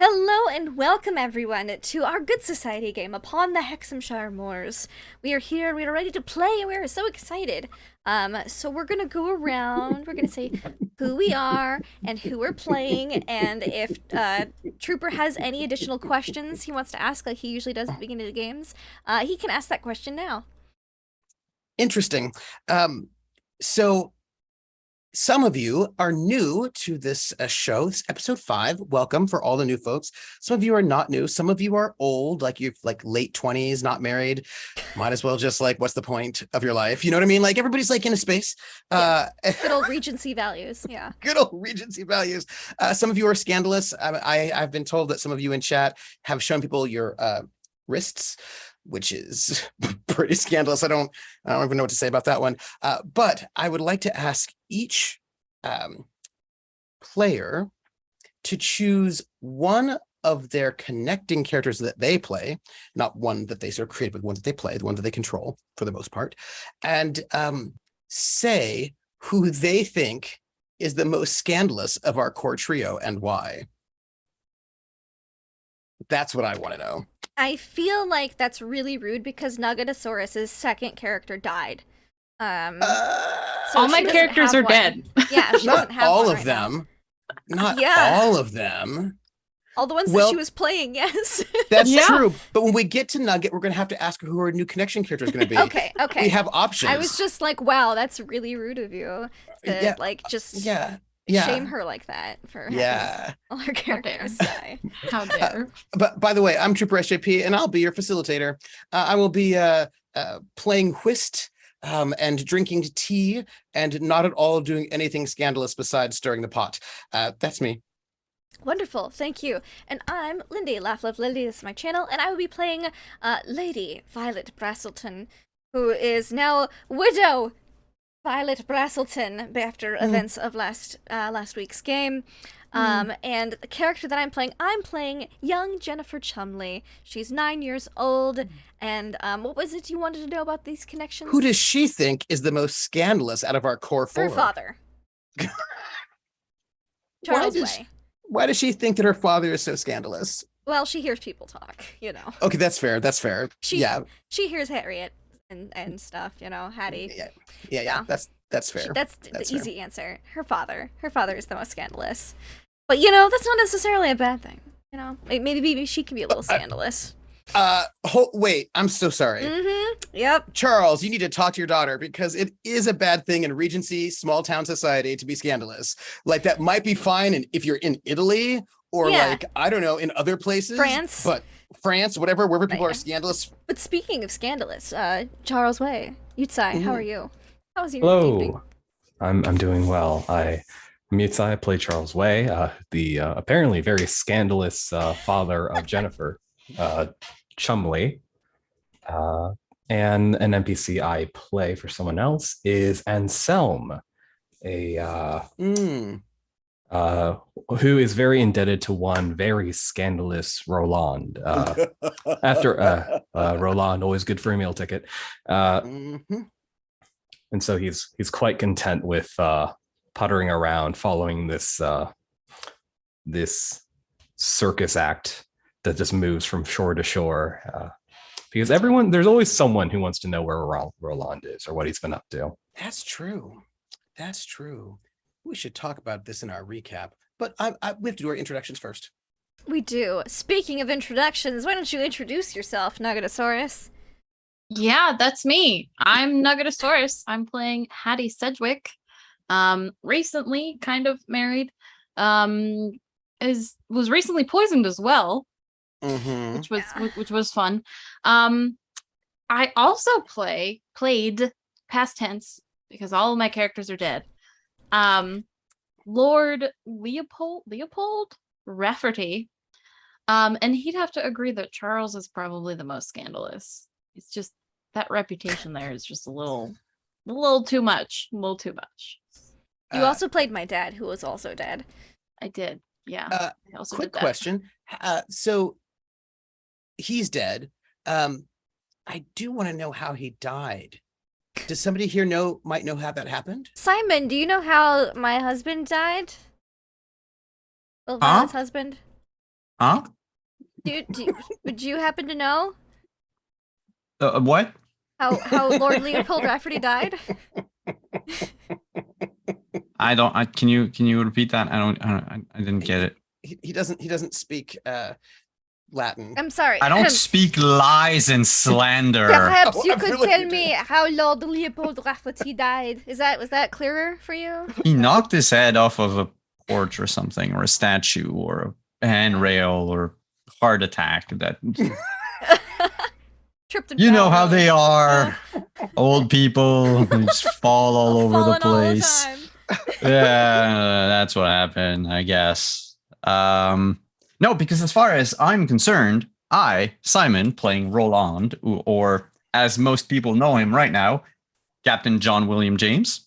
Hello and welcome everyone to our Good Society game upon the Hexhamshire moors. We are here, we are ready to play, and we are so excited. So we're gonna go around, we're gonna say who we are and who we're playing, and if Trooper has any additional questions he wants to ask, like he usually does at the beginning of the games, he can ask that question now. Interesting. So some of you are new to this show. This episode 5. Welcome for all the new folks. Some of you are not new. Some of you are old, like you're like late 20s, not married. Might as well just like, what's the point of your life? You know what I mean? Like everybody's like in a space. Good old Regency values, yeah. Good old Regency values. Some of you are scandalous. I've been told that some of you in chat have shown people your wrists, which is pretty scandalous. I don't even know what to say about that one. But I would like to ask each player to choose one of their connecting characters that they play, not one that they sort of create, but one that they play, the one that they control for the most part, and say who they think is the most scandalous of our core trio and why. That's what I want to know. I feel like that's really rude because Nugatosaurus's second character died. So all my characters are dead. Yeah, she doesn't have all one of right them. now. Not all of them. All the ones that she was playing, yes. That's true. But when we get to Nugget, we're going to have to ask her who her new connection character is going to be. Okay. We have options. I was just like, wow, that's really rude of you to shame her like that for having all her characters die. How dare. But by the way, I'm Trooper SJP, and I'll be your facilitator. I will be playing whist and drinking tea and not at all doing anything scandalous besides stirring the pot. That's me. Wonderful, thank you. And I'm Lindy, Laugh Love Lindy, this is my channel, and I will be playing Lady Violet Braselton, who is now Widow Violet Braselton after events of last week's game. And the character that I'm playing young Jennifer Chumley. She's 9 years old, and what was it you wanted to know about these connections? Who does she think is the most scandalous out of our core 4? Her father. Charles Way. Why does she think that her father is so scandalous? Well, she hears people talk, you know. Okay, that's fair. That's fair. She hears Harriet and stuff, you know, Hattie. Yeah. That's fair. That's the easy answer. Her father is the most scandalous. But you know, that's not necessarily a bad thing. You know, maybe she can be a little scandalous. Wait, I'm so sorry. Yep. Charles, you need to talk to your daughter because it is a bad thing in Regency, small town society to be scandalous. Like that might be fine if you're in Italy or like, I don't know, in other places. France, whatever, wherever people are scandalous. But speaking of scandalous, Charles Way, Yutsai, how are you? How was your evening? I'm doing well. I'm Yutsai, I play Charles Way, the apparently very scandalous father of Jennifer Chumley. And an NPC I play for someone else is Anselm, who is very indebted to one very scandalous Roland. After Roland, always good for a meal ticket. And so he's quite content with puttering around, following this circus act that just moves from shore to shore. Because there's always someone who wants to know where Roland is or what he's been up to. That's true. We should talk about this in our recap, but we have to do our introductions first. We do. Speaking of introductions, why don't you introduce yourself, Nugatosaurus? Yeah, that's me. I'm Nugatosaurus. I'm playing Hattie Sedgwick. Recently kind of married. Was recently poisoned as well. Which was fun. I also played past tense because all of my characters are dead. Lord Leopold Rafferty. And he'd have to agree that Charles is probably the most scandalous. It's just that reputation there is just a little too much. You also played my dad, who was also dead. I did. Yeah. I also quick did that. question. So he's dead. I do want to know how he died. Does somebody here might know how that happened? Simon, do you know how my husband died? Well, Violet's husband? Huh? Would you happen to know What? how Lord Leopold Rafferty died? Can you repeat that? I didn't get it. He doesn't speak Latin. I'm sorry. I don't speak lies and slander. Perhaps Oh, you I could feel like tell you me how Lord Leopold Rafferty died. Was that clearer for you? He knocked his head off of a porch or something, or a statue, or a handrail, or heart attack. That Tripped and you know fell how really. they are. Old people who just fall all over the Falling all the place. time. Yeah, that's what happened, I guess. No, because as far as I'm concerned, I, Simon, playing Roland, or as most people know him right now, Captain John William James.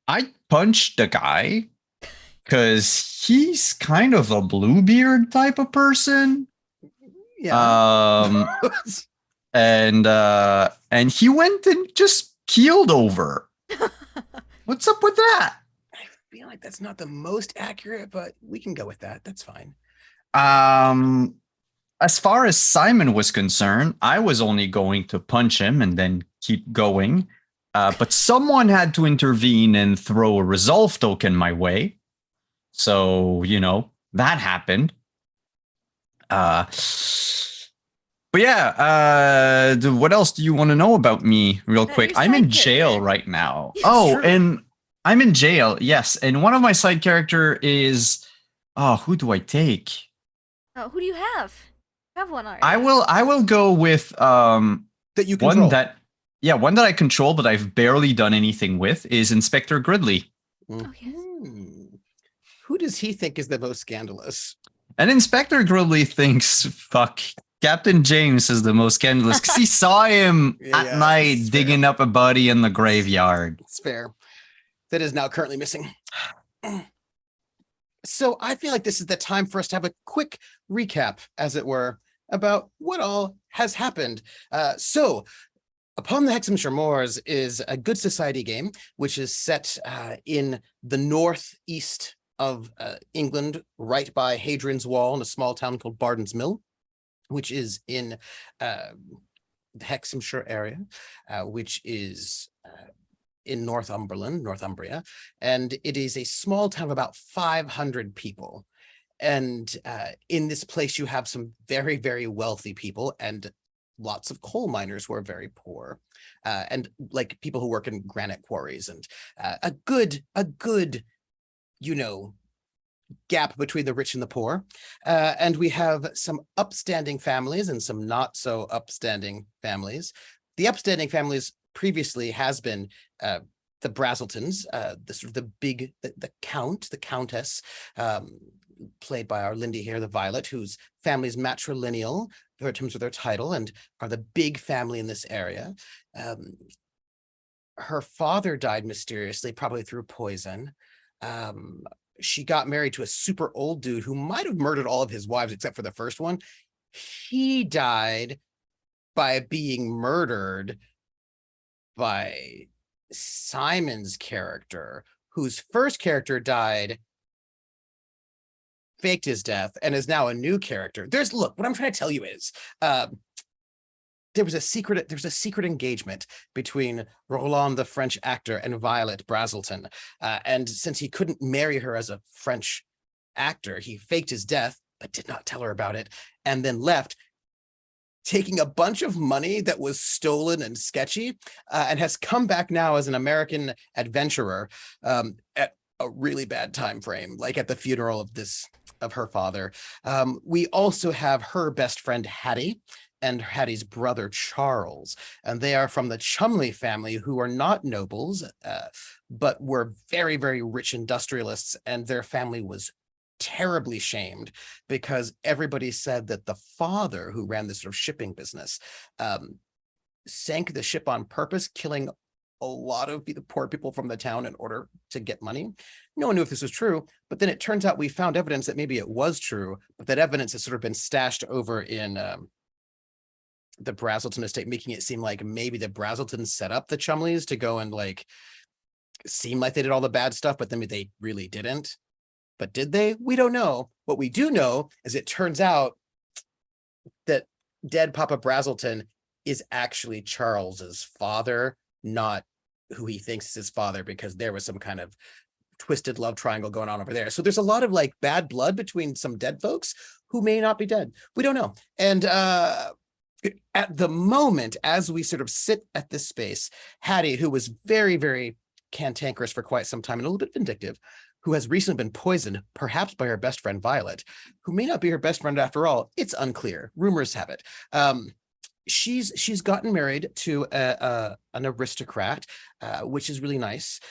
I punched the guy because he's kind of a Bluebeard type of person. Yeah. And he went and just keeled over. What's up with that? I feel like that's not the most accurate, but we can go with that. That's fine. As far as Simon was concerned, I was only going to punch him and then keep going. But someone had to intervene and throw a resolve token my way. So, that happened. But yeah, what else do you want to know about me real quick? Your I'm in side jail character. right now. Yes, Oh, true. and I'm in jail. Yes. And one of my side character is, who do I take? Oh, who do you have? You have one already. I will go with That you control. one that I control but I've barely done anything with is Inspector Gridley. Oh, yes. Who does he think is the most scandalous? And Inspector Gridley thinks, fuck, Captain James is the most scandalous because he saw him at night it's digging up a body in the graveyard. It's fair. That is now currently missing. So I feel like this is the time for us to have a quick recap, as it were, about what all has happened. So Upon the Hexhamshire Moors is a good society game, which is set in the northeast of England, right by Hadrian's Wall in a small town called Barden's Mill, which is in the Hexhamshire area, which is in Northumbria, and it is a small town of about 500 people. And in this place, you have some very, very wealthy people and lots of coal miners who are very poor, and like people who work in granite quarries, and a good, gap between the rich and the poor. And we have some upstanding families and some not so upstanding families. The upstanding families previously has been the Brazeltons, the count, the countess, played by our Lindy here, the Violet, whose family is matrilineal in terms of their title and are the big family in this area. Her father died mysteriously, probably through poison. She got married to a super old dude who might have murdered all of his wives except for the first one. He died by being murdered by Simon's character, whose first character died, faked his death, and is now a new character. Look, what I'm trying to tell you is there's a secret engagement between Roland, the French actor, and Violet Brazelton. And since he couldn't marry her as a French actor, he faked his death, but did not tell her about it, and then left, taking a bunch of money that was stolen and sketchy, and has come back now as an American adventurer at a really bad time frame, like at the funeral of her father. We also have her best friend Hattie and Hattie's brother Charles, and they are from the Chumley family, who are not nobles, but were very, very rich industrialists, and their family was terribly shamed because everybody said that the father, who ran this sort of shipping business, sank the ship on purpose, killing a lot of the poor people from the town in order to get money. No one knew if this was true, but then it turns out we found evidence that maybe it was true, but that evidence has sort of been stashed over in the Brazelton estate, making it seem like maybe the Brazeltons set up the Chumleys to go and seem like they did all the bad stuff, but then they really didn't. But did they? We don't know. What we do know is it turns out that dead Papa Brazelton is actually Charles's father, not who he thinks is his father, because there was some kind of twisted love triangle going on over there. So there's a lot of like bad blood between some dead folks who may not be dead. We don't know. And at the moment, as we sort of sit at this space, Hattie, who was very, very cantankerous for quite some time and a little bit vindictive, who has recently been poisoned, perhaps by her best friend Violet, who may not be her best friend after all. It's unclear. Rumors have it. She's gotten married to an aristocrat, which is really nice.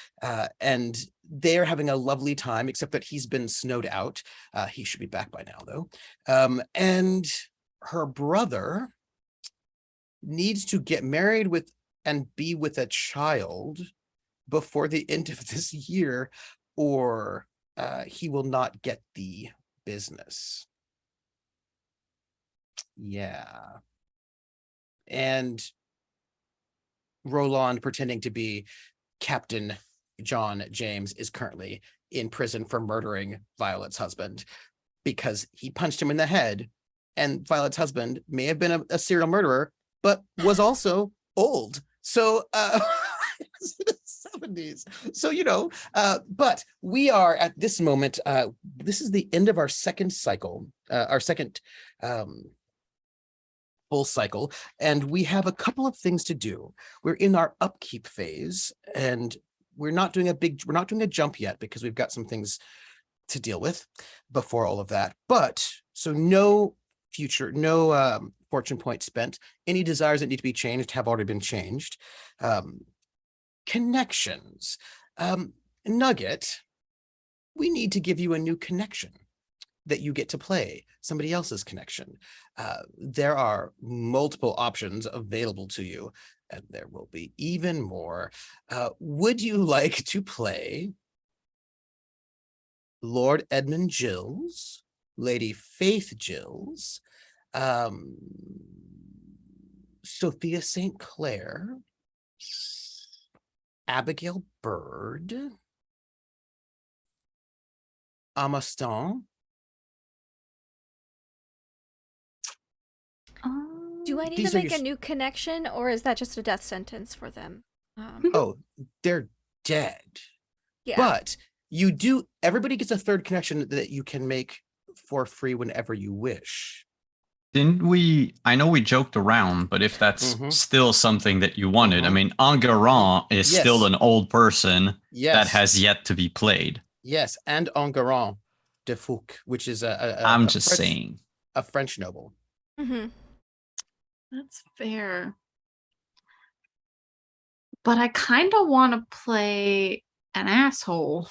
And they're having a lovely time, except that he's been snowed out. He should be back by now, though. And her brother needs to get married with and be with a child before the end of this year, or he will not get the business. Yeah. And Roland, pretending to be Captain John James, is currently in prison for murdering Violet's husband because he punched him in the head. And Violet's husband may have been a serial murderer, but was also old. So it was in the 70s. So, but we are at this moment, this is the end of our second cycle, our second full cycle, and we have a couple of things to do. We're in our upkeep phase, and we're not doing a jump yet because we've got some things to deal with before all of that. But so no fortune point spent. Any desires that need to be changed have already been changed. Connections. Nugget, we need to give you a new connection that you get to play, somebody else's connection. There are multiple options available to you, and there will be even more. Would you like to play Lord Edmund Gills, Lady Faith Gills, Sophia St. Clair, Abigail Bird, Amaston? Do I need These to are make your a new connection, or is that just a death sentence for them? Oh, they're dead. Yeah. But everybody gets a third connection that you can make for free whenever you wish. Didn't we? I know we joked around, but if that's still something that you wanted, I mean, Enguerrand is still an old person that has yet to be played. Yes, and Enguerrand de Fouque, which is I'm just saying, a French noble. Mm-hmm. That's fair. But I kind of want to play an asshole.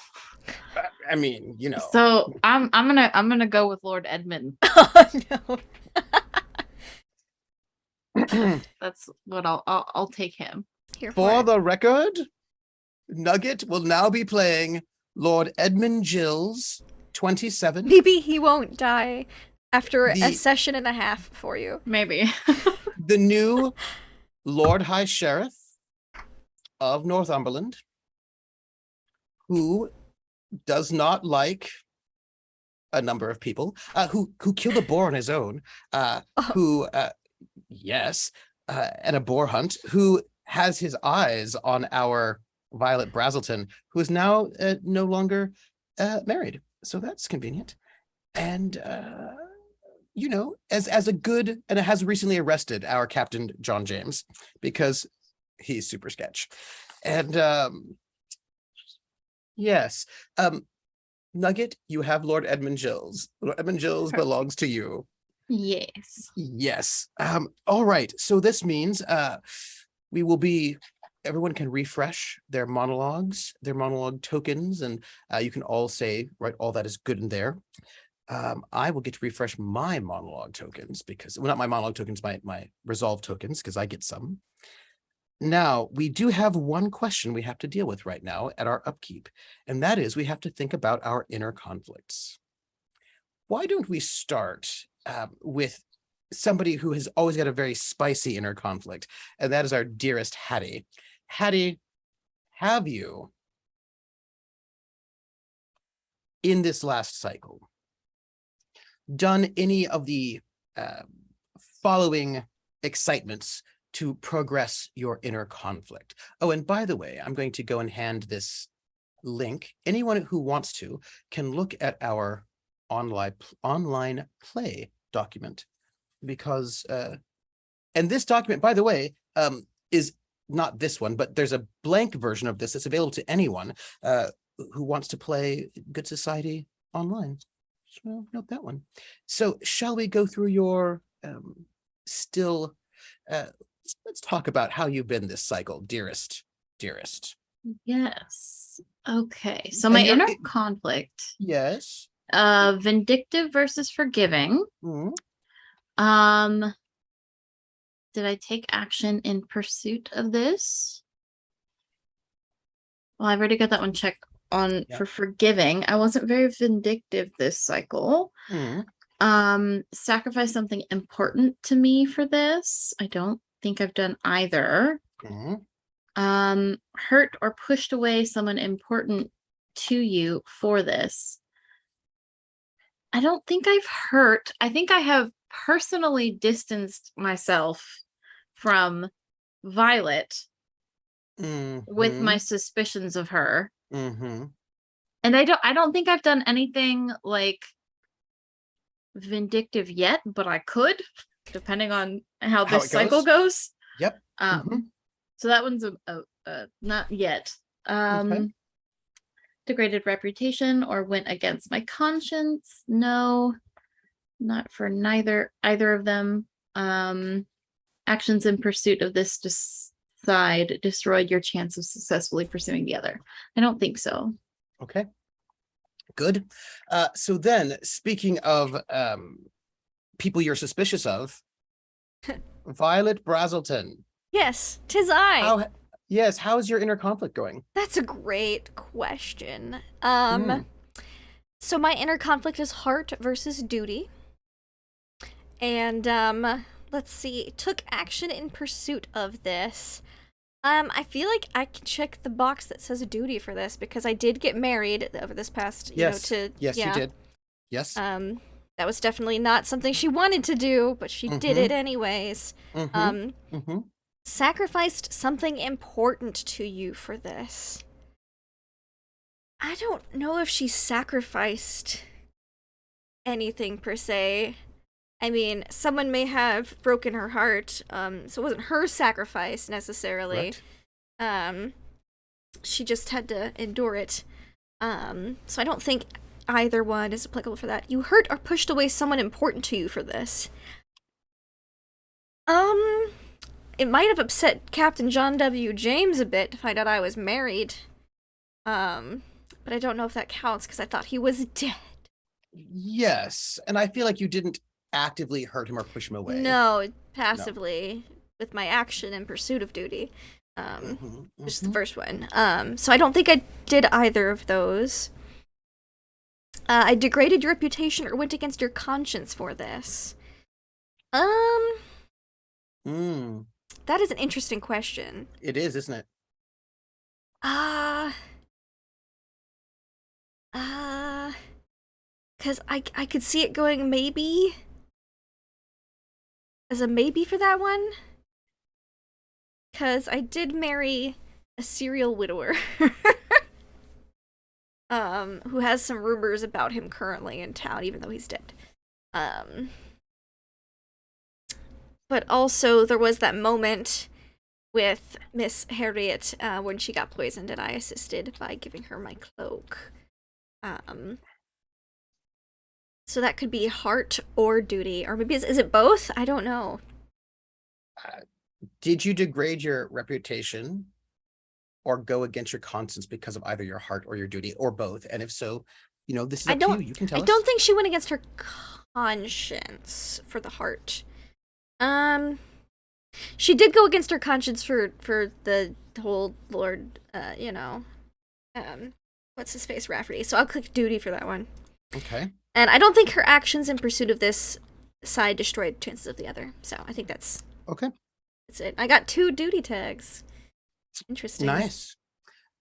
I mean, So I'm gonna go with Lord Edmund. Oh no. That's what I'll take him. Here For it. the record, Nugget will now be playing Lord Edmund Gills, 27. Maybe he won't die after a session and a half for you. Maybe. The new Lord High Sheriff of Northumberland, who does not like a number of people, who killed a boar on his own, and a boar hunt, who has his eyes on our Violet Brazelton, who is now no longer married. So that's convenient. And as a good, and it has recently arrested our Captain John James because he's super sketch. And yes, Nugget, you have Lord Edmund Gills. Lord Edmund Gills belongs to you. Yes. Yes. All right. So this means everyone can refresh their monologues, their monologue tokens, and you can all say, right, all that is good in there. I will get to refresh my monologue tokens not my monologue tokens, my resolve tokens, because I get some. Now, we do have one question we have to deal with right now at our upkeep, and that is we have to think about our inner conflicts. Why don't we start with somebody who has always got a very spicy inner conflict, and that is our dearest Hattie. Hattie, have you in this last cycle done any of the following excitements to progress your inner conflict. Oh, and by the way, I'm going to go and hand this link. Anyone who wants to can look at our online play document, because and this document, by the way, is not this one, but there's a blank version of this that's available to anyone who wants to play Good Society online. So note that one. So shall we go through your still let's talk about how you've been this cycle, dearest. Yes. Okay. So my inner conflict. Yes. Vindictive versus forgiving. Mhm. Did I take action in pursuit of this? Well, I've already got that one checked on for forgiving. I wasn't very vindictive this cycle. Sacrifice something important to me for this. I don't think I've done either. Hurt or pushed away someone important to you for this. I don't think I've hurt. I think I have personally distanced myself from Violet with my suspicions of her. And I don't think I've done anything like vindictive yet, but I could, depending on how this cycle goes. Yep. So that one's not yet. Degraded reputation or went against my conscience. No, not for either of them. Actions in pursuit of this side destroyed your chance of successfully pursuing the other. I don't think so. Okay. Good. So then, speaking of people you're suspicious of, Violet Brazelton. Yes, 'tis I. Yes, how's your inner conflict going? That's a great question. So my inner conflict is heart versus duty. And let's see, took action in pursuit of this. I feel like I can check the box that says duty for this because I did get married over this past, you yes, you did. Yes. That was definitely not something she wanted to do, but she did it anyways. Sacrificed something important to you for this. I don't know if she sacrificed anything per se. I mean, someone may have broken her heart, so it wasn't her sacrifice necessarily. She just had to endure it. So I don't think either one is applicable for that. You hurt or pushed away someone important to you for this. It might have upset Captain John W. James a bit to find out I was married. But I don't know if that counts because I thought he was dead. Yes, and I feel like you didn't actively hurt him or push him away. No, passively, with my action in pursuit of duty. Which is the first one. So I don't think I did either of those. I degraded your reputation or went against your conscience for this. That is an interesting question. It is, isn't it? Because I could see it going maybe as a maybe for that one. Because I did marry a serial widower. Who has some rumors about him currently in town, even though he's dead. But also there was that moment with Miss Harriet when she got poisoned and I assisted by giving her my cloak. So that could be heart or duty, or maybe is it both? I don't know. Did you degrade your reputation or go against your conscience because of either your heart or your duty, or both? And if so, this is up to you. You can tell us. I don't think she went against her conscience for the heart. She did go against her conscience for the whole Lord, what's his face, Rafferty. So I'll click duty for that one. Okay. And I don't think her actions in pursuit of this side destroyed chances of the other. So I think that's okay. That's it. I got 2 duty tags. Interesting. Nice.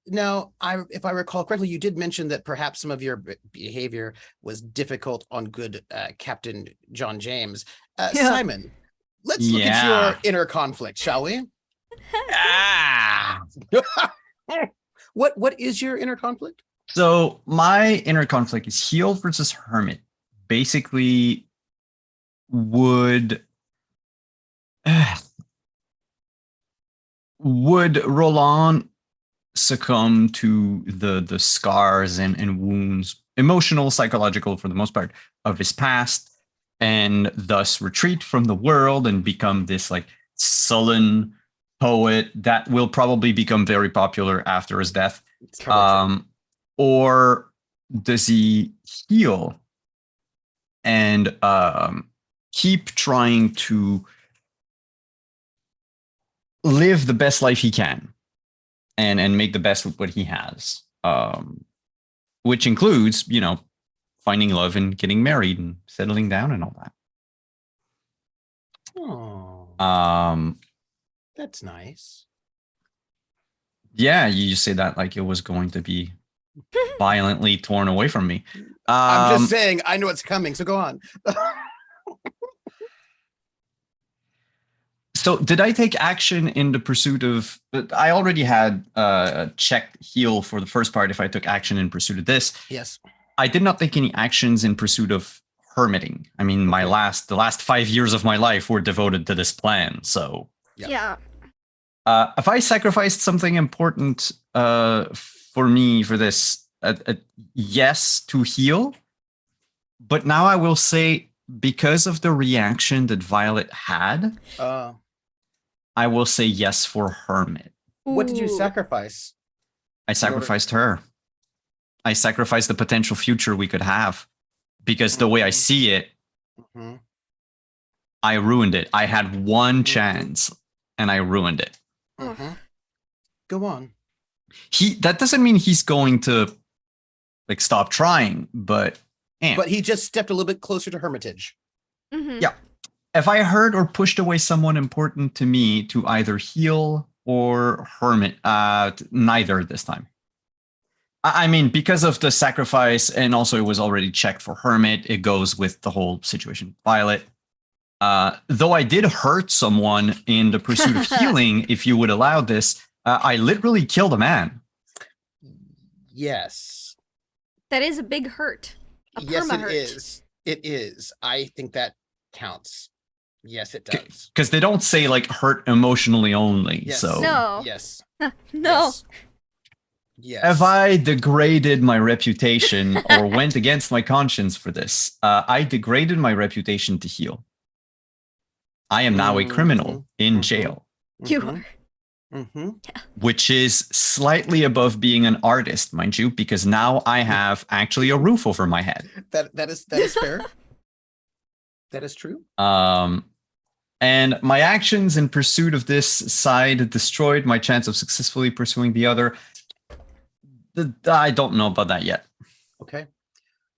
Now, if I recall correctly, you did mention that perhaps some of your behavior was difficult on good Captain John James. Yeah. Simon, let's look at your inner conflict, shall we? Ah. What is your inner conflict? So my inner conflict is heal versus hermit. Basically, would Roland succumb to the scars and wounds, emotional, psychological for the most part, of his past, and thus retreat from the world and become this like sullen poet that will probably become very popular after his death? Or does he heal and keep trying to live the best life he can and make the best with what he has, which includes, finding love and getting married and settling down and all that. Oh, that's nice. Yeah, you just say that like it was going to be violently torn away from me. I'm just saying, I know it's coming, so go on. So did I take action in the pursuit of... I already had a checked heal for the first part if I took action in pursuit of this. Yes. I did not take any actions in pursuit of hermiting. I mean, the last 5 years of my life were devoted to this plan, so... Yeah. If I sacrificed something important for me for this, yes to heal, but now I will say, because of the reaction that Violet had, I will say yes for hermit. What did you Ooh. sacrifice? I sacrificed her. I sacrificed the potential future we could have, because the way I see it, I ruined it. I had one chance and I ruined it. Go on. That doesn't mean he's going to like stop trying, but he just stepped a little bit closer to hermitage. Yeah. If I hurt or pushed away someone important to me to either heal or hermit, neither this time. I mean, because of the sacrifice, and also it was already checked for hermit, it goes with the whole situation. Violet. Though I did hurt someone in the pursuit of healing, if you would allow this, I literally killed a man. Yes. That is a big hurt. Yes, it perma-hurt. is. It is. I think that counts. Yes, it does. Because they don't say like hurt emotionally only. Yes. So No. Yes. No. Yes. Yes. If I degraded my reputation or went against my conscience for this, I degraded my reputation to heal. I am now a criminal in jail. You are. Which is slightly above being an artist, mind you, because now I have actually a roof over my head. That is fair. That is true. And my actions in pursuit of this side destroyed my chance of successfully pursuing the other. I don't know about that yet. Okay.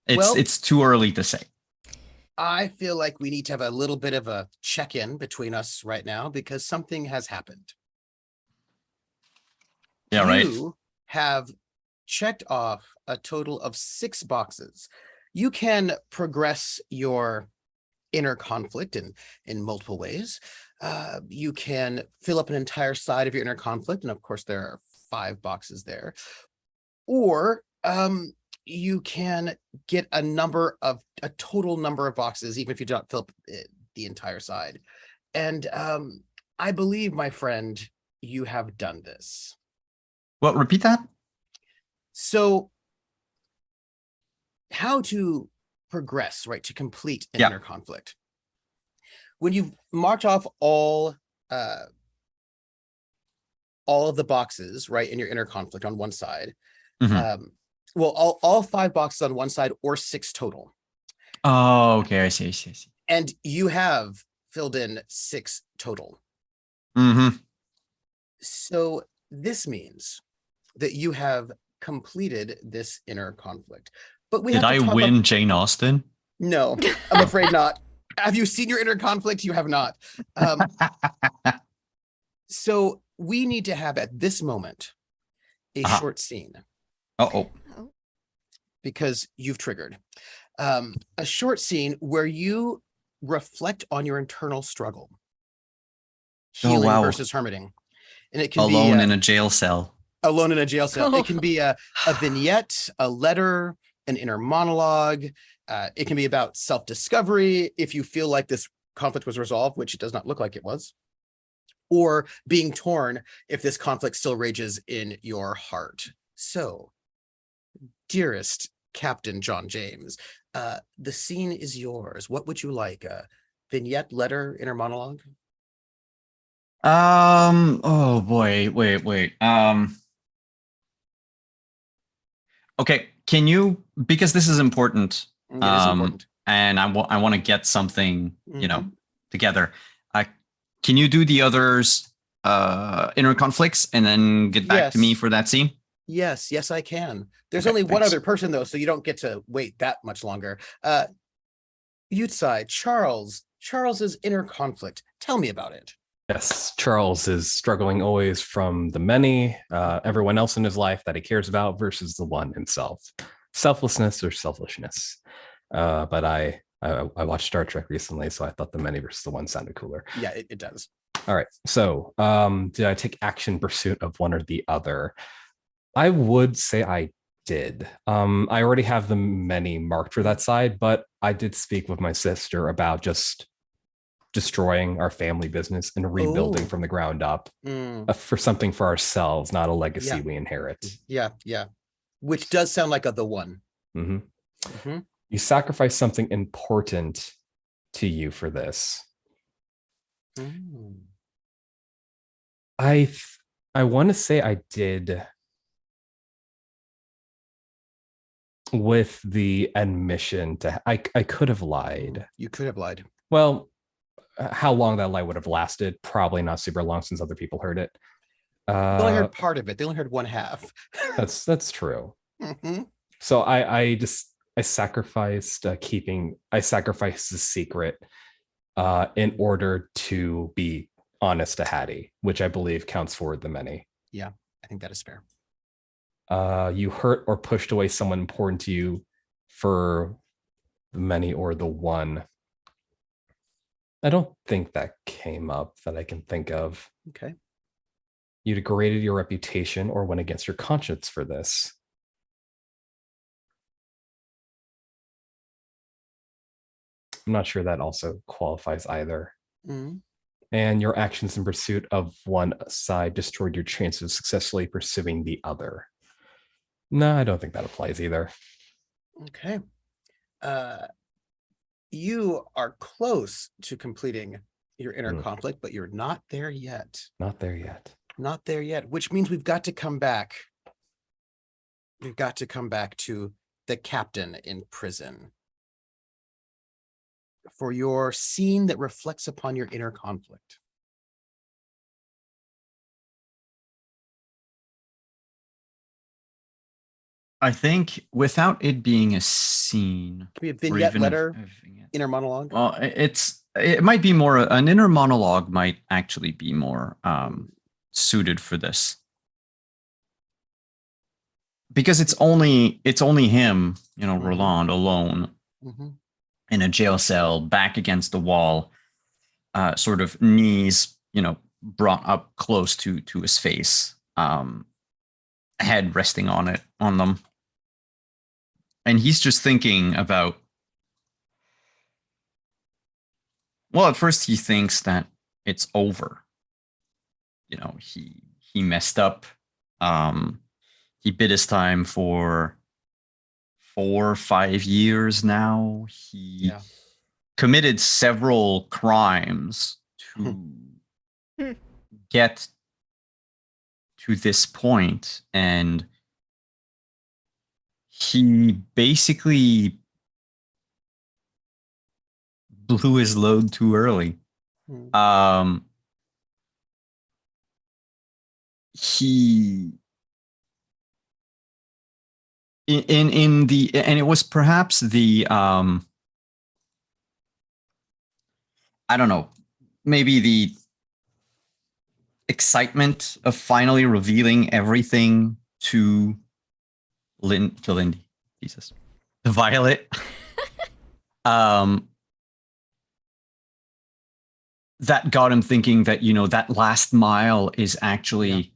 It's too early to say. I feel like we need to have a little bit of a check-in between us right now because something has happened. Yeah, right. You have checked off a total of 6 boxes. You can progress your inner conflict in multiple ways. You can fill up an entire side of your inner conflict, and of course there are 5 boxes there. Or you can get a total number of boxes, even if you don't fill up the entire side. And I believe, my friend, you have done this. Well, repeat that. So how to progress, right, to complete an inner conflict. When you march off all of the boxes, right, in your inner conflict on one side, all 5 boxes on one side or 6 total. Oh, okay. I see. And you have filled in 6 total. So this means that you have completed this inner conflict. But Did I win Jane Austen? No, I'm afraid not. Have you seen your inner conflict? You have not. So we need to have at this moment a Uh-huh. short scene Oh. Oh. because you've triggered a short scene where you reflect on your internal struggle, healing wow. versus hermiting, and it can Alone be in a jail cell. alone in a jail cell. Oh. It can be a vignette, a letter, an inner monologue. It can be about self-discovery if you feel like this conflict was resolved, which it does not look like it was, or being torn if this conflict still rages in your heart. So, dearest Captain John James, the scene is yours. What would you like? A vignette, letter, inner monologue? Oh boy, wait. Okay, can you, because this is important, It is important. and I want to get something, Mhm. together. Can you do the others inner conflicts and then get back to me Yes. for that scene? Yes, I can. There's Okay, only one thanks. other person though, so you don't get to wait that much longer. Youth side, Charles's inner conflict. Tell me about it. Yes, Charles is struggling always from the many, everyone else in his life that he cares about versus the one himself. Selflessness or selfishness. But I watched Star Trek recently, so I thought the many versus the one sounded cooler. Yeah, it does. All right. So did I take action pursuit of one or the other? I would say I did. I already have the many marked for that side, but I did speak with my sister about just destroying our family business and rebuilding from the ground up for something for ourselves, not a legacy we inherit. Yeah. Which does sound like the one. You sacrifice something important to you for this. I want to say I did with the admission to I could have lied. You could have lied. Well, how long that lie would have lasted? Probably not super long since other people heard it. They only heard part of it. They only heard one half. That's true. So I sacrificed I sacrificed the secret in order to be honest to Hattie, which I believe counts for the many. Yeah, I think that is fair. You hurt or pushed away someone important to you for the many or the one. I don't think that came up that I can think of. Okay. You degraded your reputation or went against your conscience for this. I'm not sure that also qualifies either. And your actions in pursuit of one side destroyed your chance of successfully pursuing the other. No, I don't think that applies either. Okay. You are close to completing your inner conflict, but you're not there yet. Not there yet. Not there yet, which means we've got to come back. We've got to come back to the captain in prison for your scene that reflects upon your inner conflict. I think without it being a scene, Can be a vignette, even letter, a vignette. inner monologue. Well, it might be more an inner monologue might actually be more suited for this, because it's only him, Roland alone in a jail cell, back against the wall, sort of knees, brought up close to his face, head resting on them. And he's just thinking about, well, at first he thinks that it's over. He messed up. He bid his time for 4 or 5 years now. He committed several crimes to get to this point, and he basically blew his load too early. He in the, and it was perhaps the I don't know, maybe the excitement of finally revealing everything to Lindy, Jesus, to Violet. That got him thinking that, you know, that last mile is actually,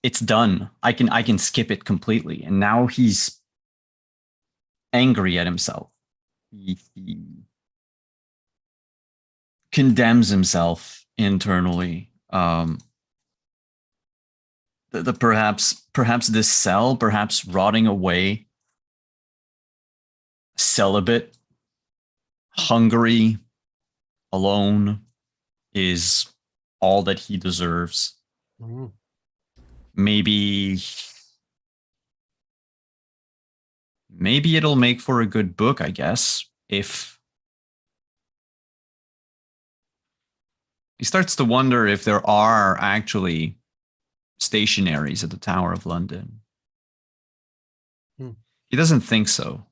it's done. I can skip it completely. And now he's angry at himself. He condemns himself internally. The perhaps this cell, perhaps rotting away, celibate, hungry, alone, is all that he deserves. Mm. Maybe it'll make for a good book, I guess, if he starts to wonder if there are actually stationaries at the Tower of London. He doesn't think so.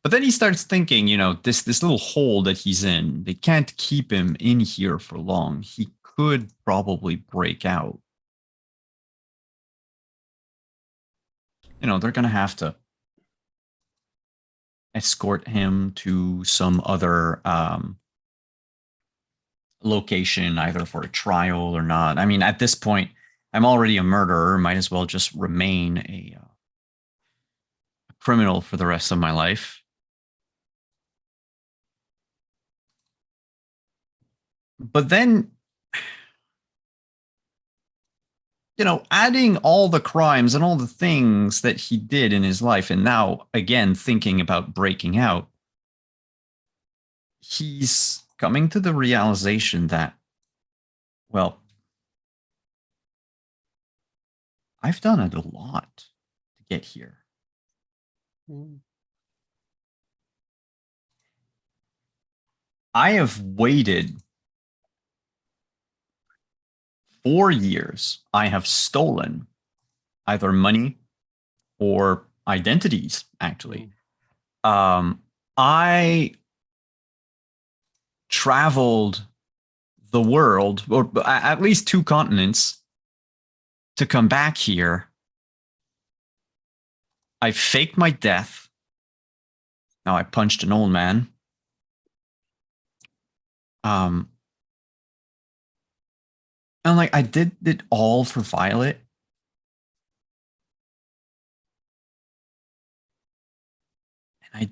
But then he starts thinking, you know, this little hole that he's in, they can't keep him in here for long. He could probably break out. You know, they're going to have to escort him to some other location, either for a trial or not. I mean, at this point, I'm already a murderer. Might as well just remain a criminal for the rest of my life. But then, you know, adding all the crimes and all the things that he did in his life, and now, again, thinking about breaking out, he's coming to the realization that, well, I've done it a lot to get here. I have waited 4 years. I have stolen either money or identities, actually. I traveled the world, or at least 2 continents, to come back here. I faked my death. Now I punched an old man. And like, I did it all for Violet. And I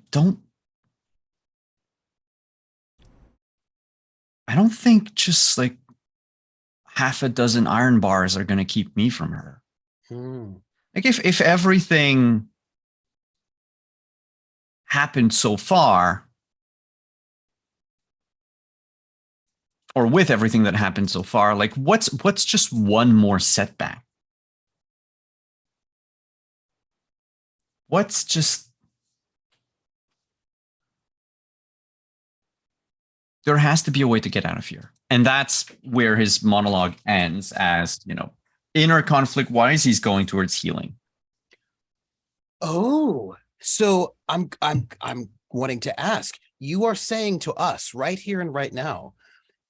don't think just like half a dozen iron bars are going to keep me from her. Like if everything happened so far, or with everything that happened so far, like what's just one more setback? What's just, there has to be a way to get out of here. And that's where his monologue ends, as, you know, inner conflict wise, he's going towards healing. Oh, so I'm wanting to ask, you are saying to us right here and right now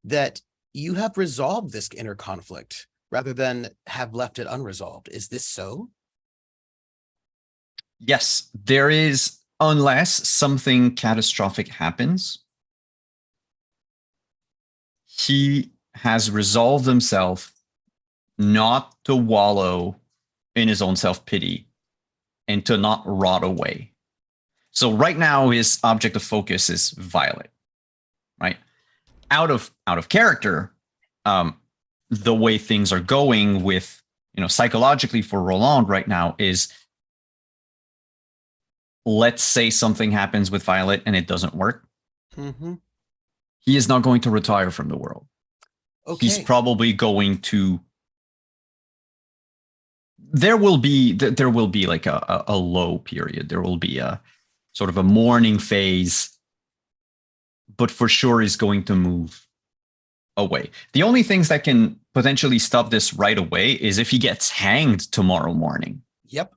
that you have resolved this inner conflict rather than have left it unresolved. Is this so? Yes, there is, unless something catastrophic happens. He has resolved himself not to wallow in his own self-pity and to not rot away. So right now his object of focus is Violet, right? Out of character, the way things are going with, you know, psychologically for Roland right now is, let's say something happens with Violet and it doesn't work. He is not going to retire from the world. Okay. He's probably going to, there will be like a low period. There will be a sort of a mourning phase, but for sure he's going to move away. The only things that can potentially stop this right away is if he gets hanged tomorrow morning. Yep.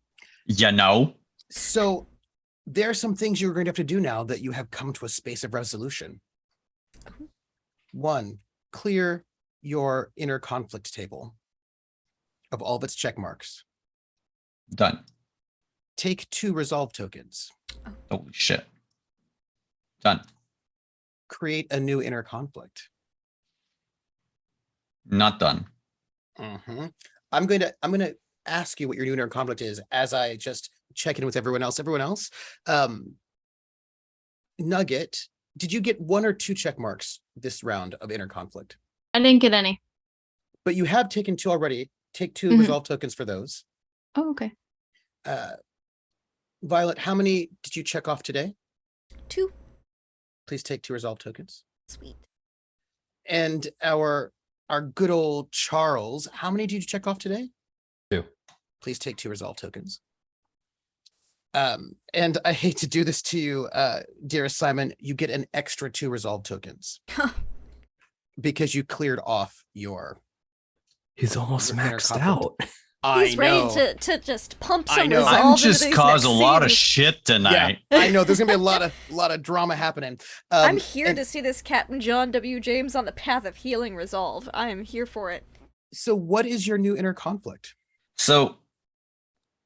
You know? So there are some things you're going to have to do now that you have come to a space of resolution. 1, clear your inner conflict table. of all of its check marks. Done. Take 2 resolve tokens. Holy shit. Done. Create a new inner conflict. Not done. Mhm. I'm going to ask you what your new inner conflict is as I just check in with everyone else. Nugget, did you get 1 or 2 check marks this round of inner conflict? I didn't get any. But you have taken 2 already. Take 2 Mhm. resolve tokens for those. Oh, okay. Violet, how many did you check off today? 2. Please take 2 resolve tokens. Sweet. And our good old Charles, how many did you check off today? 2. Please take 2 resolve tokens. And I hate to do this to you, dearest Simon, you get an extra 2 resolve tokens because you cleared off your. He's almost Your inner maxed conflict. out. He's ready to just pump I some know. resolve I'm into just these caused a next lot of scenes. shit tonight. Yeah, I know. There's gonna be a lot of drama happening. I'm here and to see this Captain John W. James on the path of healing resolve. I am here for it. So, what is your new inner conflict? So,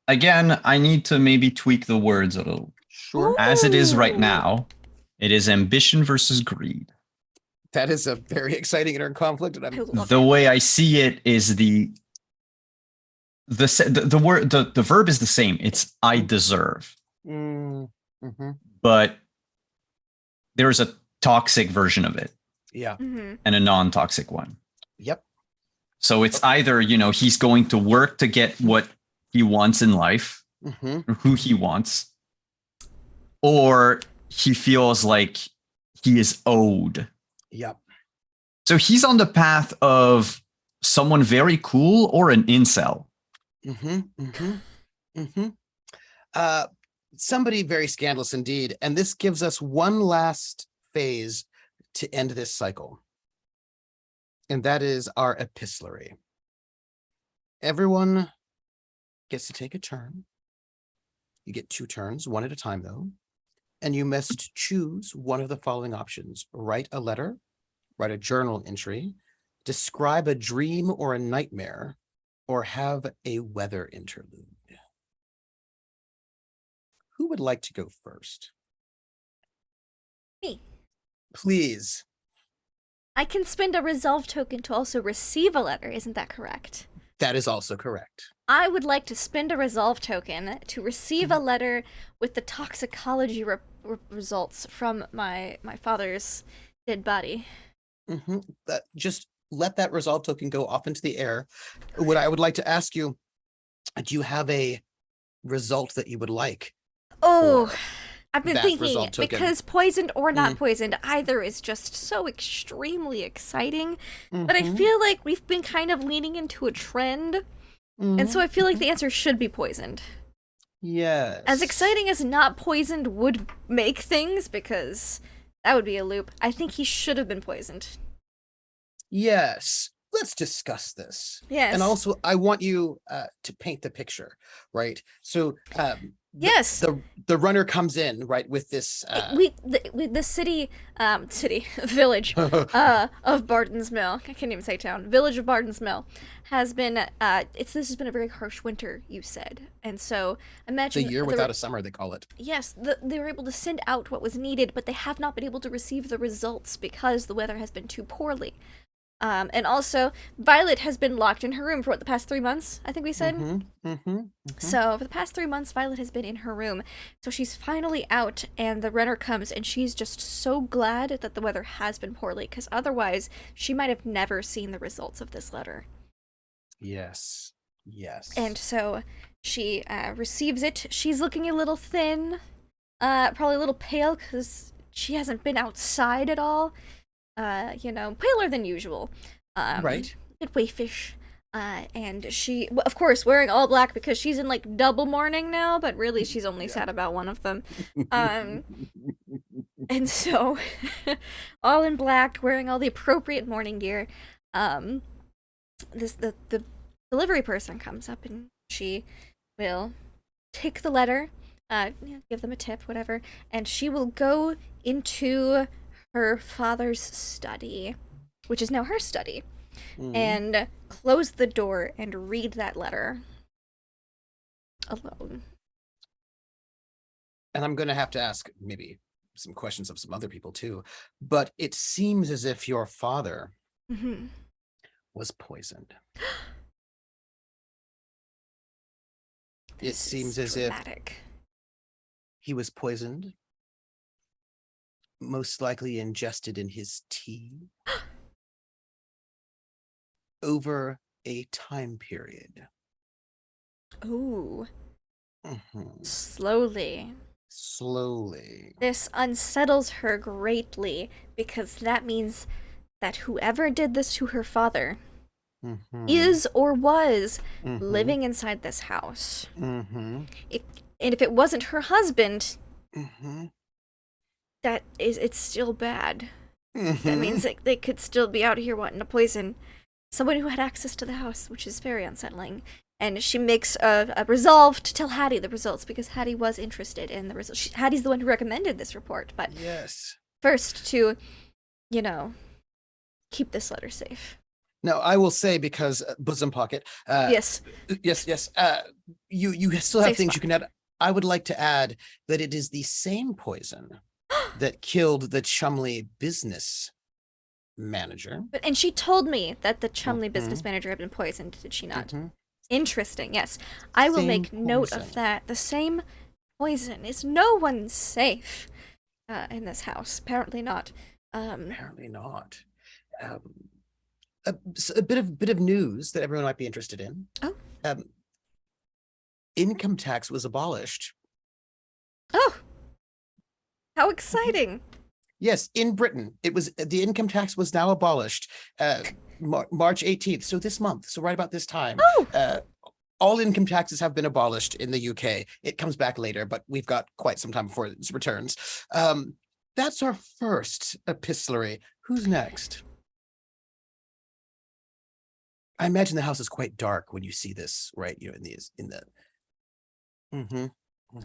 again, I need to maybe tweak the words a little. Sure. As it is right Ooh. now, it is ambition versus greed. That is a very exciting inner conflict, and I I'm love The it. way I see it is the word the verb is the same. It's I deserve, mhm. but there's a toxic version of it Yeah. Mhm. and a non-toxic one. Yep. So it's either, he's going to work to get what he wants in life, hmm or who he wants, or he feels like he is owed. Yep. So he's on the path of someone very cool or an incel. Somebody very scandalous indeed, and this gives us one last phase to end this cycle, and that is our epistolary. Everyone gets to take a turn. You get 2 turns, 1 at a time though, and you must choose one of the following options: write a letter, write a journal entry, describe a dream or a nightmare, or have a weather interlude. Who would like to go first? Me. Please. I can spend a resolve token to also receive a letter, isn't that correct? That is also correct. I would like to spend a resolve token to receive a letter with the toxicology results from my father's dead body. Just let that resolve token go off into the air. What I would like to ask you, do you have a result that you would like? Oh, for I've been that thinking, resolve token? because poisoned or not poisoned, either is just so extremely exciting. But I feel like we've been kind of leaning into a trend, and so I feel like the answer should be poisoned. Yes. As exciting as not poisoned would make things, because that would be a loop, I think he should have been poisoned. Yes. Let's discuss this. Yes. And also, I want you to paint the picture, right? So, Yes. the runner comes in, right, with this. The village of Barden's Mill. I can't even say town. Village of Barden's Mill has been. This has been a very harsh winter, you said, and so imagine the year without a summer, they call it. Yes, they were able to send out what was needed, but they have not been able to receive the results because the weather has been too poorly. And also, Violet has been locked in her room for the past 3 months, I think we said. So, for the past 3 months, Violet has been in her room. So she's finally out, and the runner comes, and she's just so glad that the weather has been poorly, because otherwise, she might have never seen the results of this letter. Yes. Yes. And so, she receives it. She's looking a little thin, probably a little pale, because she hasn't been outside at all. Paler than usual. Right. A bit waifish. And she, of course, wearing all black because she's in, like, double mourning now, but really she's only sad about one of them. And so, all in black, wearing all the appropriate mourning gear, the delivery person comes up and she will take the letter, give them a tip, whatever, and she will go into her father's study, which is now her study. and close the door and read that letter alone. And I'm going to have to ask maybe some questions of some other people too, but it seems as if your father was poisoned. It seems as if he was poisoned, most likely ingested in his tea over a time period. Ooh. Mhm. Slowly. This unsettles her greatly because that means that whoever did this to her father is or was living inside this house. And if it wasn't her husband, it's still bad. That means that they could still be out here wanting to poison someone who had access to the house, which is very unsettling. And she makes a resolve to tell Hattie the results because Hattie was interested in the results. Hattie's the one who recommended this report, but first to, keep this letter safe. Now, I will say, because bosom pocket. Yes. Yes. You still have things you can add. I would like to add that it is the same poison that killed the Chumley business manager. And she told me that the Chumley business manager had been poisoned, did she not? Interesting, yes. I will make note of that. The same poison. Is no one safe in this house? Apparently not. Apparently not. A bit of news that everyone might be interested in. Oh. Income tax was abolished. Oh. How exciting. Yes, in Britain, the income tax was now abolished. March 18th, so this month, so right about this time. All income taxes have been abolished in the UK. It comes back later, but we've got quite some time before it returns. That's our first epistolary. Who's next? I imagine the house is quite dark when you see this, right?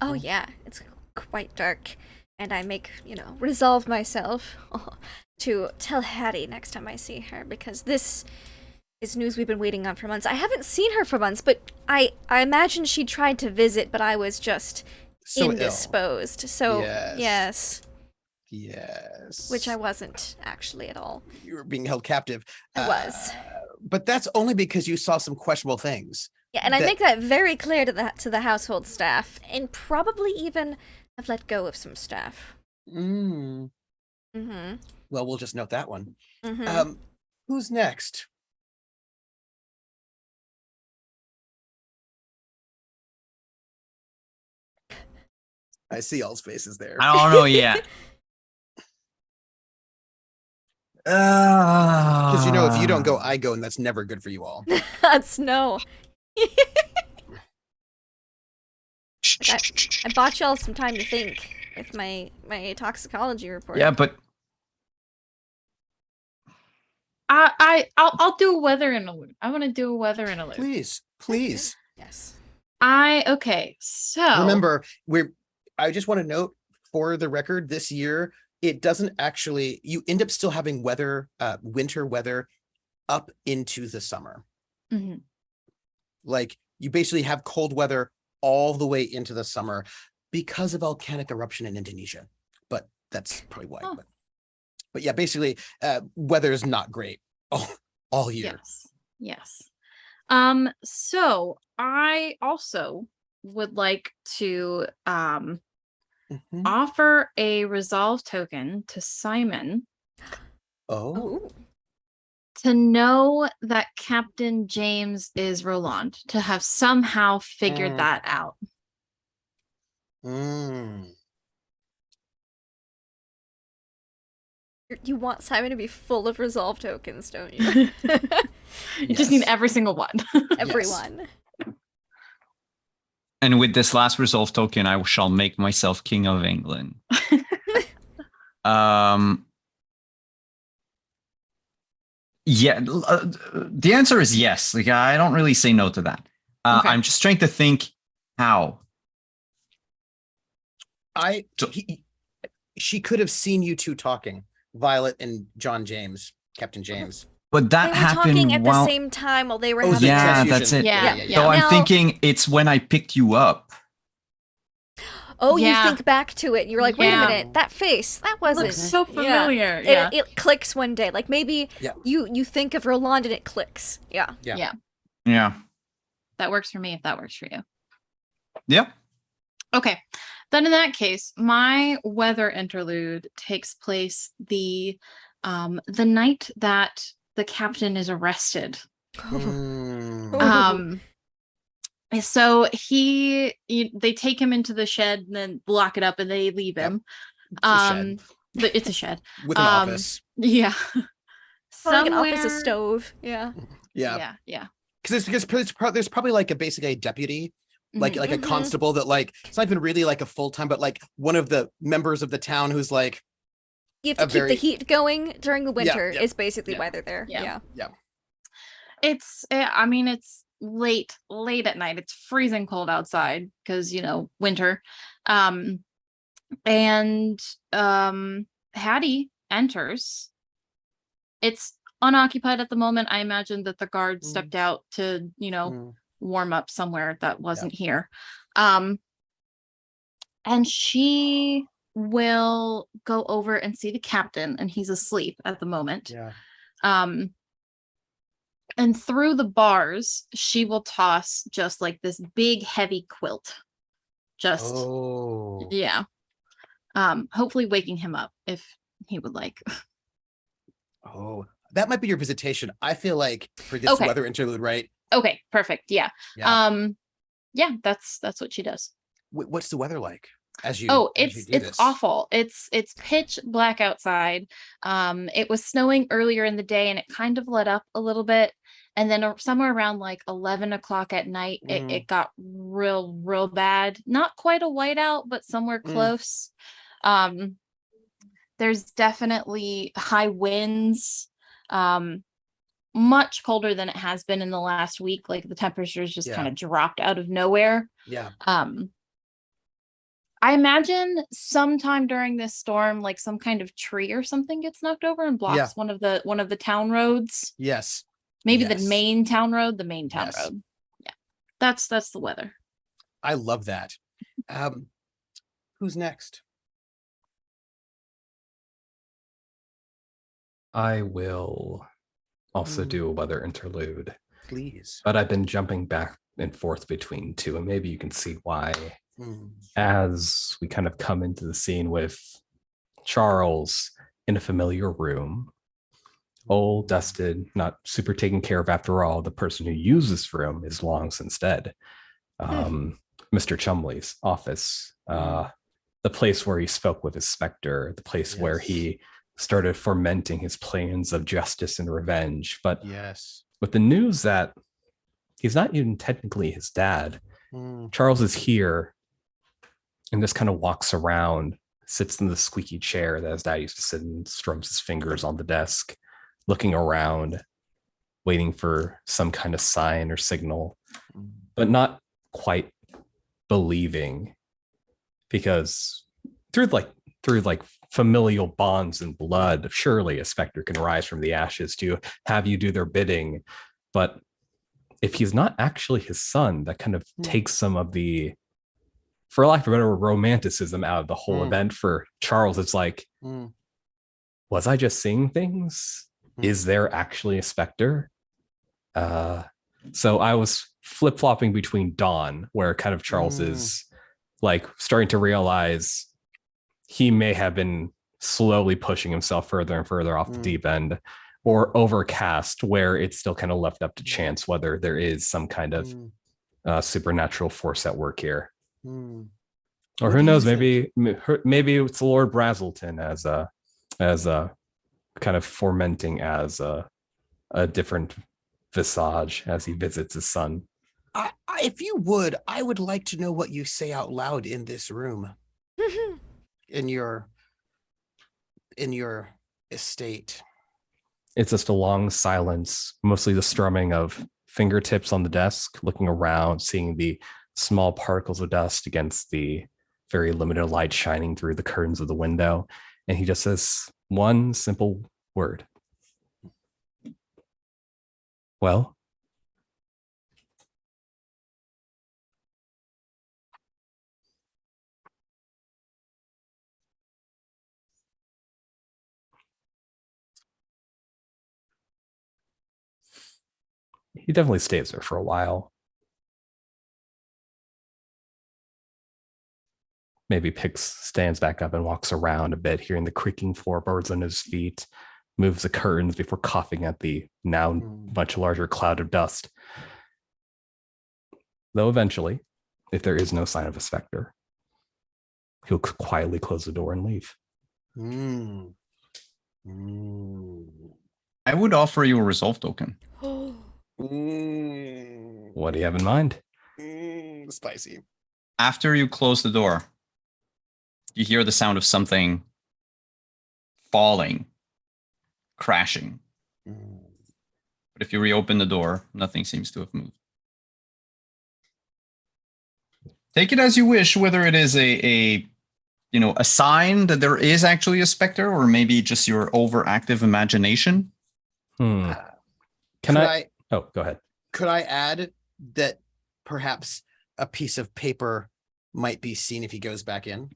Oh yeah, it's quite dark. And I resolve myself to tell Hattie next time I see her, because this is news we've been waiting on for months. I haven't seen her for months, but I imagine she tried to visit, but I was just indisposed. So, yes. Which I wasn't actually at all. You were being held captive. I was. But that's only because you saw some questionable things. Yeah, and I make that very clear to the household staff, and probably even have let go of some staff. Well, we'll just note that one. Who's next? I see y'all's faces there. I don't know yet. Because if you don't go, I go, and that's never good for you all. That's no. I bought y'all some time to think with my toxicology report. Yeah, but I'll do a weather interlude. I want to do a weather interlude. Please. Yes. Okay. So remember, I just want to note for the record, this year it doesn't actually. You end up still having winter weather, up into the summer. Like you basically have cold weather all the way into the summer because of volcanic eruption in Indonesia. But that's probably why. But yeah, basically, weather is not great all year. Yes. So I also would like to offer a resolve token to Simon. Oh. To know that Captain James is Roland, to have somehow figured that out. You want Simon to be full of resolve tokens, don't you? You just need every single one. Everyone. And with this last resolve token, I shall make myself King of England. Yeah, the answer is yes. Like, I don't really say no to that. Okay. I'm just trying to think how. She could have seen you two talking, Violet and John James, Captain James. But They that were happened talking at the while. same time while they were Oh, having. Yeah, transfusion. that's it. Yeah. So I'm Now- thinking it's when I picked you up. Oh, you Yeah. think back to it. You're like, wait a Yeah. minute, that face, that wasn't. Looks so Yeah. familiar. Yeah. It clicks one day. Like maybe Yeah. you think of Roland and it clicks. Yeah. Yeah. That works for me if that works for you. Yeah. Okay. Then in that case, my weather interlude takes place the night that the captain is arrested. Mm. So they take him into the shed and then lock it up and they leave Yep. him. It's a shed But it's a shed. with an office. Yeah. Like an office, a stove. Yeah. Yeah. Yeah. Because there's probably like basically a deputy, like Mhm. a constable that like it's not even really like a full time, but like one of the members of the town who's like You have to A keep very- the heat going during the winter. yeah, Is basically yeah, why they're there. yeah. Yeah. It's late at night. It's freezing cold outside because winter. And Hattie enters. It's unoccupied at the moment. I imagine that the guard stepped out to mm, warm up somewhere that wasn't here. And she will go over and see the captain, and he's asleep at the moment. yeah. And through the bars, she will toss just like this big heavy quilt. Just Oh. yeah. Hopefully waking him up if he would like. Oh. That might be your visitation. I feel like for this Okay. weather interlude, right? Okay, perfect. Yeah. Yeah. Yeah, that's what she does. What's the weather like as you Oh, as you it's do it's this? awful. It's pitch black outside. It was snowing earlier in the day and it kind of let up a little bit. And then somewhere around like 11 o'clock at night, it got real bad. Not quite a whiteout, but somewhere close. There's definitely high winds. Much colder than it has been in the last week. Like the temperatures just Yeah. kind of dropped out of nowhere. Yeah. I imagine sometime during this storm, like some kind of tree or something gets knocked over and blocks Yeah. one of the town roads. Yes. Maybe Yes. the main town road. Yes. Yeah, that's the weather. I love that. Who's next? I will also do a weather interlude, Please. but I've been jumping back and forth between two, and maybe you can see why. Mm. As we kind of come into the scene with Charles in a familiar room, old, dusted, not super taken care of after all. The person who used this room is long since dead. Mr. Chumley's office, the place where he spoke with his specter, the place where Yes. he started fomenting his plans of justice and revenge. But Yes. with the news that he's not even technically his dad, Charles is here and just kind of walks around, sits in the squeaky chair that his dad used to sit and strums his fingers on the desk, looking around, waiting for some kind of sign or signal, but not quite believing, because through familial bonds and blood, surely a specter can rise from the ashes to have you do their bidding. But if he's not actually his son, that kind of takes some of the, for lack of a better, romanticism out of the whole event. For Charles, it's like, was I just seeing things? Is there actually a specter? So I was flip-flopping between Dawn, where kind of Charles is like starting to realize he may have been slowly pushing himself further and further off the deep end, or Overcast, where it's still kind of left up to chance whether there is some kind of supernatural force at work here. Or What who do knows, you maybe it's Lord Brazelton as a kind of fomenting as a different visage as he visits his son. If you would, I would like to know what you say out loud in this room, in your estate. It's just a long silence, mostly the strumming of fingertips on the desk, looking around, seeing the small particles of dust against the very limited light shining through the curtains of the window. And he just says one simple word: Well, he definitely stays there for a while. Maybe stands back up and walks around a bit, hearing the creaking floorboards on his feet, moves the curtains before coughing at the now much larger cloud of dust. Though eventually, if there is no sign of a specter, he'll quietly close the door and leave. I would offer you a resolve token. What do you have in mind? Spicy. After you close the door, you hear the sound of something falling, crashing. But if you reopen the door, nothing seems to have moved. Take it as you wish, whether it is a sign that there is actually a specter, or maybe just your overactive imagination. Can I? Oh, go ahead. Could I add that perhaps a piece of paper might be seen if he goes back in?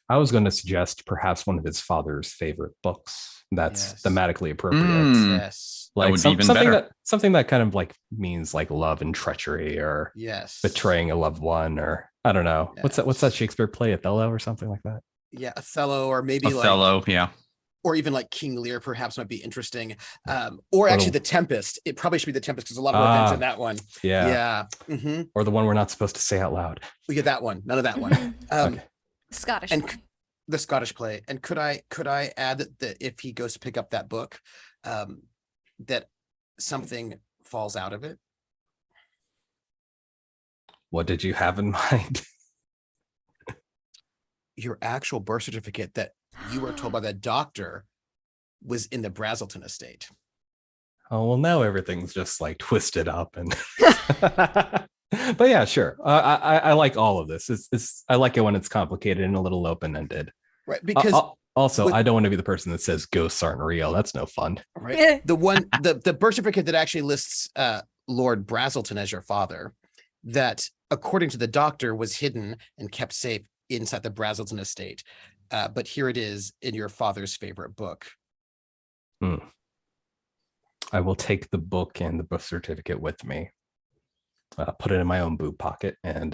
I was going to suggest perhaps one of his father's favorite books that's thematically appropriate. Yes. Like something that kind of like means like love and treachery, or betraying a loved one, or I don't know. What's that Shakespeare play, Othello or something like that? Yeah, Othello, or maybe Othello, or even like King Lear perhaps might be interesting. Or actually The Tempest. It probably should be The Tempest because there's a lot of revenge in that one. Yeah. Or the one we're not supposed to say out loud. We get that one. None of that one. Okay. Scottish and play. The Scottish play. And could I add that if he goes to pick up that book, that something falls out of it? What did you have in mind? Your actual birth certificate that you were told by the doctor was in the Brazelton estate. Oh, well, now everything's just like twisted up and but yeah, sure. I like all of this. I like it when it's complicated and a little open-ended. Right. Because I don't want to be the person that says ghosts aren't real. That's no fun. Right. The birth certificate that actually lists Lord Brazelton as your father, that according to the doctor was hidden and kept safe inside the Brazelton estate. But here it is in your father's favorite book. I will take the book and the birth certificate with me, put it in my own boob pocket, and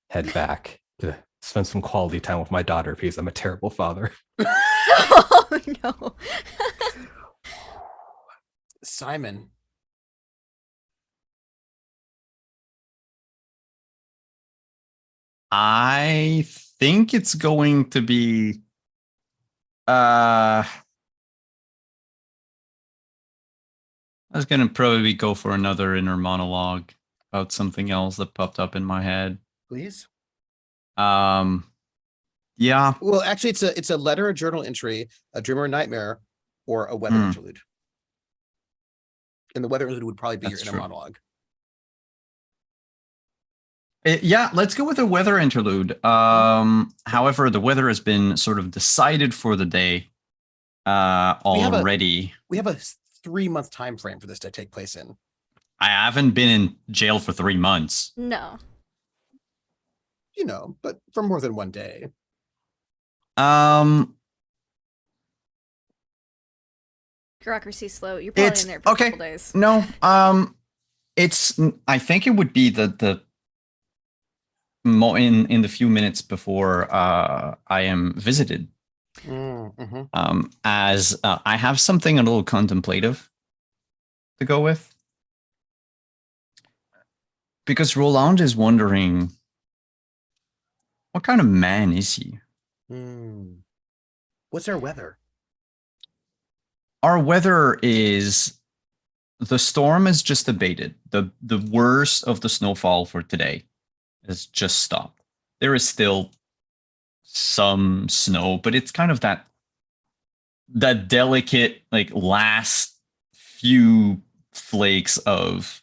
head back to spend some quality time with my daughter because I'm a terrible father. Oh, no. Simon. I think it's going to be I was gonna probably go for another inner monologue about something else that popped up in my head. Please. Yeah. Well, actually, it's a letter, a journal entry, a dream or a nightmare, or a weather interlude. And the weather interlude would probably be your inner monologue. Yeah, let's go with a weather interlude. However, the weather has been sort of decided for the day already. We have a 3-month time frame for this to take place in. I haven't been in jail for 3 months. No. But for more than one day. Bureaucracy slow. You're probably in there for a couple days. No, I think it would be the in the few minutes before I am visited. As I have something a little contemplative to go with, because Roland is wondering, what kind of man is he? What's our weather? Our weather is, the storm has just abated. The worst of the snowfall for today has just stopped. There is still some snow, but it's kind of that delicate, like, last few flakes of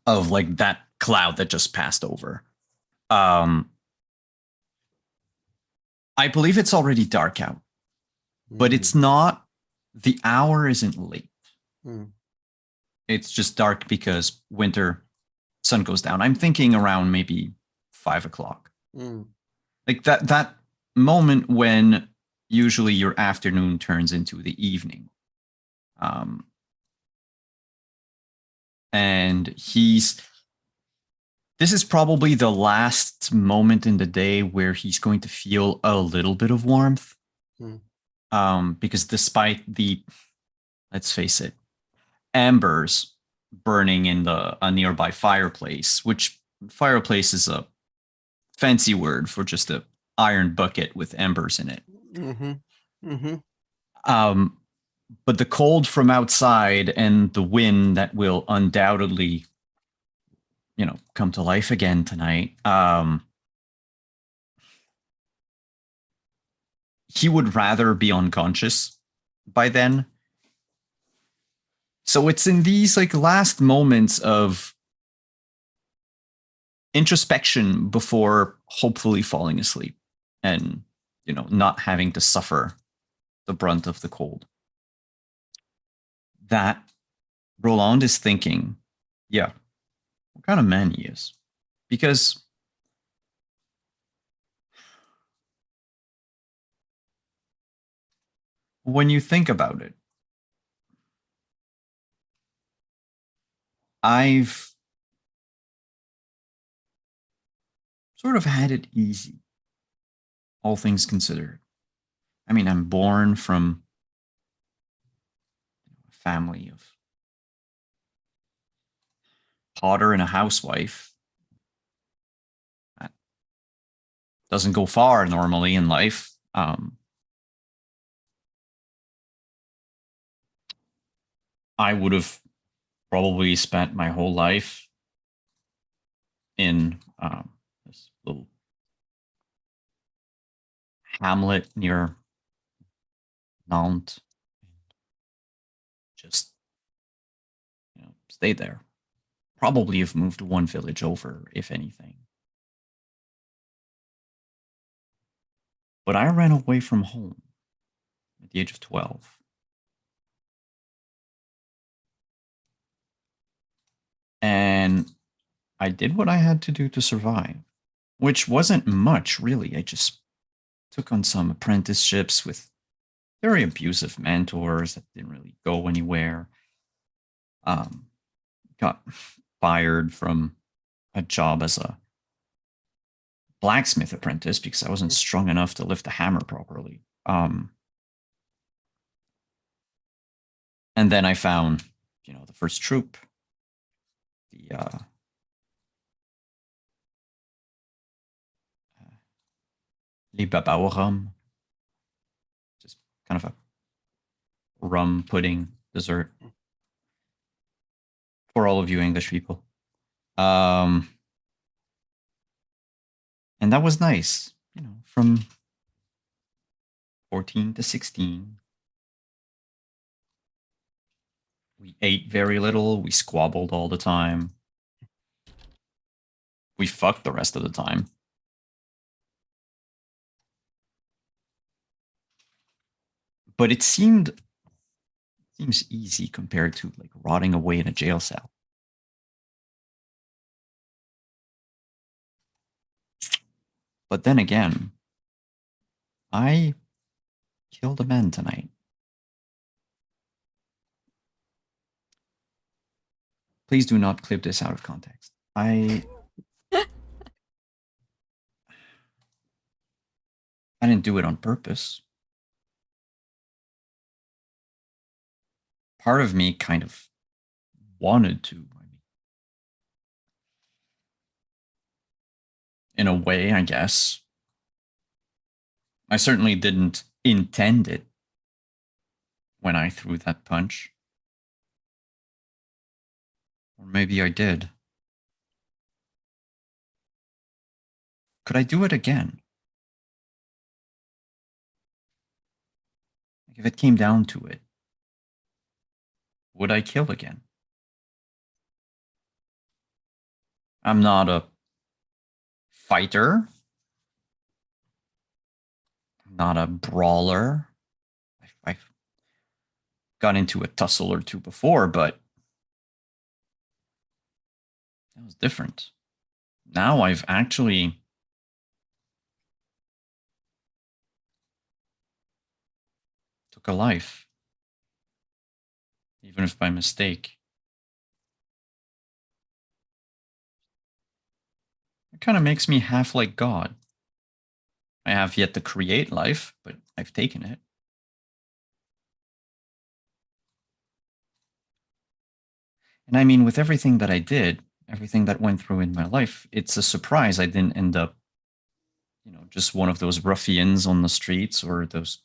like that cloud that just passed over. I believe it's already dark out, but it's not, the hour isn't late. Hmm. It's just dark because winter, sun goes down. I'm thinking around maybe 5 o'clock. Hmm. Like that moment when usually your afternoon turns into the evening. And this is probably the last moment in the day where he's going to feel a little bit of warmth. Because despite let's face it, embers burning in a nearby fireplace, which fireplace is a fancy word for just a iron bucket with embers in it. Mm-hmm. Mm-hmm. But the cold from outside and the wind that will undoubtedly, come to life again tonight. He would rather be unconscious by then. So it's in these last moments of introspection before hopefully falling asleep and, not having to suffer the brunt of the cold, that Roland is thinking, yeah, what kind of man he is. Because when you think about it, I've sort of had it easy, all things considered. I mean, I'm born from a family of potter and a housewife. That doesn't go far normally in life. I would have probably spent my whole life in this little hamlet near Nantes. Just, stay there. Probably have moved one village over, if anything. But I ran away from home at the age of 12. And I did what I had to do to survive, which wasn't much, really. I just took on some apprenticeships with very abusive mentors that didn't really go anywhere. Got fired from a job as a blacksmith apprentice because I wasn't strong enough to lift a hammer properly. And then I found, the first troop, the Libabao rum, just kind of a rum pudding dessert for all of you English people. And that was nice, from 14 to 16. We ate very little. We squabbled all the time. We fucked the rest of the time. But it seems easy compared to rotting away in a jail cell. But then again, I killed a man tonight. Please do not clip this out of context. I didn't do it on purpose. Part of me kind of wanted to. In a way, I guess. I certainly didn't intend it when I threw that punch. Or maybe I did. Could I do it again? If it came down to it, would I kill again? I'm not a fighter. I'm not a brawler. I've got into a tussle or two before, but that was different. Now I've actually took a life, even if by mistake. It kind of makes me half like God. I have yet to create life, but I've taken it. And I mean, with everything that I did, everything that went through in my life, it's a surprise I didn't end up, just one of those ruffians on the streets or those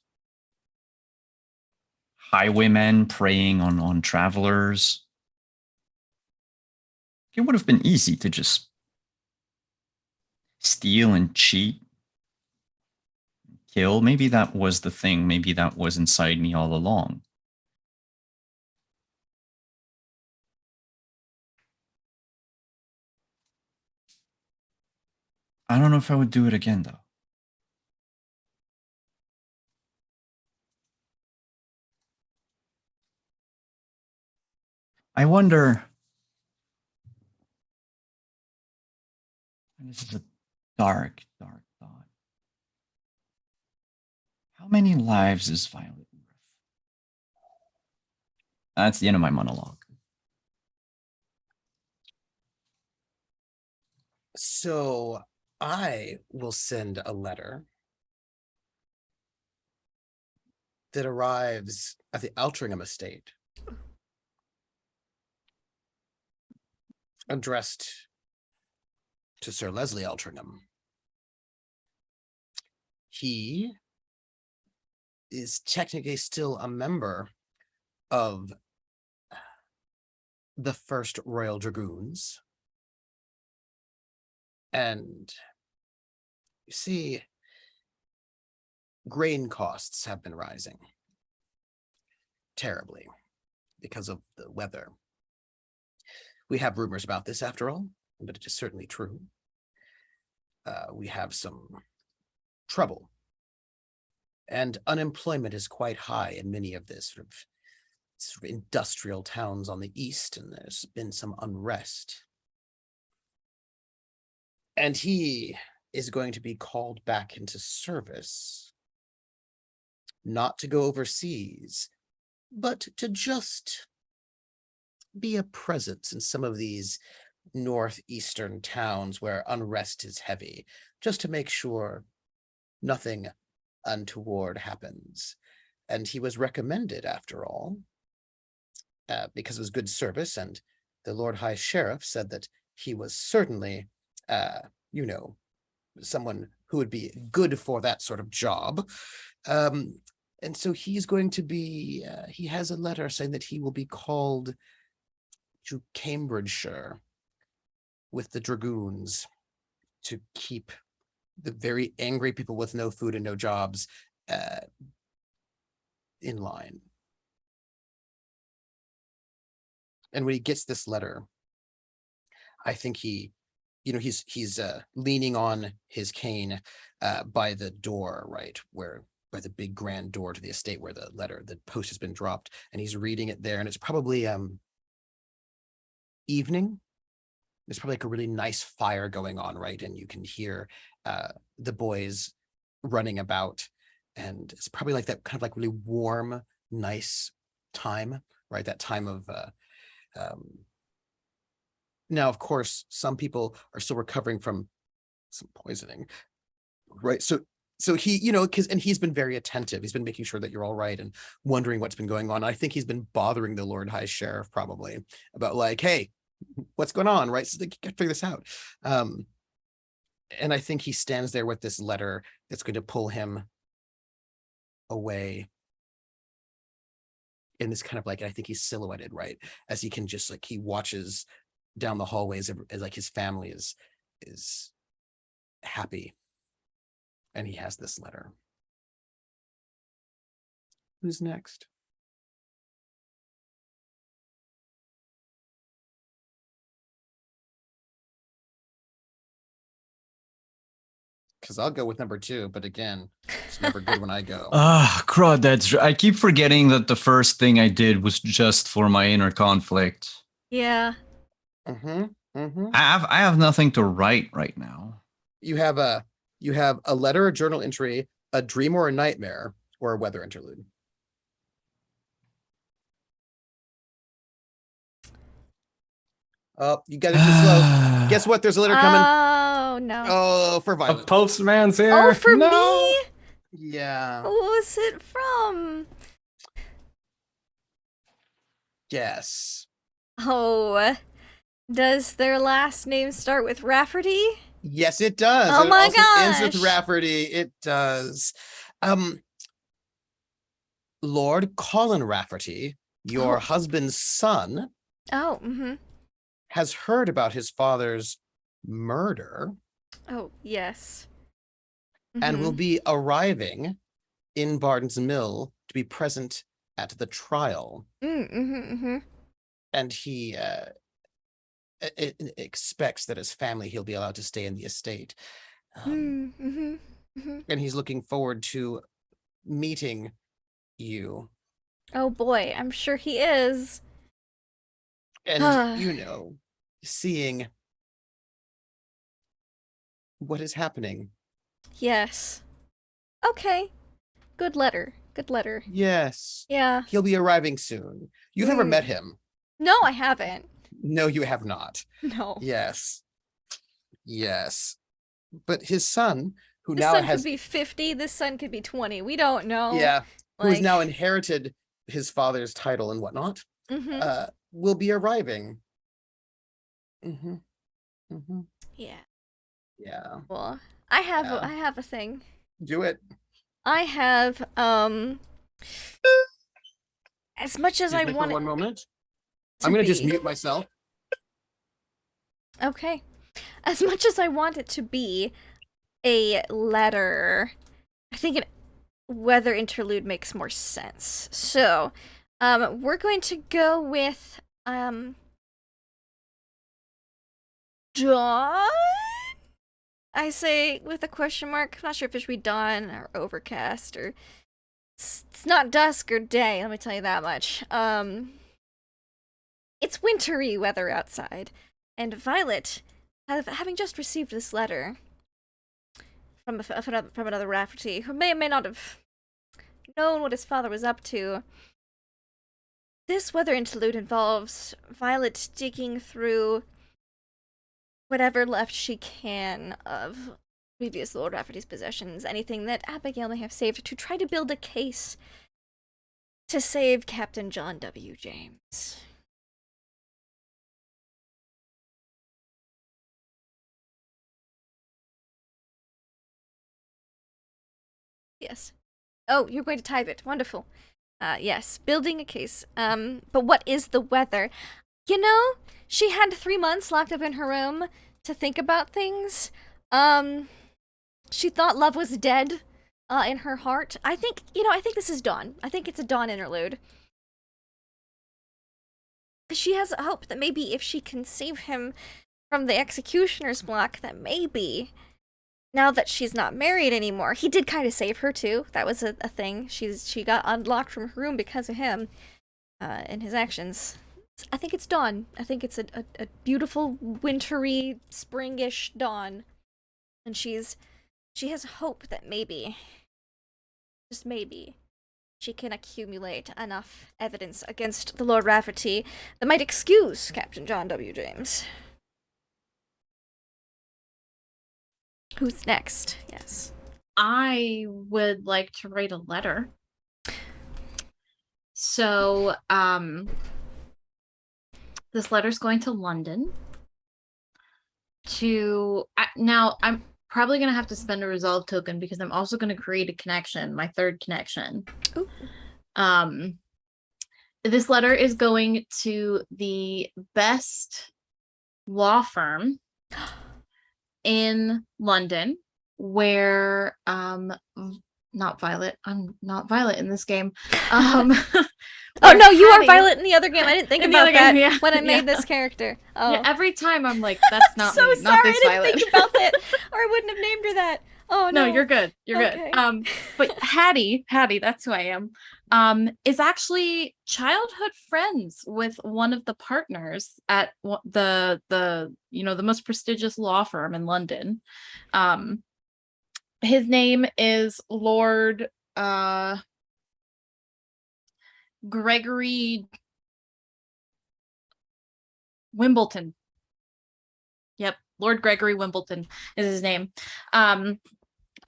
highwaymen preying on travelers. It would have been easy to just steal and cheat, kill. Maybe that was the thing. Maybe that was inside me all along. I don't know if I would do it again, though. I wonder. This is a dark, dark thought. How many lives is Violet worth? That's the end of my monologue. So I will send a letter that arrives at the Altringham estate, addressed to Sir Leslie Altringham. He is technically still a member of the First Royal Dragoons. And you see, grain costs have been rising terribly because of the weather. We have rumors about this after all, but it is certainly true. We have some trouble, and unemployment is quite high in many of the sort of industrial towns on the east, and there's been some unrest. And he is going to be called back into service, not to go overseas, but to just be a presence in some of these northeastern towns where unrest is heavy, just to make sure nothing untoward happens. And he was recommended, after all, because it was good service, and the Lord High Sheriff said that he was certainly, someone who would be good for that sort of job. And so he's going to be, he has a letter saying that he will be called to Cambridgeshire with the Dragoons to keep the very angry people with no food and no jobs in line. And when he gets this letter, I think he's leaning on his cane by the door, right, by the big grand door to the estate where the post has been dropped, and he's reading it there, and it's probably evening. There's probably like a really nice fire going on, right, and you can hear the boys running about, and it's probably like that kind of like really warm, nice time, right, that time of now, of course, some people are still recovering from some poisoning, right? So he, and he's been very attentive. He's been making sure that you're all right and wondering what's been going on. I think he's been bothering the Lord High Sheriff probably about like, hey, what's going on, right? So they can figure this out. And I think he stands there with this letter that's going to pull him away in this kind of like, I think he's silhouetted, right? As he can just like, he watches down the hallways as like his family is happy, and he has this letter. Who's next? Because I'll go with number 2, but again, It's never good when I go. Ah, crud, I keep forgetting that the first thing I did was just for my inner conflict. Yeah. I have nothing to write right now. You have a letter, a journal entry, a dream or a nightmare, or a weather interlude. Oh, you guys are too slow. Guess what? There's a letter coming. Oh no. Oh, for A Violet. postman's here. Oh, for no. me? Yeah. Who's it from? Yes. Oh, does their last name start with Rafferty? Yes, it does. Oh It my also ends with gosh. Rafferty. It does. Lord Colin Rafferty, your Oh. husband's son, Oh, has heard about his father's murder Oh, yes. and will be arriving in Barton's Mill to be present at the trial. And he expects that as family he'll be allowed to stay in the estate. And he's looking forward to meeting you. Oh boy, I'm sure he is. And, seeing what is happening. Yes. Okay. Good letter. Good letter. Yes. Yeah. He'll be arriving soon. You've never met him. No, I haven't. No, you have not. No. Yes. Yes. But his son, who This now son has could be 50, this son could be 20. We don't know. yeah, who's Like, now inherited his father's title and whatnot, will be arriving. yeah. Yeah. Well, I have Yeah. I have a thing. Do it. I have as much as Excuse I me for want it one moment. to I'm gonna just be- mute myself. Okay. As much as I want it to be a letter, I think an weather interlude makes more sense. So, we're going to go with dawn? I say with a question mark. I'm not sure if it should be dawn or overcast or it's not dusk or day, let me tell you that much. It's wintry weather outside, and Violet, having just received this letter from another Rafferty, who may or may not have known what his father was up to, this weather interlude involves Violet digging through whatever left she can of previous Lord Rafferty's possessions, anything that Abigail may have saved, to try to build a case to save Captain John W. James. Yes. Oh, you're going to type it. Wonderful. Yes, building a case. But what is the weather? You know, she had 3 months locked up in her room to think about things. She thought love was dead, in her heart. I think this is dawn. I think it's a dawn interlude. She has a hope that maybe if she can save him from the executioner's block, that maybe, now that she's not married anymore, he did kind of save her too. That was a thing. She got unlocked from her room because of him, and his actions. I think it's dawn. I think it's a beautiful, wintry, springish dawn. And she has hope that maybe, just maybe, she can accumulate enough evidence against the Lord Rafferty that might excuse Captain John W. James. Who's next? Yes. I would like to write a letter. So, this letter's going to London. Now, I'm probably going to have to spend a resolve token because I'm also going to create a connection, my third connection. Ooh. This letter is going to the best law firm in London, where not Violet. I'm not Violet in this game. Oh no, you are Hattie- Violet in the other game. I didn't think In the about other that game, yeah. when I made Yeah. this character. Oh. Yeah, every time I'm like, that's not so me, sorry, not this I didn't Violet. think about it, or I wouldn't have named her that. Oh No, no. you're good. You're Okay. good. But Hattie, that's who I am. Is actually childhood friends with one of the partners at the the most prestigious law firm in London. His name is Lord Gregory Wimbledon. Yep, Lord Gregory Wimbledon is his name.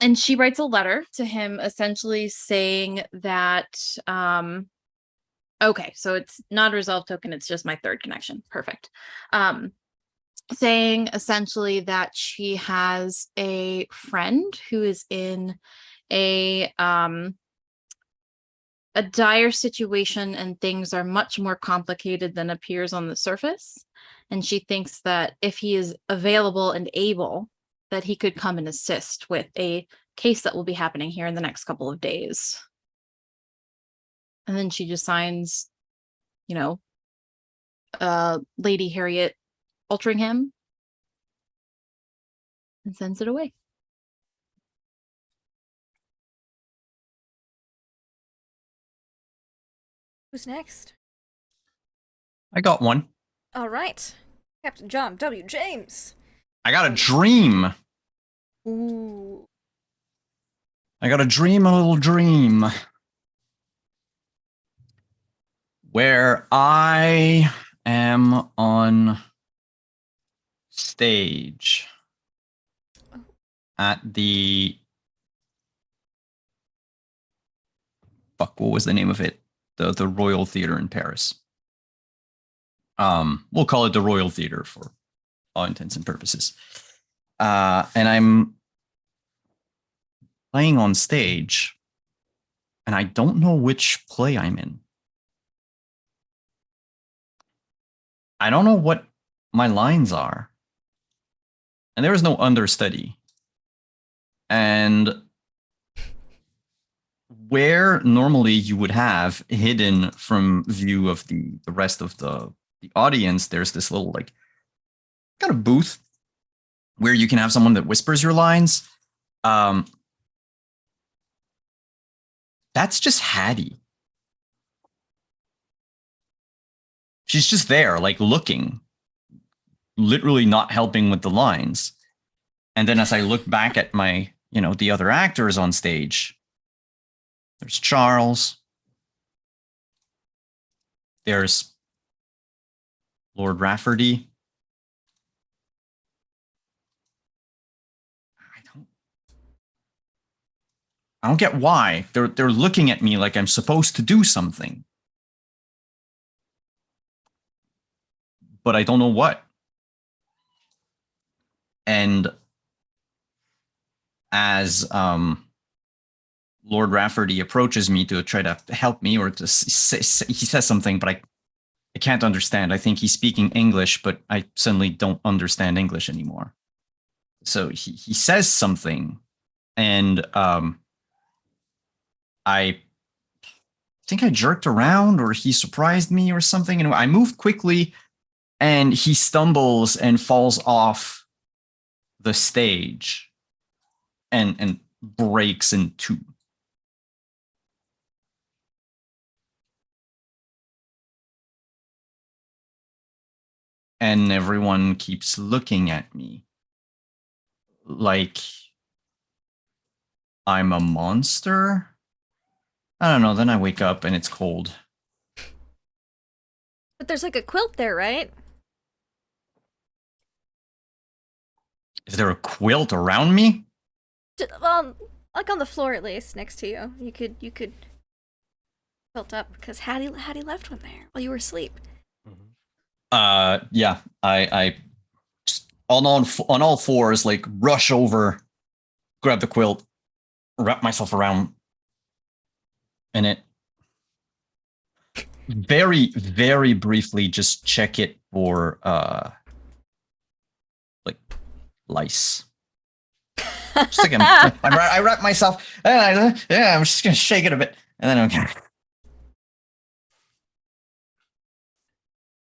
And she writes a letter to him essentially saying that okay, so it's not a resolve token, it's just my third connection. Perfect. Saying essentially that she has a friend who is in a dire situation and things are much more complicated than appears on the surface. And she thinks that if he is available and able, that he could come and assist with a case that will be happening here in the next couple of days. And then she just signs, Lady Harriet Altringham and sends it away. Who's next? I got one. All right. Captain John W. James. I got a dream. Ooh. I got a little dream. Where I am on stage at the what was the name of it? The Royal Theatre in Paris. We'll call it the Royal Theatre for all intents and purposes. And I'm playing on stage, and I don't know which play I'm in. I don't know what my lines are. And there is no understudy. And where normally you would have hidden from view of the rest of the audience, there's this little kind of booth where you can have someone that whispers your lines. That's just Hattie. She's just there, looking, literally not helping with the lines. And then as I look back at my, the other actors on stage, there's Charles. There's Lord Rafferty. I don't get why. They're looking at me like I'm supposed to do something. But I don't know what. And as Lord Rafferty approaches me to try to help me, or to he says something, but I can't understand. I think he's speaking English, but I suddenly don't understand English anymore. So he says something, and I think I jerked around, or he surprised me or something. And I moved quickly, and he stumbles and falls off the stage and breaks in two. And everyone keeps looking at me like I'm a monster. I don't know. Then I wake up and it's cold. But there's a quilt there, right? Is there a quilt around me? Well, on the floor at least, next to you. You could quilt up because Hattie left one there while you were asleep. Yeah. I just on all fours, rush over, grab the quilt, wrap myself around in it. Very, very briefly, just check it for lice. Just I wrap myself, and I'm just gonna shake it a bit, and then okay.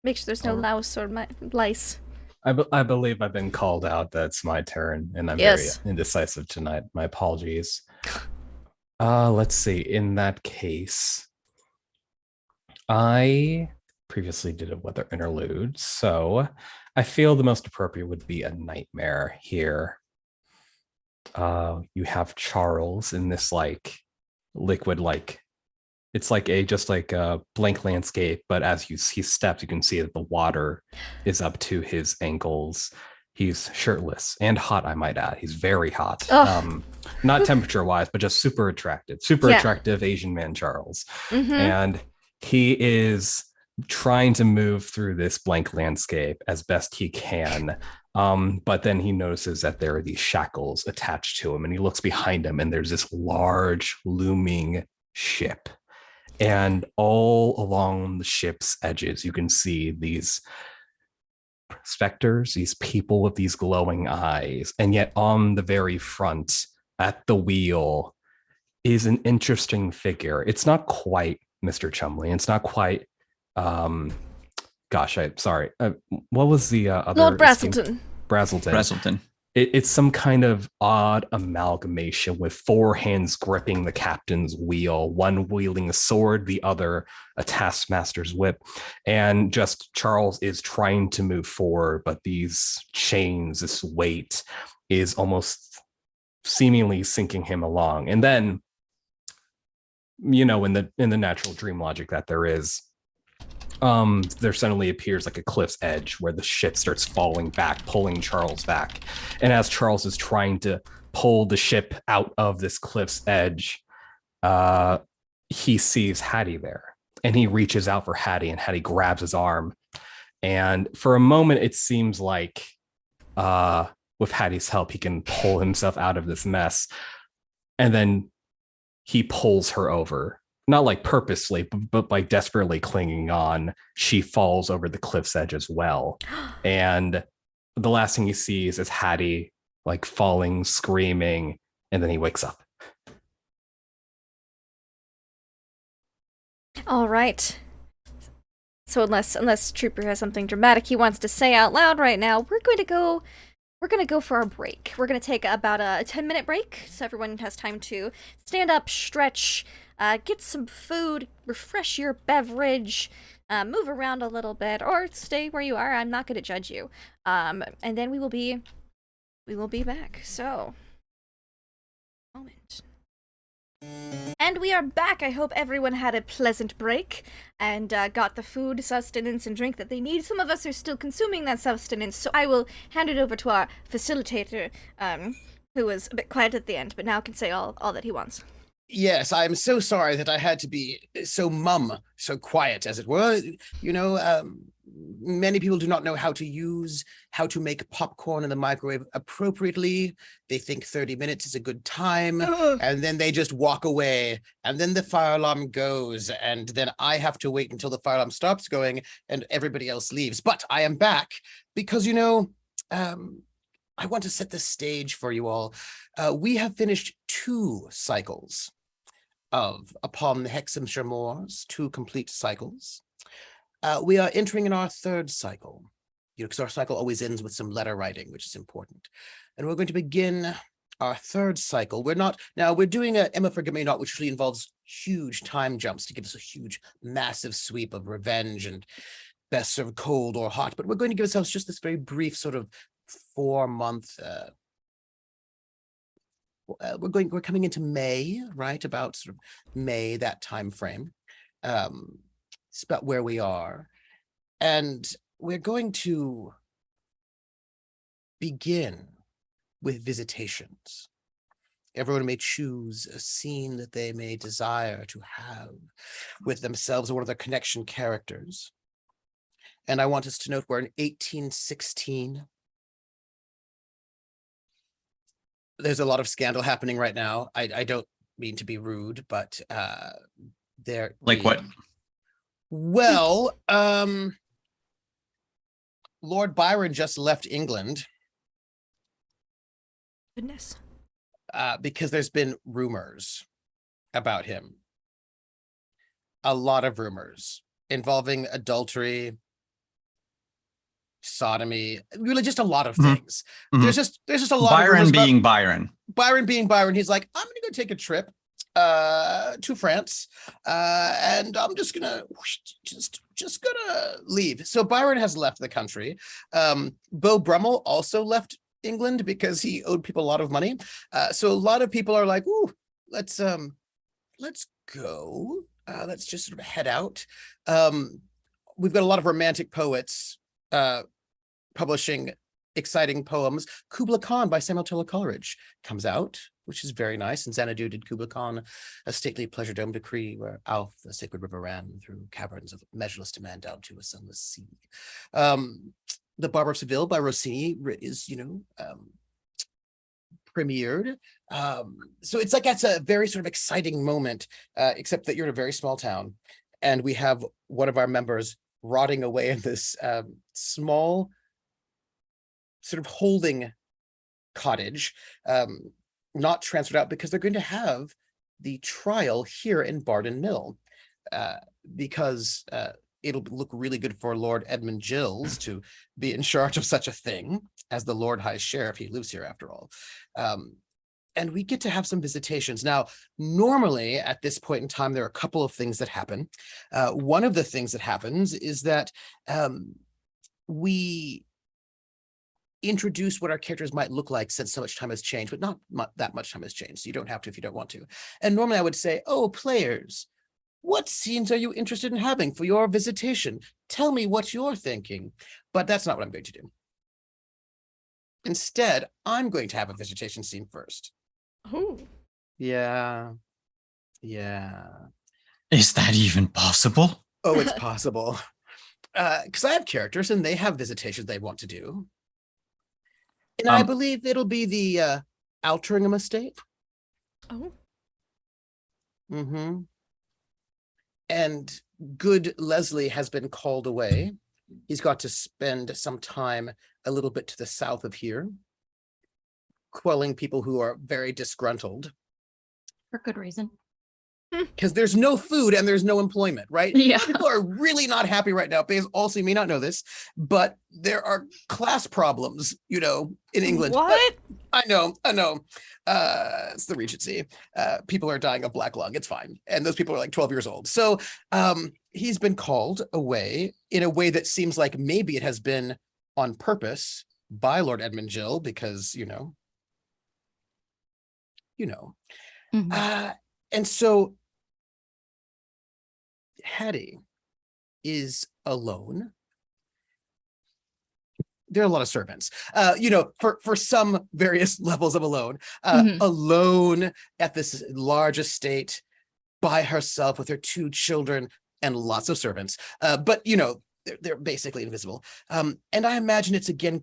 Make sure there's no louse or lice. I believe I've been called out. That's my turn, and I'm Yes. very indecisive tonight. My apologies. Let's see. In that case, I previously did a weather interlude, so I feel the most appropriate would be a nightmare here. You have Charles in this like liquid, like it's like a just like a blank landscape, but as he steps, you can see that the water is up to his ankles. He's shirtless and hot, I might add. He's very hot. Ugh. Not temperature wise, but just super attractive. Attractive Asian man Charles. Mm-hmm. And he is trying to move through this blank landscape as best he can. But then he notices that there are these shackles attached to him, and he looks behind him, and there's this large looming ship. And all along the ship's edges, you can see these specters, these people with these glowing eyes. And yet on the very front, at the wheel, is an interesting figure. It's not quite Mr. Chumley. It's not quite, gosh, I'm sorry. What was the other? Lord Brazelton. Brazelton. It's some kind of odd amalgamation with four hands gripping the captain's wheel, one wielding a sword, the other a taskmaster's whip. And just Charles is trying to move forward, but these chains, this weight is almost seemingly sinking him along. And then, you know, in the natural dream logic that there is, there suddenly appears like a cliff's edge where the ship starts falling back, pulling Charles back. And as Charles is trying to pull the ship out of this cliff's edge, he sees Hattie there, and he reaches out for Hattie, and Hattie grabs his arm. And for a moment, it seems like with Hattie's help, he can pull himself out of this mess. And then he pulls her over. Not like purposely, but by desperately clinging on, she falls over the cliff's edge as well. And the last thing he sees is Hattie like falling, screaming, and then he wakes up. All right. So unless Trooper has something dramatic he wants to say out loud right now, we're going to go for our break. We're going to take about a 10-minute break so everyone has time to stand up, stretch, get some food, refresh your beverage, move around a little bit, or stay where you are. I'm not going to judge you. And then we will be back. So, moment. And we are back. I hope everyone had a pleasant break and got the food, sustenance, and drink that they need. Some of us are still consuming that sustenance, so I will hand it over to our facilitator, who was a bit quiet at the end, but now can say all that he wants. Yes, I'm so sorry that I had to be so quiet, as it were. You know, many people do not know how to make popcorn in the microwave appropriately. They think 30 minutes is a good time, and then they just walk away, and then the fire alarm goes, and then I have to wait until the fire alarm stops going and everybody else leaves. But I am back because, you know, I want to set the stage for you all. We have finished 2 cycles upon the Hexhamshire moors, 2 complete cycles. We are entering in our 3rd cycle, you know, because our cycle always ends with some letter writing, which is important. And we're going to begin our 3rd cycle. We're doing a Emma Forgive Me Not, which usually involves huge time jumps to give us a huge, massive sweep of revenge and best served cold or hot. But we're going to give ourselves just this very brief sort of 4-month. We're coming into May, right? About sort of May, that time frame. It's about where we are. And we're going to begin with visitations. Everyone may choose a scene that they may desire to have with themselves or one of their connection characters. And I want us to note we're in 1816. There's a lot of scandal happening right now. I don't mean to be rude, but there. Like what? Well, Lord Byron just left England. Goodness. Because there's been rumors about him. A lot of rumors involving adultery, sodomy, really just a lot of Mhm. things. Mhm. There's just a lot of Byron rumors about being Byron. Byron being Byron. He's like, I'm gonna go take a trip to France, and I'm just gonna leave. So Byron has left the country. Beau Brummel also left England because he owed people a lot of money. So a lot of people are like, ooh, let's go. Let's just sort of head out. We've got a lot of romantic poets publishing exciting poems. Kubla Khan by Samuel Taylor Coleridge comes out, which is very nice. And Xanadu did Kubla Khan, a stately pleasure dome decree where Alf, the sacred river, ran through caverns of measureless demand down to a sunless sea. The Barber of Seville by Rossini is, premiered. So it's like that's a very sort of exciting moment, except that you're in a very small town, and we have one of our members rotting away in this small sort of holding cottage, not transferred out because they're going to have the trial here in Bardon Mill, because it'll look really good for Lord Edmund Gills to be in charge of such a thing as the Lord High Sheriff. He lives here after all. And we get to have some visitations. Now, normally at this point in time, there are a couple of things that happen. One of the things that happens is that we introduce what our characters might look like since so much time has changed, but not that much time has changed. So you don't have to if you don't want to. And normally I would say, oh, players, what scenes are you interested in having for your visitation? Tell me what you're thinking. But that's not what I'm going to do. Instead, I'm going to have a visitation scene first. Oh. Yeah. Is that even possible? Oh, it's possible. Because I have characters and they have visitations they want to do. And I believe it'll be the Altringham estate. Oh. Mm-hmm. And good Leslie has been called away. He's got to spend some time a little bit to the south of here, quelling people who are very disgruntled. For good reason. Because there's no food and there's no employment, right? Yeah. People are really not happy right now because also you may not know this, but there are class problems, in England. What? I know. It's the Regency. People are dying of black lung. It's fine. And those people are like 12 years old. So he's been called away in a way that seems like maybe it has been on purpose by Lord Edmund Gill because, Mhm. and so Hattie is alone. There are a lot of servants, for some various levels of alone, alone at this large estate by herself with her 2 children and lots of servants. But, they're basically invisible. And I imagine it's again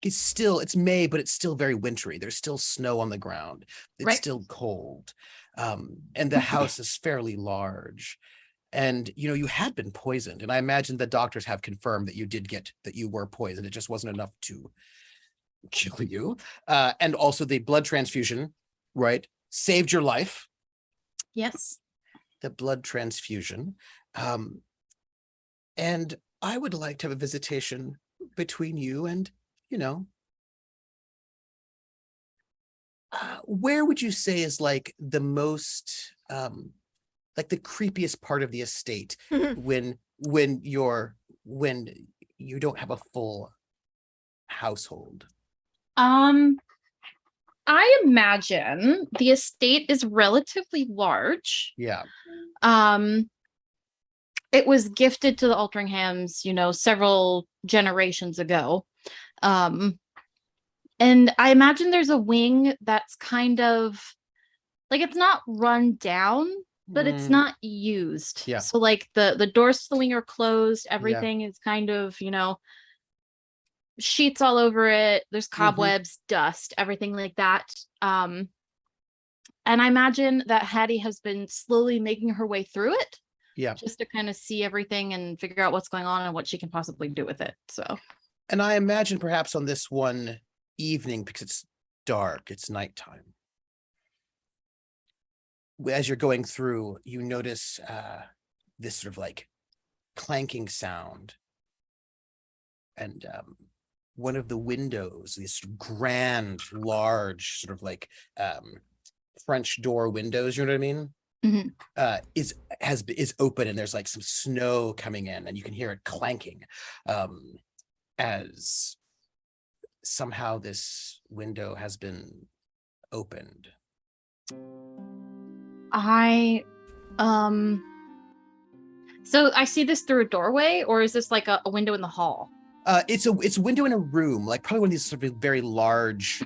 it's May, but it's still very wintry. There's still snow on the ground. It's Right. still cold. And the house is fairly large. And, you had been poisoned. And I imagine the doctors have confirmed that you were poisoned. It just wasn't enough to kill you. And also the blood transfusion, right, saved your life. Yes. The blood transfusion. And I would like to have a visitation between you and, where would you say is like the most, like the creepiest part of the estate when you don't have a full household? I imagine the estate is relatively large. Yeah. It was gifted to the Altringhams, several generations ago. And I imagine there's a wing that's kind of like it's not run down, but it's not used. Yeah. So like the doors to the wing are closed. Everything is kind of, sheets all over it. There's cobwebs, dust, everything like that. And I imagine that Hattie has been slowly making her way through it. Yeah. Just to kind of see everything and figure out what's going on and what she can possibly do with it. So. And I imagine perhaps on this one evening, because it's dark, it's nighttime. As you're going through, you notice this sort of like clanking sound. And one of the windows, this grand, large, sort of like French door windows, you know what I mean? Is open, and there's like some snow coming in, and you can hear it clanking as somehow this window has been opened. So I see this through a doorway, or is this like a window in the hall? It's a window in a room, like probably one of these sort of very large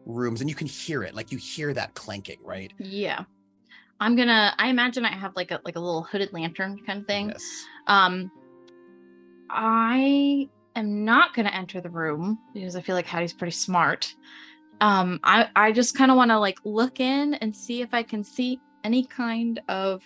rooms, and you can hear it, like you hear that clanking, right? Yeah. I imagine I have like a little hooded lantern kind of thing. Yes. I am not gonna enter the room because I feel like Hattie's pretty smart. I just kind of want to like look in and see if I can see any kind of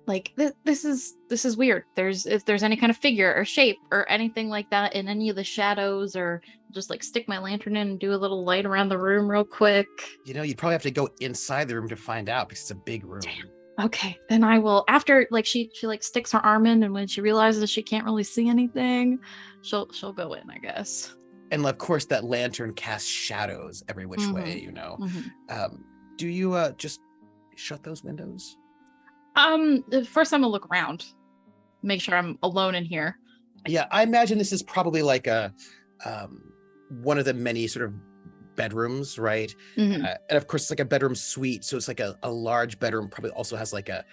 like this is weird. If there's any kind of figure or shape or anything like that in any of the shadows, or just like stick my lantern in and do a little light around the room real quick. You know, you'd probably have to go inside the room to find out because it's a big room. Damn. Okay, then I will. After like she like sticks her arm in, and when she realizes she can't really see anything, she'll go in, I guess. And of course, that lantern casts shadows every which way. You know. Do you just shut those windows? First I'm gonna look around, make sure I'm alone in here. Yeah, I imagine this is probably like a one of the many sort of bedrooms, right? And of course, it's like a bedroom suite, so it's like a large bedroom. Probably also has like a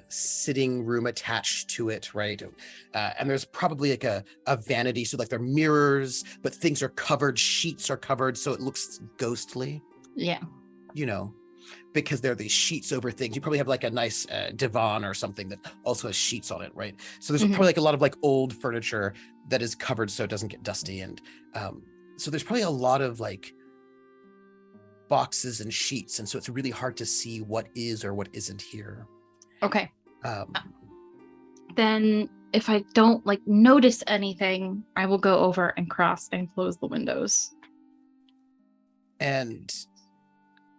sitting room attached to it, right? And there's probably like a vanity, so like there are mirrors, but things are covered, sheets are covered, so it looks ghostly. Yeah, you know. Because there are these sheets over things. You probably have like a nice divan or something that also has sheets on it, right? So there's probably like a lot of like old furniture that is covered so it doesn't get dusty. And so there's probably a lot of like boxes and sheets. And so it's really hard to see what is or what isn't here. Okay. Then if I don't like notice anything, I will go over and cross and close the windows. And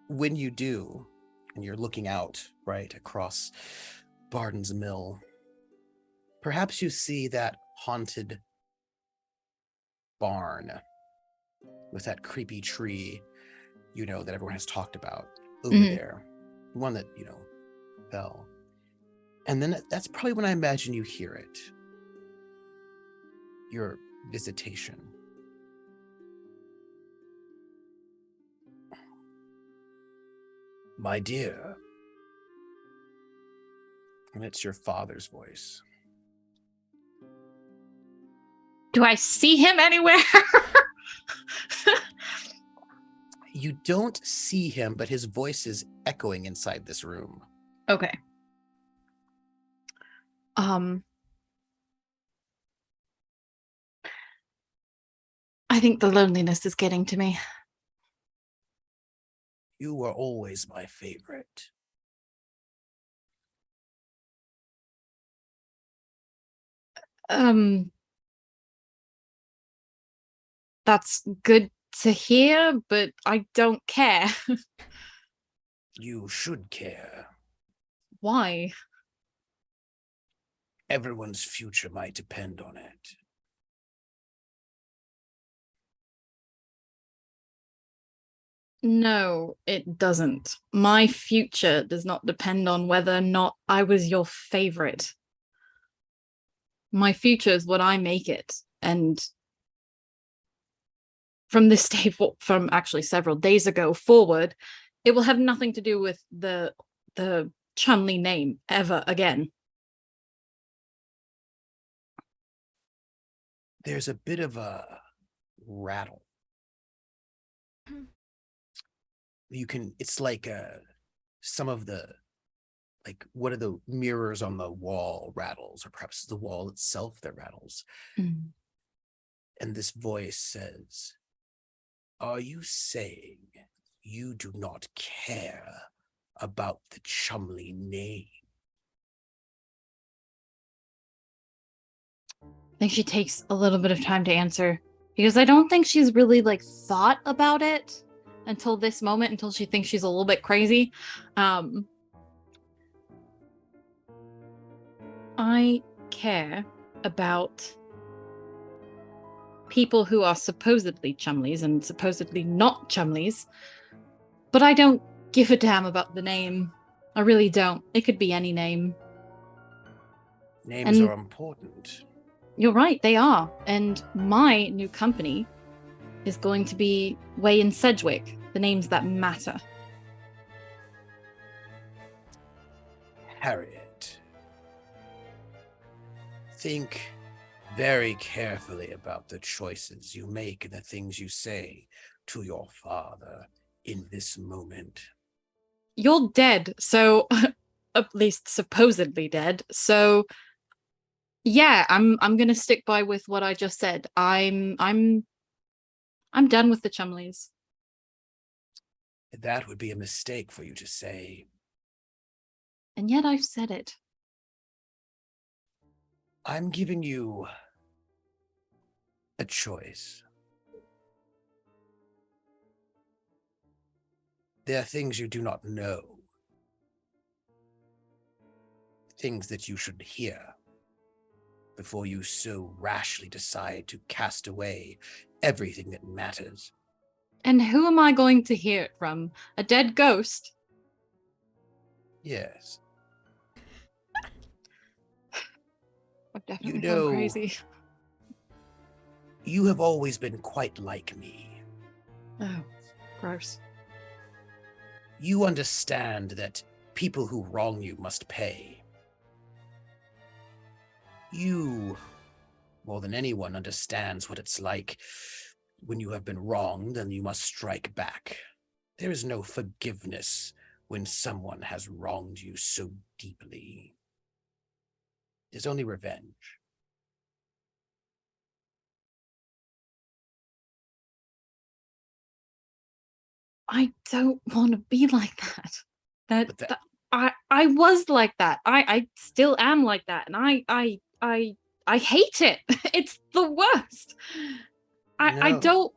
when you do, and you're looking out, right, across Barden's Mill, perhaps you see that haunted barn with that creepy tree, you know, that everyone has talked about over there. The one that, you know, fell. And then that's probably when I imagine you hear it. Your visitation. My dear. And it's your father's voice. Do I see him anywhere? You don't see him, but his voice is echoing inside this room. Okay. I think the loneliness is getting to me. You were always my favorite. That's good to hear, but I don't care. You should care. Why? Everyone's future might depend on it. No, it doesn't. My future does not depend on whether or not I was your favorite. My future is what I make it. And from this day, from actually several days ago forward, it will have nothing to do with the Chun-Li name ever again. There's a bit of a rattle. It's like some of the, like one of the mirrors on the wall rattles, or perhaps the wall itself that rattles. And this voice says, are you saying you do not care about the Chumley name? I think she takes a little bit of time to answer, because I don't think she's really like thought about it until this moment, until she thinks she's a little bit crazy. I care about people who are supposedly chumleys and supposedly not chumleys, but I don't give a damn about the name. I really don't. It could be any name. Names And- are important. You're right, they are. And my new company is going to be Way in Sedgwick, the names that matter. Harriet, think very carefully about the choices you make and the things you say to your father in this moment. You're dead, so at least supposedly dead. So yeah, I'm gonna stick by with what I just said. I'm done with the Chumleys. That would be a mistake for you to say. And yet I've said it. I'm giving you a choice. There are things you do not know. Things that you should hear before you so rashly decide to cast away everything that matters. And who am I going to hear it from? A dead ghost? Yes. I've definitely You gone know- crazy. You have always been quite like me. Oh, gross. You understand that people who wrong you must pay. You, more than anyone, understands what it's like when you have been wronged and you must strike back. There is no forgiveness when someone has wronged you so deeply. There's only revenge. I don't want to be like that. But that- I was like that. I still am like that, and I hate it. It's the worst. I No. don't.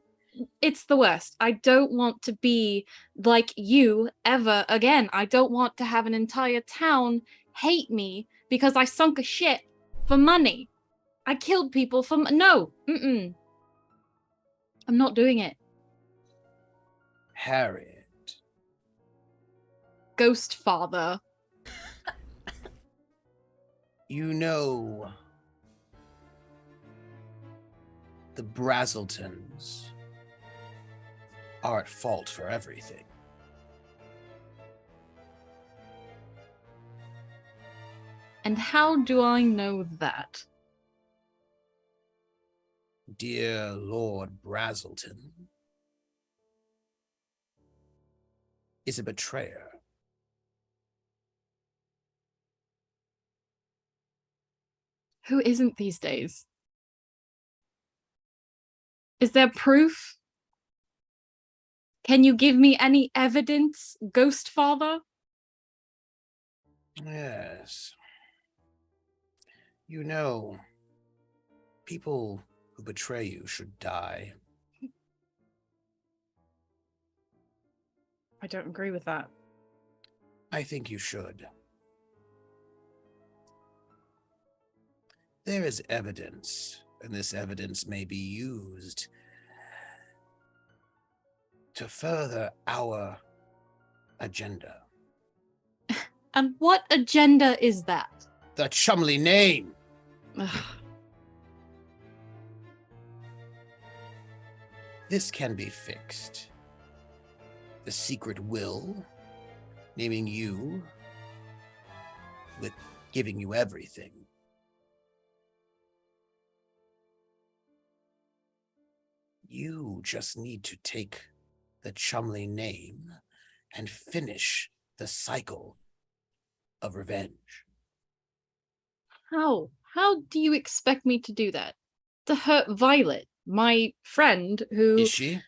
It's the worst. I don't want to be like you ever again. I don't want to have an entire town hate me because I sunk a ship for money. I killed people for no. Mm-mm. I'm not doing it. Harriet. Ghost father. You know, the Brazeltons are at fault for everything. And how do I know that? Dear Lord Brazelton is a betrayer. Who isn't these days? Is there proof? Can you give me any evidence, Ghost Father? Yes. You know, people who betray you should die. I don't agree with that. I think you should. There is evidence, and this evidence may be used to further our agenda. And what agenda is that? The Chumley name! Ugh. This can be fixed. The secret will, naming you, with giving you everything. You just need to take the Chumley name and finish the cycle of revenge. How? How do you expect me to do that? To hurt Violet, my friend, who Is she?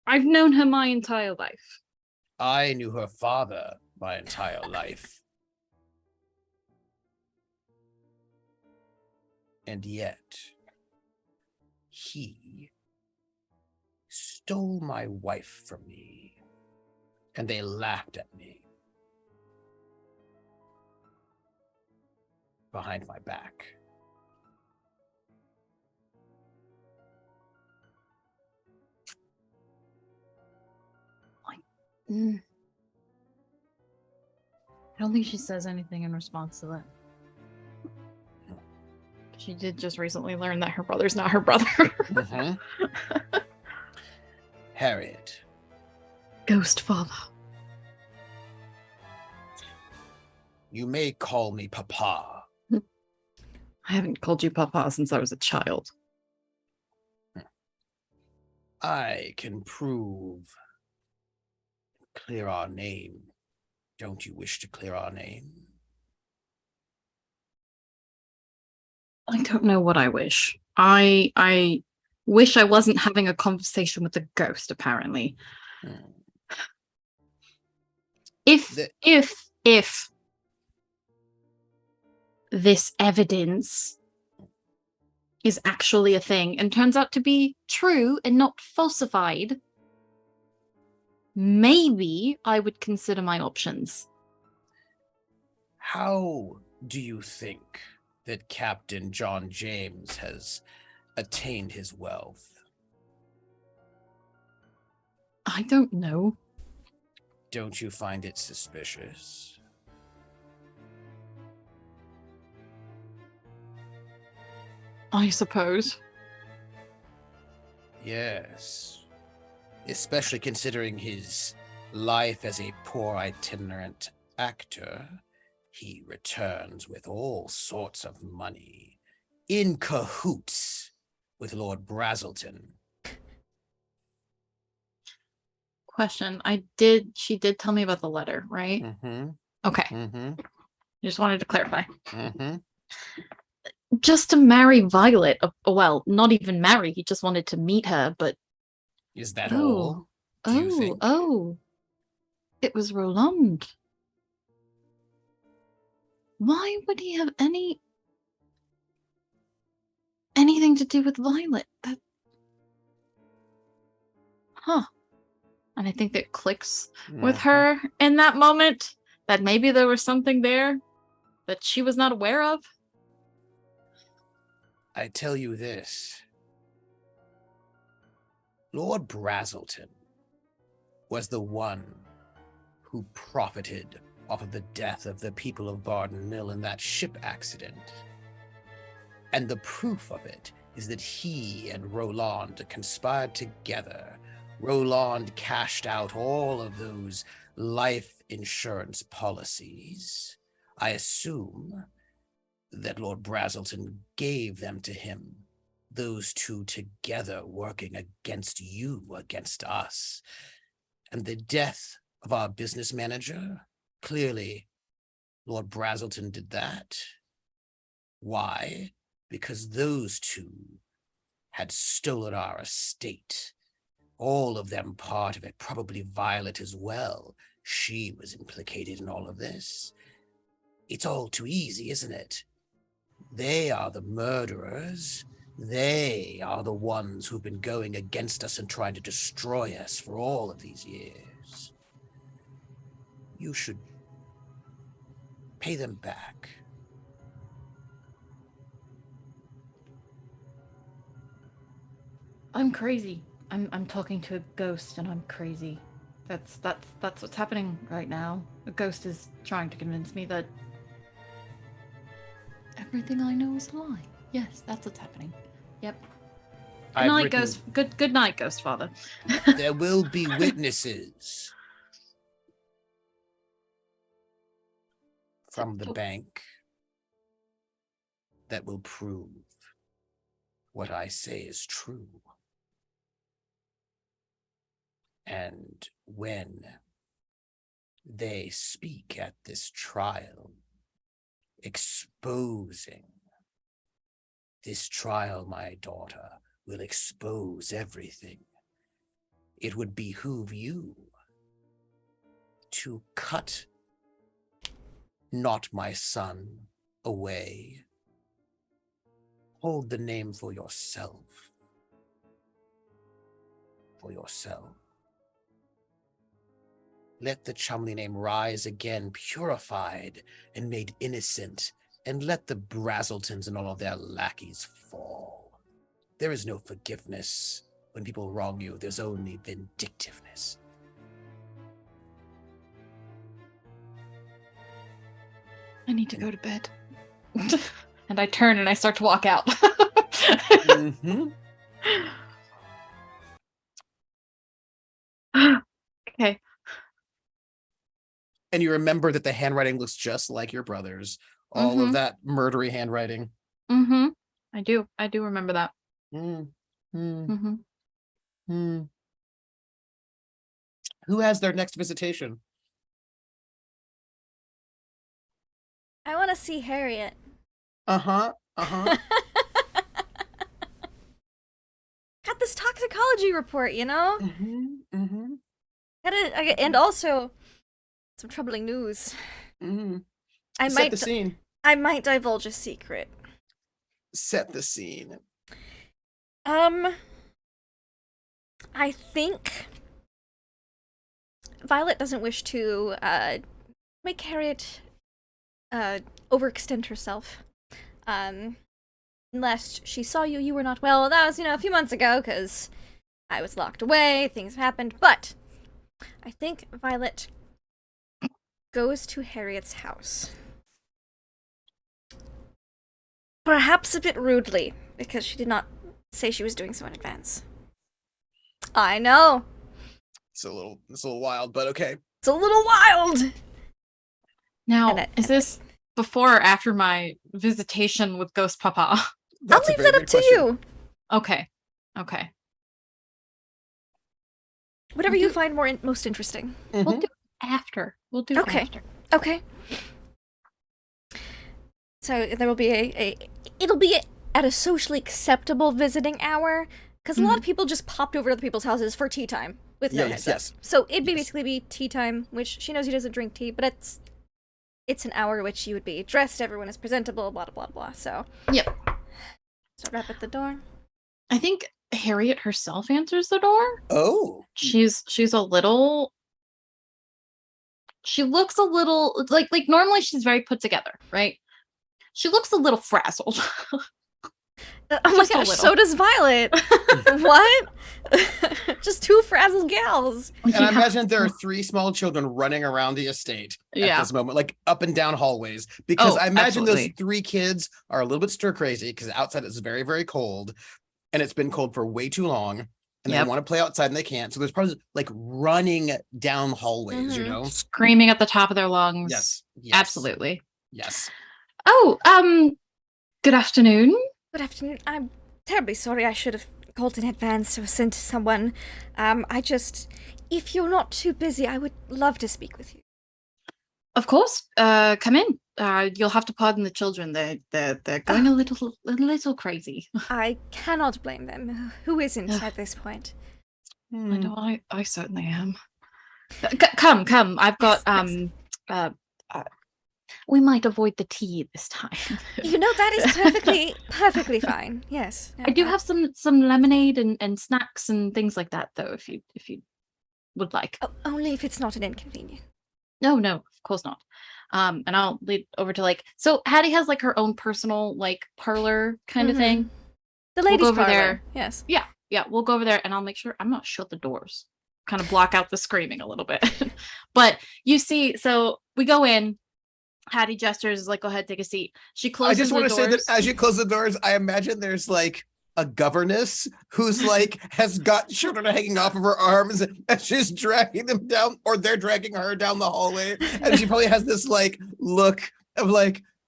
I've known her my entire life. I knew her father my entire life. And yet, he stole my wife from me, and they laughed at me. behind my back. I don't think she says anything in response to that. She did just recently learn that her brother's not her brother. Mm-hmm. Harriet. Ghost father. You may call me Papa. I haven't called you Papa since I was a child. I can prove. Clear our name. Don't you wish to clear our name? I don't know what I wish. I wish I wasn't having a conversation with a ghost, apparently. If this evidence is actually a thing and turns out to be true and not falsified, maybe I would consider my options. How do you think that Captain John James has attained his wealth? I don't know. Don't you find it suspicious? I suppose. Yes. Especially considering his life as a poor itinerant actor. He returns with all sorts of money, in cahoots with Lord Brazelton. Question. She did tell me about the letter, right? Mm-hmm. Okay. Mm-hmm. Just wanted to clarify. Mm-hmm. Just to marry Violet. Well, not even marry. He just wanted to meet her, but... Is that all? Do you think? Oh. It was Roland. Why would he have anything to do with Violet? Huh. And I think that clicks with her in that moment, that maybe there was something there that she was not aware of. I tell you this. Lord Brazelton was the one who profited off of the death of the people of Barden Mill in that ship accident. And the proof of it is that he and Roland conspired together. Roland cashed out all of those life insurance policies. I assume that Lord Brazelton gave them to him. Those two together working against you, against us. And the death of our business manager, clearly Lord Brazelton did that. Why? Because those two had stolen our estate. All of them part of it, probably Violet as well. She was implicated in all of this. It's all too easy, isn't it? They are the murderers. They are the ones who've been going against us and trying to destroy us for all of these years. You should pay them back. I'm crazy. I'm talking to a ghost and I'm crazy. That's what's happening right now. A ghost is trying to convince me that everything I know is a lie. Yes, that's what's happening. Yep. Good night, Ghost. Good night, Ghost Father. There will be witnesses from the bank that will prove what I say is true. And when they speak at this trial, exposing this trial, my daughter, will expose everything. It would behoove you to cut not my son away. Hold the name for yourself. For yourself. Let the Chumley name rise again, purified and made innocent and let the Brazeltons and all of their lackeys fall. There is no forgiveness when people wrong you. There's only vindictiveness. I need to go to bed. And I turn and I start to walk out. Mm-hmm. Okay. And you remember that the handwriting looks just like your brother's. All of that murdery handwriting. Mm-hmm. I do remember that. Mm-hmm. Who has their next visitation? I want to see Harriet. Uh-huh. Got this toxicology report, you know? Mm-hmm. And also some troubling news. Mm-hmm. I Set the scene. I might divulge a secret. Set the scene. I think Violet doesn't wish to make Harriet overextend herself. Unless she saw you were not well. That was, a few months ago, because I was locked away, things happened. But I think Violet goes to Harriet's house. Perhaps a bit rudely, because she did not say she was doing so in advance. I know. It's a little wild, but okay. It's a little wild. Now, is this before or after my visitation with Ghost Papa? I'll leave that up to you. Okay. Whatever you find most interesting. Mm-hmm. We'll do it after. After. Okay. So there will be it'll be at a socially acceptable visiting hour, because a lot of people just popped over to other people's houses for tea time with no heads up. Yes. So it'd basically be tea time, which she knows he doesn't drink tea, but it's an hour which you would be dressed, everyone is presentable, blah blah blah. So yep. So rap at the door. I think Harriet herself answers the door. Oh. She's a little. She looks a little like normally she's very put together, right? She looks a little frazzled. Oh my gosh, so does Violet. What? Just two frazzled gals. And I imagine there are 3 small children running around the estate at this moment, like up and down hallways. Because I imagine those 3 kids are a little bit stir crazy because outside it's very, very cold. And it's been cold for way too long. And they want to play outside and they can't. So there's probably like running down hallways, Screaming at the top of their lungs. Yes. Absolutely. Yes. Oh, good afternoon. Good afternoon. I'm terribly sorry. I should have called in advance or sent someone. If you're not too busy, I would love to speak with you. Of course. Come in. You'll have to pardon the children. They're going a little crazy. I cannot blame them. Who isn't at this point? I know. I certainly am. Come. I've got we might avoid the tea this time. That is perfectly fine. Yes. I do have some lemonade and snacks and things like that, though, if you would like. Oh, only if it's not an inconvenience. No, of course not. And I'll lead over to so Hattie has her own personal parlor kind of thing. The ladies' we'll go over parlor. there. Yes. Yeah, we'll go over there and I'll make sure I'm not shut the doors. Kind of block out the screaming a little bit. But you see, so we go in. Hattie gestures go ahead, take a seat. She closes the doors. I just want to say that as you close the doors, I imagine there's a governess who's has got children hanging off of her arms and she's dragging them down, or they're dragging her down the hallway. And she probably has this look of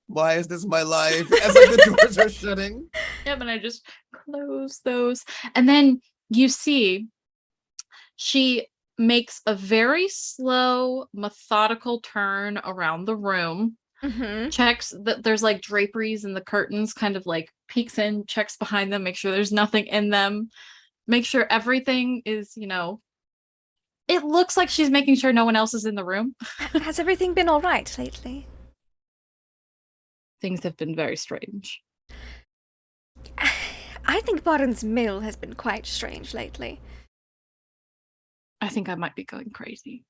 why is this my life? As the doors are shutting. Yep, and I just close those. And then you see she makes a very slow, methodical turn around the room. Checks that there's draperies in the curtains, kind of peeks in, checks behind them, make sure there's nothing in them, make sure everything is, it looks like she's making sure no one else is in the room. Has everything been all right lately? Things have been very strange. I think Barnes Mill has been quite strange lately. I think I might be going crazy.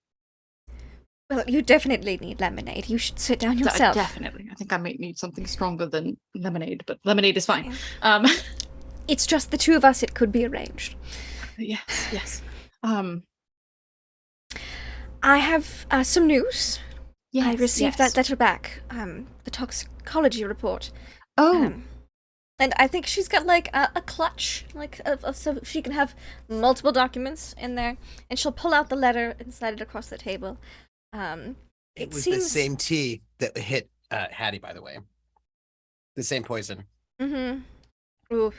Well, you definitely need lemonade. You should sit down yourself. Definitely. I think I might need something stronger than lemonade, but lemonade is fine. It's just the two of us. It could be arranged. Yes. I have some news. Yes, I received yes. that letter back, the toxicology report. Oh, And I think she's got like a clutch, like so she can have multiple documents in there, and she'll pull out the letter and slide it across the table. It was seems the same tea that hit Hattie, by the way. The same poison. Oof.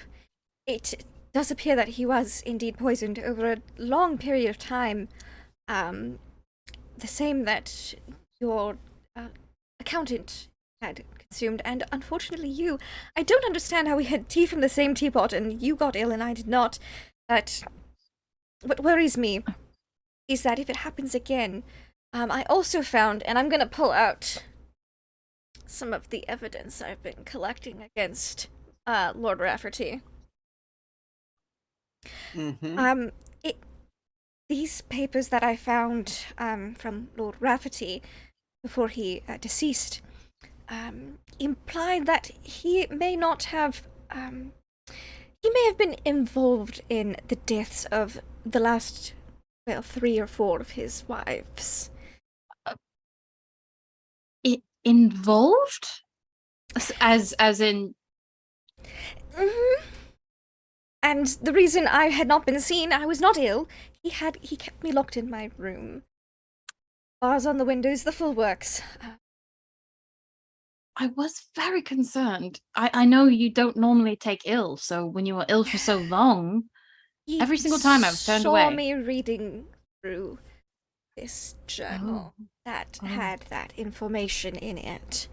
It does appear that he was indeed poisoned over a long period of time. The same that your accountant had consumed, and unfortunately you. I don't understand how we had tea from the same teapot and you got ill and I did not. But what worries me is that if it happens again, I also found, and I'm gonna pull out some of the evidence I've been collecting against Lord Rafferty. These papers that I found from Lord Rafferty before he deceased imply that he may not have he may have been involved in the deaths of the last 3 or 4 of his wives. Involved? As in... And the reason I had not been seen, I was not ill. He kept me locked in my room. Bars on the windows, the full works. I was very concerned. I know you don't normally take ill, so when you were ill for so long, every single time I was turned away. He saw me reading through this journal that had that information in it.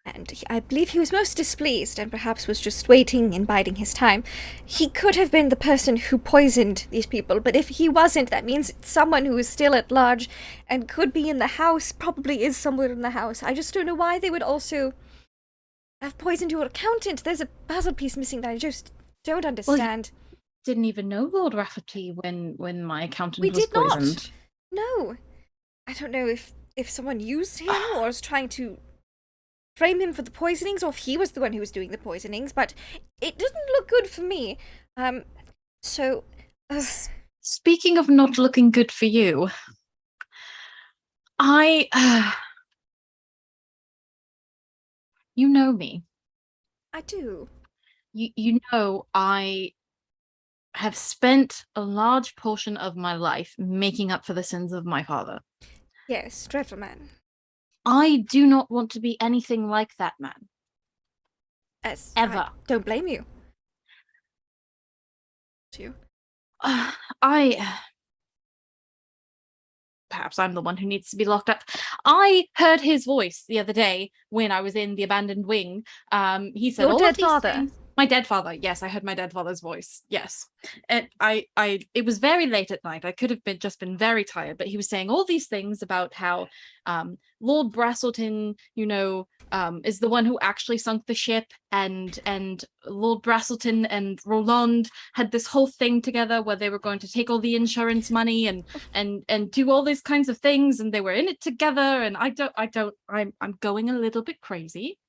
And I believe he was most displeased and perhaps was just waiting and biding his time. He could have been the person who poisoned these people, but if he wasn't, that means someone who is still at large and could be in the house, probably is somewhere in the house. I just don't know why they would also have poisoned your accountant. There's a puzzle piece missing that I just don't understand. Well, didn't even know Lord Rafferty when my accountant We was did poisoned. Not. No. I don't know if someone used him or was trying to frame him for the poisonings, or if he was the one who was doing the poisonings, but it didn't look good for me. Speaking of not looking good for you, you know me. I do. You know I have spent a large portion of my life making up for the sins of my father. Yes, dreadful man. I do not want to be anything like that man. Ever. I don't blame you. Perhaps I'm the one who needs to be locked up. I heard his voice the other day when I was in the abandoned wing. He said, Your dead father? Things. My dead father. Yes, I heard my dead father's voice. Yes. And it was very late at night. I could have just been very tired, but he was saying all these things about how Lord Braselton, is the one who actually sunk the ship, and Lord Braselton and Roland had this whole thing together where they were going to take all the insurance money and do all these kinds of things, and they were in it together, and I'm going a little bit crazy.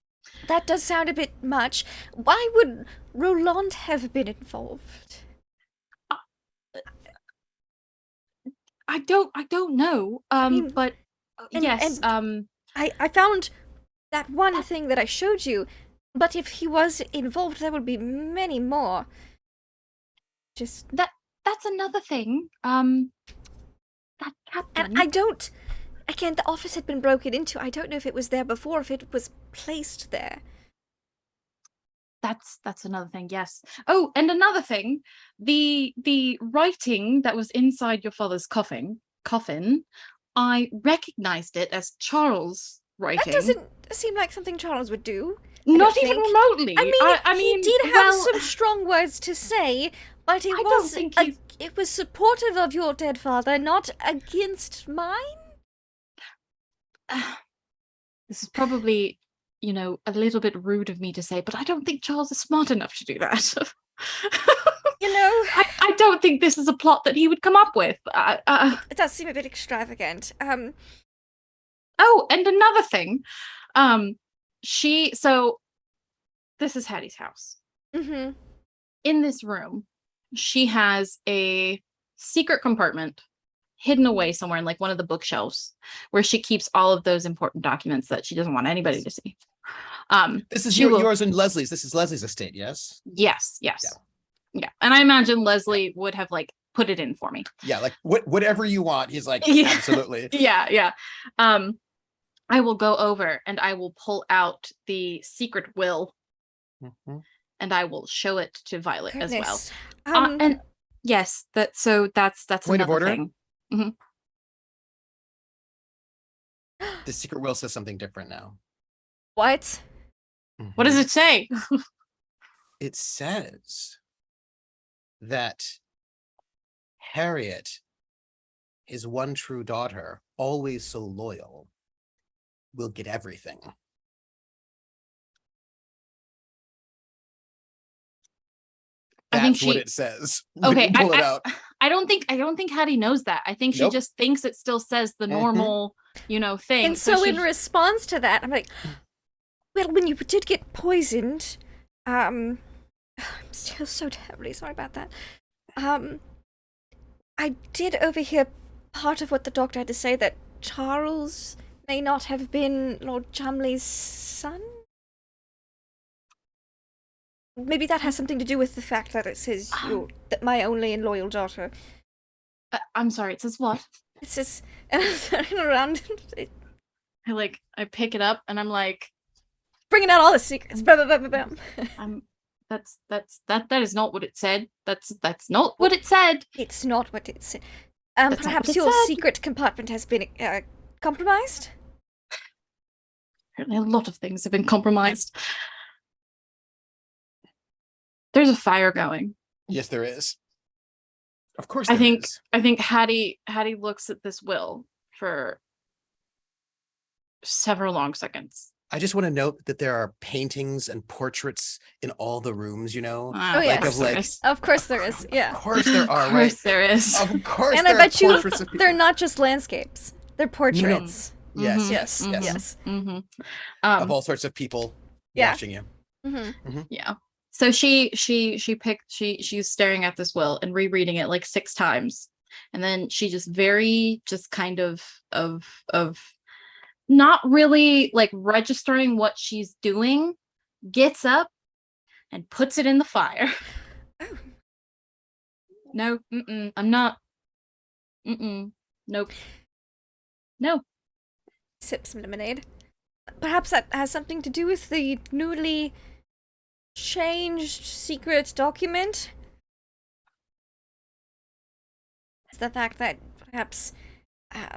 That does sound a bit much. Why would Roland have been involved? I don't know. But yes. I found that one thing that I showed you, but if he was involved, there would be many more. Just that's another thing. That captain. And I don't. Again, the office had been broken into. I don't know if it was there before, if it was placed there. That's another thing, yes. Oh, and another thing, the writing that was inside your father's coffin, I recognized it as Charles' writing. That doesn't seem like something Charles would do. Not even remotely. I mean, he did have some strong words to say, but it was supportive of your dead father, not against mine. This is probably, a little bit rude of me to say, but I don't think Charles is smart enough to do that. I don't think this is a plot that he would come up with. It does seem a bit extravagant. Oh, and another thing. So this is Hattie's house. Mm-hmm. In this room, she has a secret compartment hidden away somewhere in like one of the bookshelves where she keeps all of those important documents that she doesn't want anybody to see. This is she will- yours and Leslie's. This is Leslie's estate, yes? Yes. Yeah. And I imagine Leslie would have like put it in for me. Yeah, like whatever you want. He's like, Yeah. absolutely. Yeah. I will go over and I will pull out the secret will Mhm. and I will show it to Violet as well. Goodness. And yes, that's Point of another order? thing. The secret will says something different now. What? What does Mhm. it say? It says that Harriet, his one true daughter, always so loyal, will get everything. I think That's what she- it says. when Okay, you pull it out. I don't think Hattie knows that. I think she Nope. just thinks it still says the normal, thing. And so she- in response to that, I'm like, well, when you did get poisoned, I'm still so terribly sorry about that. I did overhear part of what the doctor had to say, that Charles may not have been Lord Cholmondeley's son? Maybe that has something to do with the fact that it says that my only and loyal daughter. I'm sorry, it says what? It says, and I'm turning around, I pick it up and I'm like, bringing out all the secrets. Blah, blah, blah, blah, blah. that is not what it said. That's not what it said. It's not what it said. That's not Perhaps what it your said. secret compartment has been compromised? Apparently a lot of things have been compromised. There's a fire going. Yes, there is. Of course, I there think is. Hattie looks at this will for several long seconds. I just want to note that there are paintings and portraits in all the rooms, you know? Oh, yes. Of like, Of course there is, yeah. Of course there are, Of right? course there is. Of course And I there are bet you portraits of people. they're not just landscapes. They're portraits. Yes, Mhm, Yes, mhm, yes. mhm. of all sorts of people Yeah. watching you. Mm-hmm. Yeah. So she's staring at this will and rereading it like 6 times. And then she just kind of not really like registering what she's doing, gets up and puts it in the fire. Oh. No, I'm not. Nope. No. Sip some lemonade. Perhaps that has something to do with the newly changed secret document? Is the fact that perhaps, I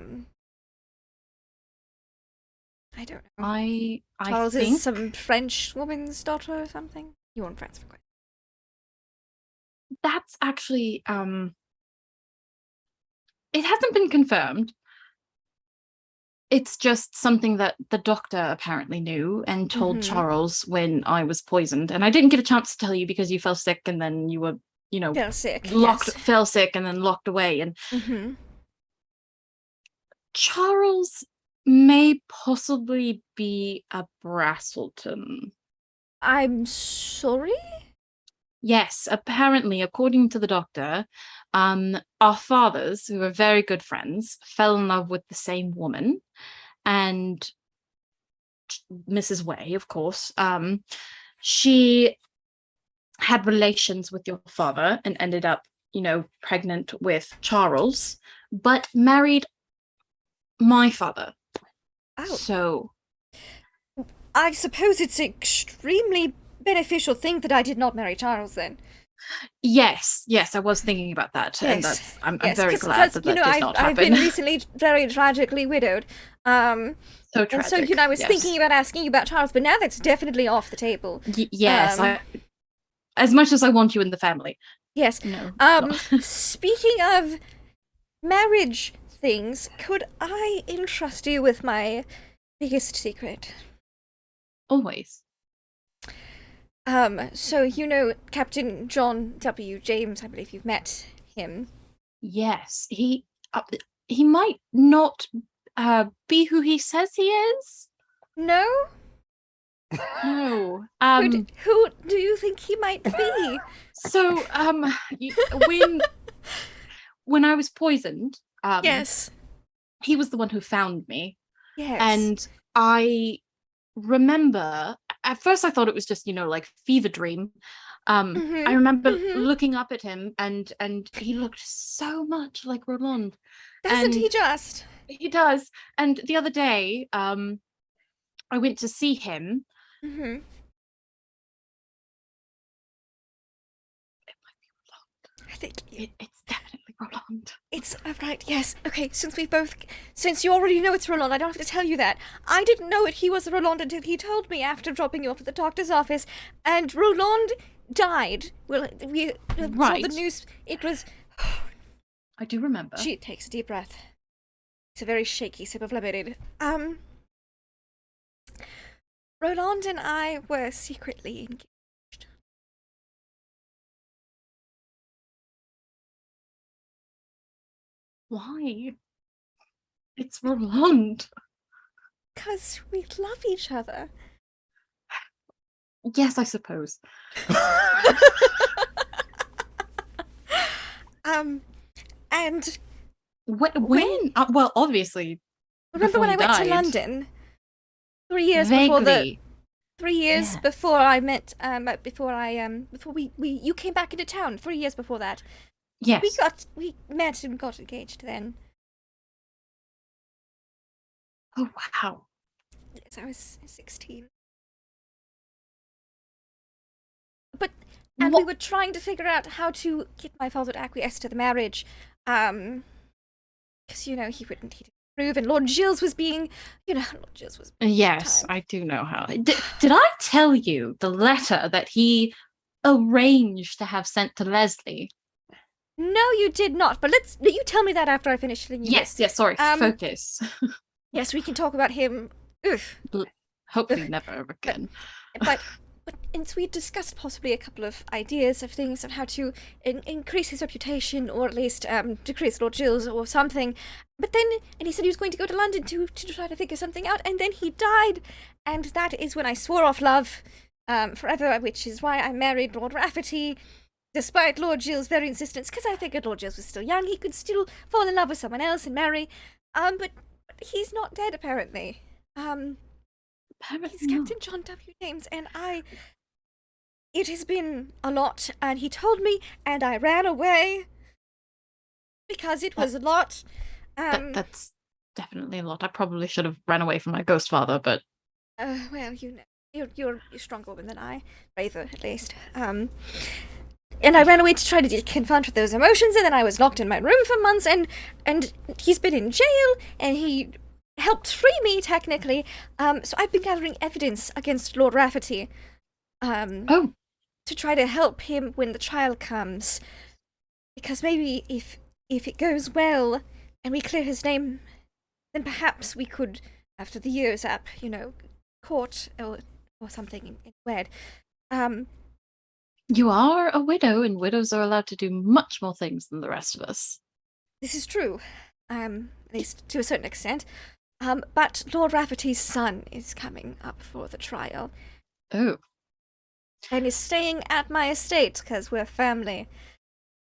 don't know. I Charles think is some French woman's daughter or something? You weren't friends for quite. that's actually it hasn't been confirmed. It's just something that the doctor apparently knew and told Mhm. Charles when I was poisoned. And I didn't get a chance to tell you because you fell sick and then you were, Feel sick. fell sick and then locked away. And Mm-hmm. Charles may possibly be a Braselton. I'm sorry? Yes, apparently, according to the doctor, our fathers, who were very good friends, fell in love with the same woman, and Mrs. Way, of course, she had relations with your father and ended up, pregnant with Charles, but married my father. Oh, So, I suppose it's an extremely beneficial thing that I did not marry Charles then. yes, I was thinking about that, and Yes, I'm yes, very because, glad that you know, did not I've happen. been recently very tragically widowed. So tragic. And so, I was yes. thinking about asking you about Charles, but now that's definitely off the table. Yes, Um, as much as I want you in the family. Yes. No. Speaking of marriage things, could I entrust you with my biggest secret? Always. So you know Captain John W. James, I believe you've met him. Yes, he might not be who he says he is? No? No. Who do you think he might be? So, when I was poisoned, Yes. he was the one who found me. Yes. And I remember, at first I thought it was just, like fever dream. I remember looking up at him and he looked so much like Roland. Doesn't he just? He does. And the other day, I went to see him. Mm-hmm. I think it's definitely Roland. It's right. Yes. Okay. Since you already know it's Roland, I don't have to tell you that. I didn't know he was Roland until he told me after dropping you off at the doctor's office, and Roland died. Well, we saw Right. the news. It was. I do remember. She takes a deep breath. It's a very shaky sip of lemonade. Roland and I were secretly engaged. Why? It's Roland. Because we love each other. Yes, I suppose. And when? Well, obviously. Remember when I went to died. London? 3 years Vaguely. 3 years Yeah. before I met, before you came back into town. 3 years before that. Yes. We met and got engaged then. Oh, wow. Yes, I was 16. And we were trying to figure out how to get my father to acquiesce to the marriage. Because, he didn't approve, and Lord Gilles was being, Lord Gilles was... Yes, time. I do know how. Did I tell you the letter that he arranged to have sent to Leslie? No, you did not, but you tell me that after I finish telling you Yes, sorry, focus. Yes, we can talk about him. Oof. Hopefully never again. But and so we discussed possibly a couple of ideas of things on how to increase his reputation, or at least decrease Lord Gilles or something. But then, and he said he was going to go to London to try to figure something out, and then he died. And that is when I swore off love forever, which is why I married Lord Rafferty, despite Lord Gilles' very insistence, because I figured Lord Gilles was still young, he could still fall in love with someone else and marry. But he's not dead, apparently. He's Captain John W. James, and it has been a lot, and he told me, and I ran away because it was a lot. That's definitely a lot. I probably should have ran away from my ghost father, but... Well, you're a stronger woman than I. Braver, at least. And I ran away to try to confront with those emotions, and then I was locked in my room for months, and he's been in jail, and he helped free me, technically. So I've been gathering evidence against Lord Rafferty. To try to help him when the trial comes. Because maybe if it goes well, and we clear his name, then perhaps we could, after the year's up, court or something instead. You are a widow, and widows are allowed to do much more things than the rest of us. This is true, at least to a certain extent. But Lord Rafferty's son is coming up for the trial. Oh. And is staying at my estate, because we're family.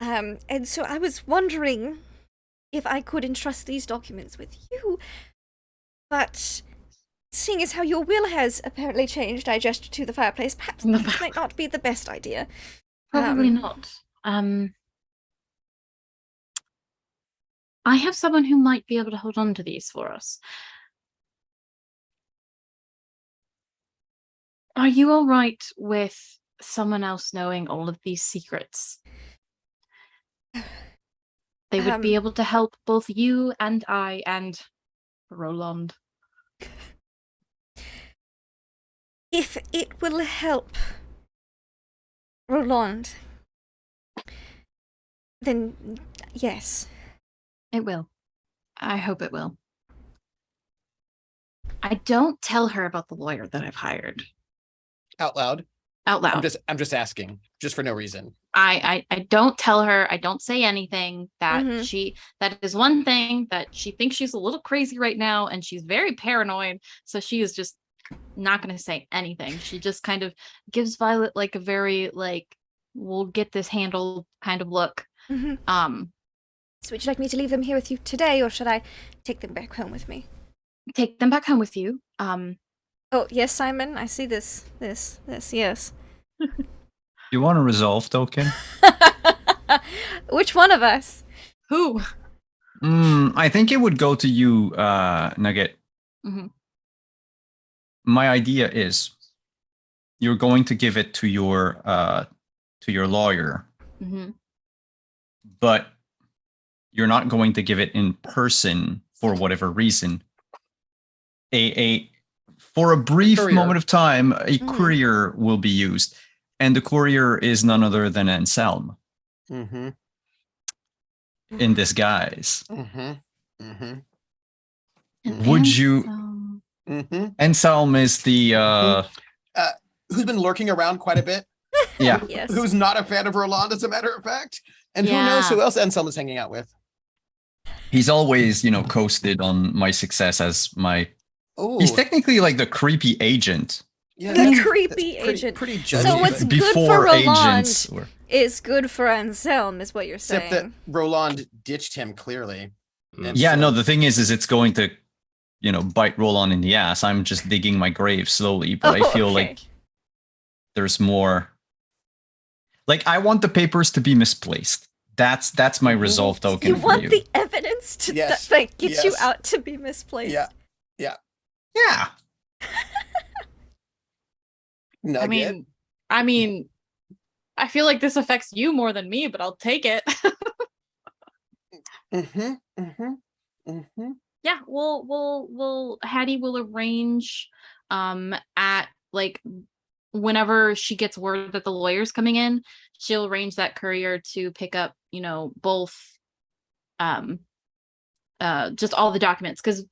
And so I was wondering if I could entrust these documents with you. But seeing as how your will has apparently changed, I gestured to the fireplace, perhaps this might not be the best idea. Probably not. I have someone who might be able to hold on to these for us. Are you all right with someone else knowing all of these secrets? They would be able to help both you and I and Roland. If it will help Roland, then yes. It will. I hope it will. I don't tell her about the lawyer that I've hired. Out loud. out loud. I'm just asking, just for no reason. I don't tell her. I don't say anything. That Mhm. that is one thing that she thinks she's a little crazy right now, and she's very paranoid. So she is just not going to say anything. She just kind of gives Violet like a very like, we'll get this handled kind of look. Mhm. So would you like me to leave them here with you today, or should I take them back home with me? Take them back home with you. Oh, yes, Simon, I see this, yes. You want a resolve token? Which one of us? Who? I think it would go to you, Nugget. Mm-hmm. My idea is you're going to give it to your lawyer, Mm-hmm. but you're not going to give it in person for whatever reason. For a brief Courier. moment of time, a courier will be used, and the courier is none other than Anselm Mm-hmm. in disguise. Mm-hmm. Mm-hmm. Would you? Mm-hmm. Anselm is the Who's been lurking around quite a bit? yeah. Yes. Who's not a fan of Roland, as a matter of fact? And who knows who else Anselm is hanging out with? He's always, coasted on my success as my. Oh, He's technically like the creepy agent. Yeah, The that's creepy pretty, agent. Pretty So judgy. what's but- good for Before Roland agents were. is good for Anselm, is what you're saying. Except that Roland ditched him clearly. And Yeah, so- no, the thing is it's going to, bite Roland in the ass. I'm just digging my grave slowly, but I feel like there's more. Like, I want the papers to be misplaced. That's my resolve token You Mm-hmm. for want you. the evidence to Yes. get you Yes. out to be misplaced. Yeah. Yeah. Nugget. I mean, I feel like this affects you more than me, but I'll take it. Mm-hmm. Mm-hmm. Mm-hmm. Yeah, Hattie will arrange at like whenever she gets word that the lawyer's coming in, she'll arrange that courier to pick up, both just all the documents, because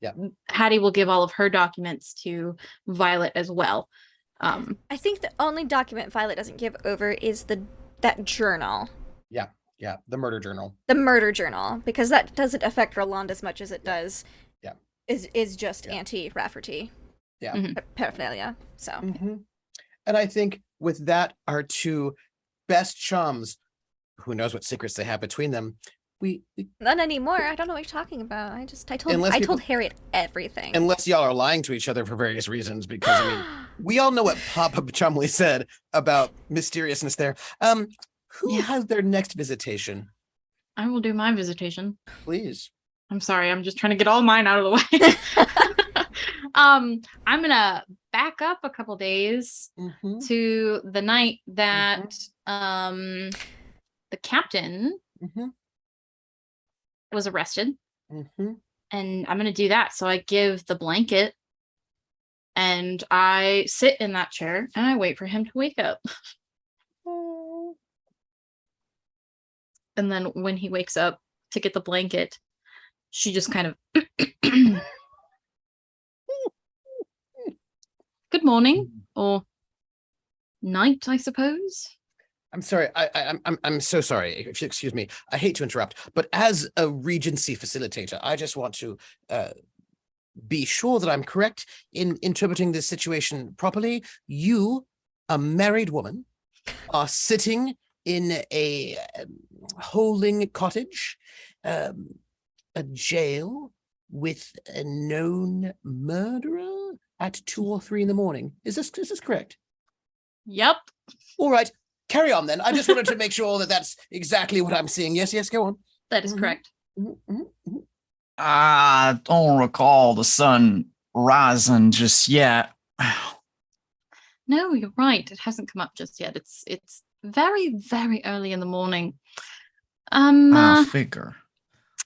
Hattie will give all of her documents to Violet as well. I think the only document Violet doesn't give over is that journal. Yeah, the murder journal. The murder journal, because that doesn't affect Roland as much as it does. Yeah. Is just anti-Rafferty. Yeah. Paraphernalia. So. Mm-hmm. And I think with that, our two best chums, who knows what secrets they have between them, we Not anymore. I don't know what you're talking about. I told Unless people- told Harriet everything. unless y'all are lying to each other for various reasons, because I mean, we all know what Papa Chumley said about mysteriousness there. Who has their next visitation? I will do my visitation. Please. I'm sorry, I'm just trying to get all mine out of the way. I'm gonna back up a couple days Mm-hmm. to the night that the captain Mm-hmm. was arrested, Mm-hmm. and I'm gonna do that. So I give the blanket, and I sit in that chair, and I wait for him to wake up. And then when he wakes up to get the blanket, she just kind of good morning or night, I suppose. I'm sorry. I'm so sorry. If you excuse me, I hate to interrupt, but as a Regency facilitator, I just want to be sure that I'm correct in interpreting this situation properly. You, a married woman, are sitting in a holding cottage, a jail with a known murderer at 2 or 3 in the morning. Is this correct? Yep. All right. Carry on then. I just wanted to make sure that that's exactly what I'm seeing. Yes, go on. That is Mhm. correct. I don't recall the sun rising just yet. No, you're right. It hasn't come up just yet. It's very, very early in the morning. I figure.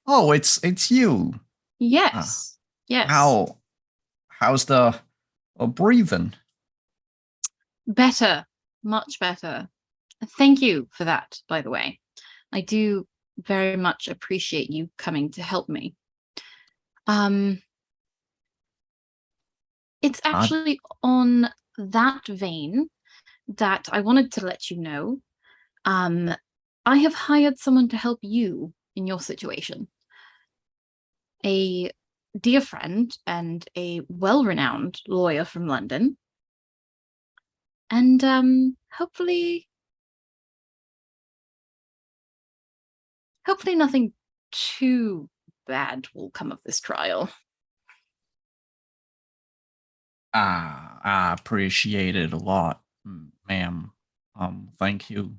Oh, it's you. Yes. Yes. How's the breathing? Better. Much better. Thank you for that, by the way. I do very much appreciate you coming to help me. It's actually on that vein that I wanted to let you know. I have hired someone to help you in your situation. A dear friend and a well-renowned lawyer from London. And hopefully nothing too bad will come of this trial. I appreciate it a lot, ma'am. Thank you.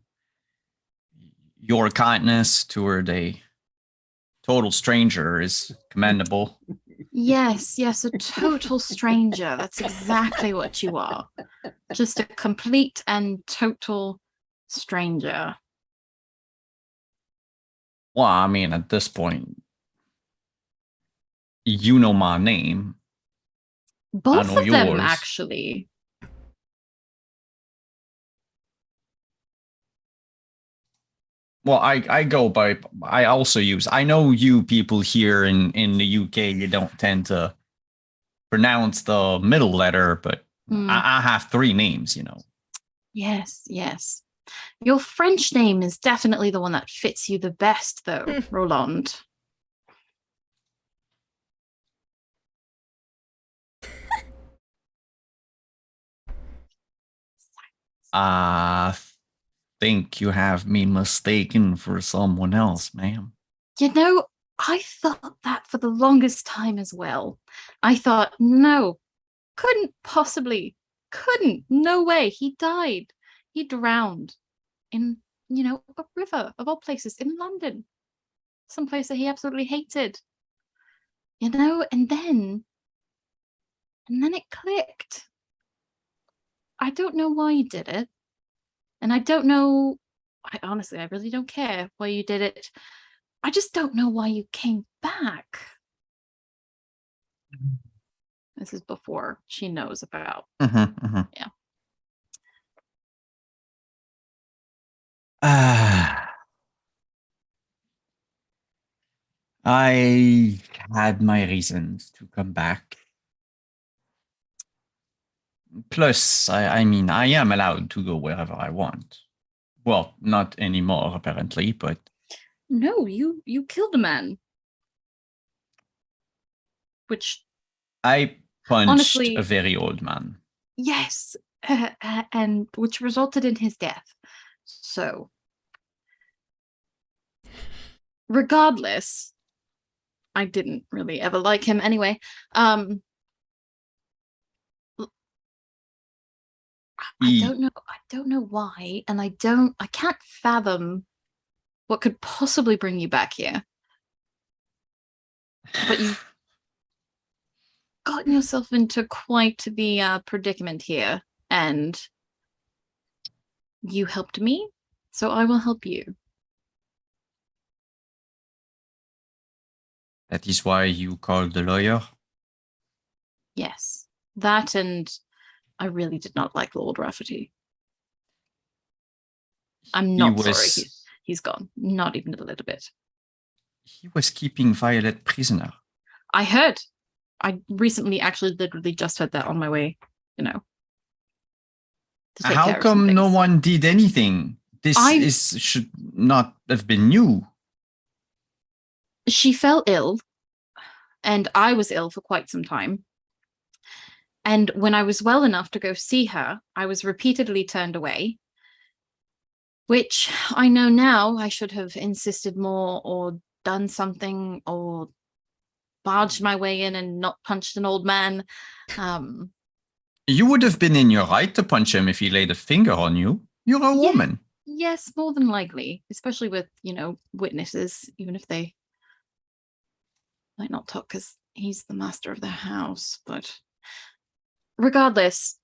Your kindness toward a total stranger is commendable. Yes, a total stranger. That's exactly what you are. Just a complete and total stranger. Well, I mean, at this point, you know my name. Both know of them, yours. actually. Well, I also use, I know you people here in the UK, you don't tend to pronounce the middle letter, but I have 3 names, you know. Yes. Your French name is definitely the one that fits you the best, though, Roland. I think you have me mistaken for someone else, ma'am. You know, I thought that for the longest time as well. I thought, no, couldn't, no way. He died. He drowned in, a river of all places in London. Some place that he absolutely hated. And then it clicked. I don't know why you did it. And I don't know, I really don't care why you did it. I just don't know why you came back. This is before she knows about. Yeah. I had my reasons to come back. Plus, I mean, I am allowed to go wherever I want. Well, not anymore, apparently, but... No, you killed a man. Which... I punched honestly, a very old man. Yes, and which resulted in his death. So... regardless, I didn't really ever like him anyway. I don't know why, and I can't fathom what could possibly bring you back here. But you've gotten yourself into quite the predicament here, and you helped me, so I will help you. That is why you called the lawyer? Yes, that, and I really did not like Lord Rafferty. I'm not sorry he's gone. Not even a little bit. He was keeping Violet prisoner. I heard. I recently actually literally just heard that on my way, How come no one did anything? This should not have been you. She fell ill, and I was ill for quite some time. And when I was well enough to go see her, I was repeatedly turned away, which I know now I should have insisted more or done something or barged my way in and not punched an old man. You would have been in your right to punch him if he laid a finger on you. You're a woman. Yes, more than likely, especially with, witnesses, even if they might not talk because he's the master of the house. But regardless,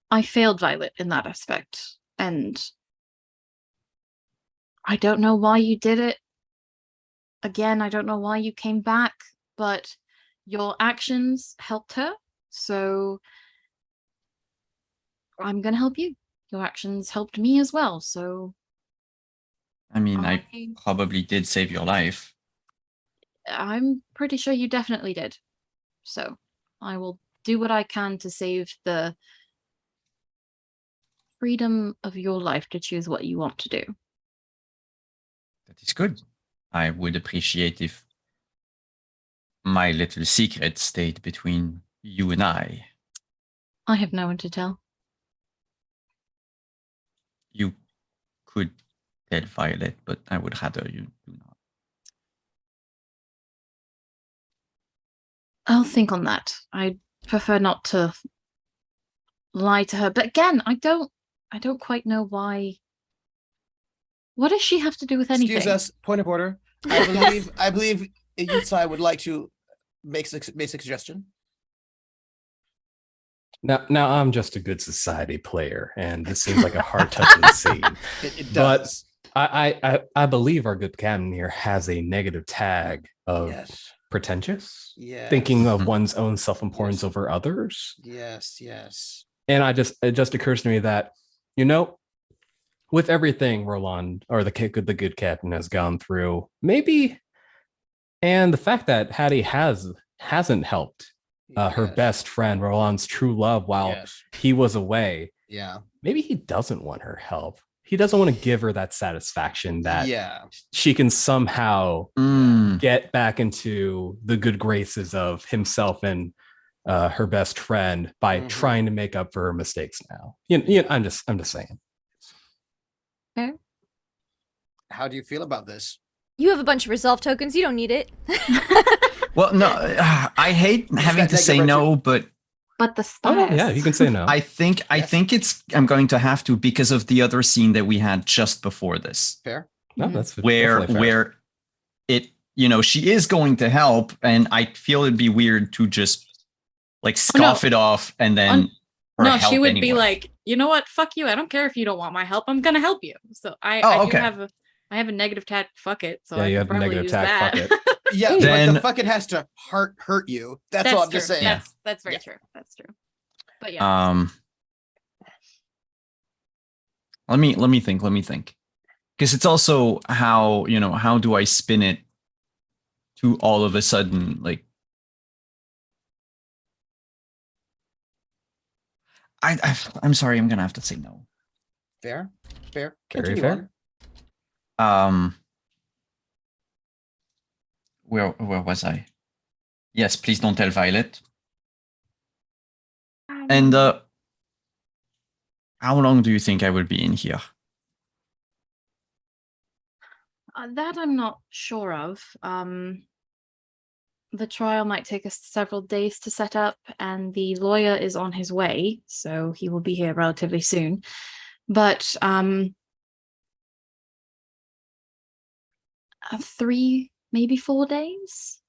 I failed Violet in that aspect. And I don't know why you did it. Again, I don't know why you came back, but your actions helped her. So I'm going to help you. Your actions helped me as well. So I mean, I probably did save your life. I'm pretty sure you definitely did. So I will do what I can to save the freedom of your life to choose what you want to do. That is good. I would appreciate if my little secret stayed between you and I. I have no one to tell. You could tell Violet, but I would rather you do not. I'll think on that. I prefer not to lie to her. But again, I don't quite know why. What does she have to do with anything? Excuse us. Point of order. I believe Yutsai would like to make a suggestion. Now I'm just a good society player, and this seems like a hard touching scene. It But does. I believe our good captain here has a negative tag of Yes. pretentious, Yes. thinking of one's own self-importance Yes. over others. Yes. And it just occurs to me that, with everything Roland or the good captain has gone through, maybe, and the fact that Hattie hasn't helped her Yes. best friend, Roland's true love, while Yes. he was away, Yeah. maybe he doesn't want her help. He doesn't want to give her that satisfaction that Yeah. she can somehow Mm. get back into the good graces of himself and her best friend by Mhm. trying to make up for her mistakes now. I'm just saying. How do you feel about this? You have a bunch of resolve tokens. You don't need it. Well, no, I hate having that to say negative no, but But the Oh spies. yeah, you can say no. I think Yes. I'm going to have to because of the other scene that we had just before this, Fair? No, Mhm. that's where definitely fair. she is going to help, and I feel it'd be weird to just like scoff it off and then her No, help she would be anyway. like, you know what? Fuck you. I don't care if you don't want my help. I'm gonna help you. So I do okay. have a negative tag. Fuck it. So Yeah, I you could have a probably negative use tag, that. fuck it. Yeah, Then- but the fuck it has to hurt you. That's all I'm true. just saying. Yeah. That's very Yeah. true. That's true. But yeah. Let me think. Because it's also how do I spin it to all of a sudden like I'm sorry, I'm gonna have to say no. Fair? Very Continue fair. on. Where was I? Yes, please don't tell Violet. And how long do you think I will be in here? That I'm not sure of. The trial might take us several days to set up, and the lawyer is on his way, so he will be here relatively soon. But 3, maybe 4 days.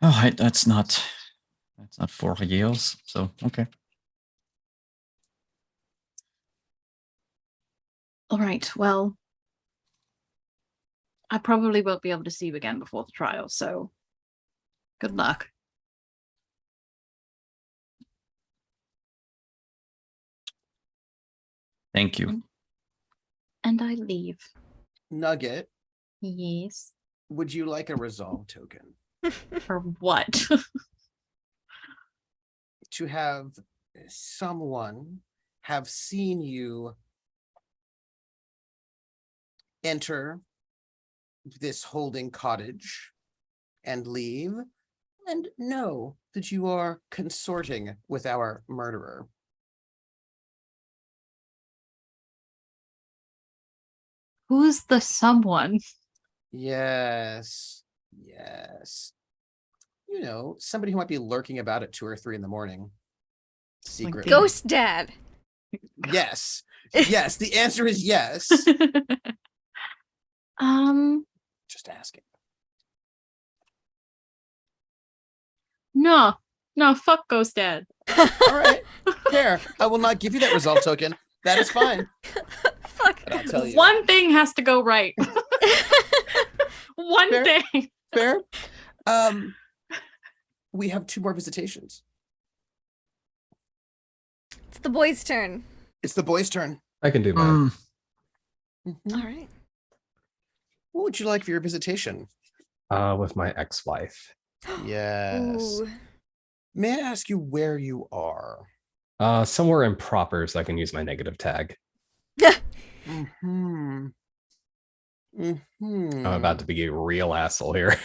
Oh, that's not 4 years. So okay. All right. Well, I probably won't be able to see you again before the trial, so good luck. Thank you. And I leave. Nugget, Yes. would you like a resolve token? For what? To have someone have seen you enter this holding cottage and leave and know that you are consorting with our murderer. Who's the someone? Yes. Somebody who might be lurking about at 2 or 3 in the morning. Secretly. Ghost dad. Yes. Yes. The answer is yes. Just asking. No, fuck Ghost Dad. All right. Fair. I will not give you that resolve token. That is fine. Fuck. But I'll tell you. One thing has to go right. One Fair. thing. Fair. We have 2 more visitations. It's the boy's turn. It's the boy's turn. I can do mine. Mhm. All right. What would you like for your visitation? With my ex-wife. Yes. Ooh. May I ask you where you are? Somewhere improper so I can use my negative tag. Mm-hmm. I'm Mm-hmm. about to be a real asshole here.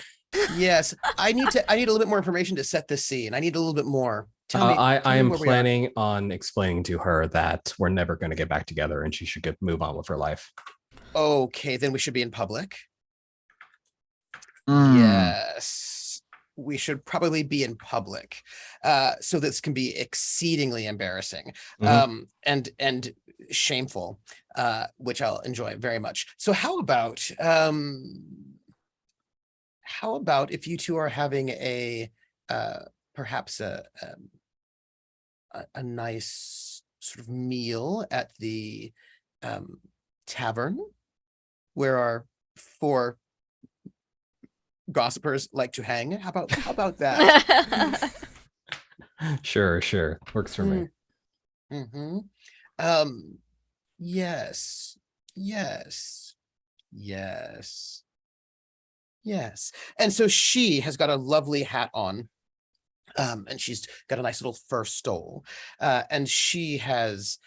Yes, I need a little bit more information to set the scene. I need a little bit more. Tell me I am where we are. planning on explaining to her that we're never going to get back together and she should move on with her life. Okay, then we should be in public. Mm. Yes, we should probably be in public. So this can be exceedingly embarrassing, Mhm. and shameful, which I'll enjoy very much. So how about if you two are having perhaps a nice sort of meal at the tavern where our 4 gossipers like to hang. How about that? Sure. Works for me. Mm-hmm. Yes. And so she has got a lovely hat on. And she's got a nice little fur stole. And she has,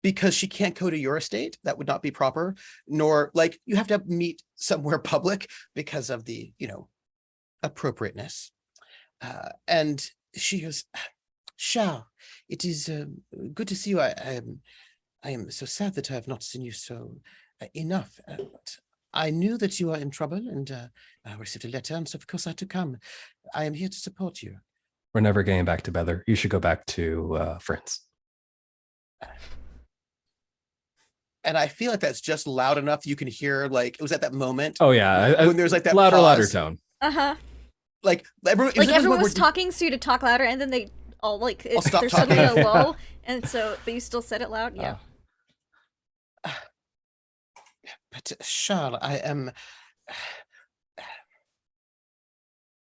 because she can't go to your estate, that would not be proper, nor like you have to meet somewhere public because of the, appropriateness. And she goes, Shao, it is good to see you. I am so sad that I have not seen you so enough. But I knew that you are in trouble, and I received a letter, and so of course I had to come. I am here to support you. We're never getting back together. You should go back to friends. And I feel like that's just loud enough you can hear, like, it was at that moment. Oh yeah, when there's like that louder pause. tone. Uh-huh. Like Everyone was talking, so you had to talk louder, and then they all stop there's suddenly a talking. lull, and so but you still said it loud, yeah. But Charles, I am.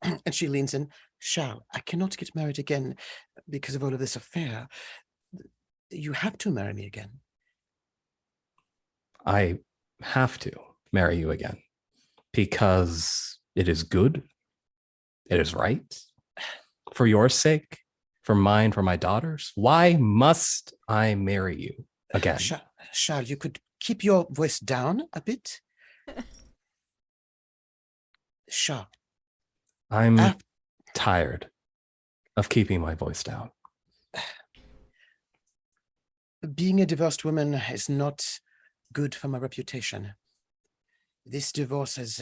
And she leans in. Charles, I cannot get married again because of all of this affair. You have to marry me again. I have to marry you again because it is good. It is right. For your sake, for mine, for my daughters. Why must I marry you again? Charles, you could keep your voice down a bit. Charles. I'm tired of keeping my voice down. Being a divorced woman is not good for my reputation. This divorce has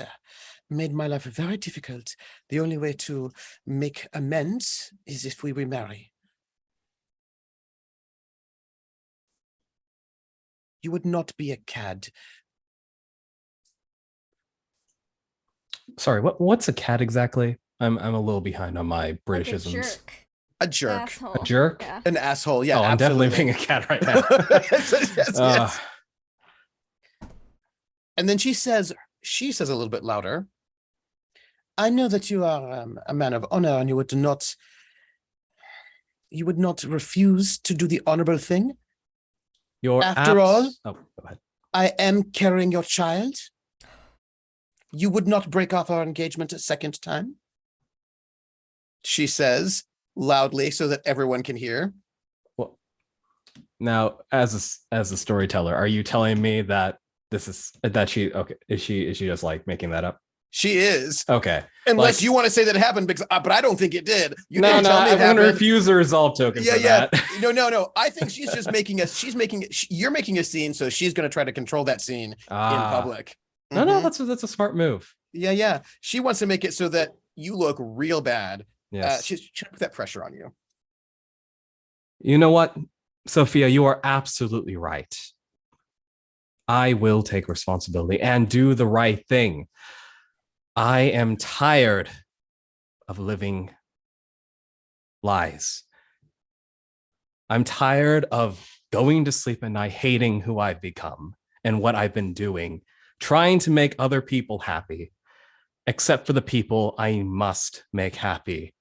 made my life very difficult. The only way to make amends is if we remarry. You would not be a cad. Sorry, what's a cat exactly? I'm a little behind on my Britishisms. A jerk. Asshole. A jerk? Yeah. An asshole. Yeah. Oh, I'm absolutely. definitely being a cat right now. Yes. And then she says a little bit louder, I know that you are a man of honor, and you would not refuse to do the honorable thing. After all, oh, go ahead. I am carrying your child. You would not break off our engagement a second time, she says loudly so that everyone can hear. Well, now, as a storyteller, are you telling me that is she just like making that up? She is. Okay. Unless you want to say that it happened, because but I don't think it did. No, I'm going to refuse the resolve token for that. No. I think she's just you're making a scene, so she's going to try to control that scene in public. No, that's a smart move. Yeah. She wants to make it so that you look real bad. Yes. She's trying to put that pressure on you. You know what, Sophia, you are absolutely right. I will take responsibility and do the right thing. I am tired of living lies. I'm tired of going to sleep at night hating who I've become and what I've been doing, trying to make other people happy, except for the people I must make happy,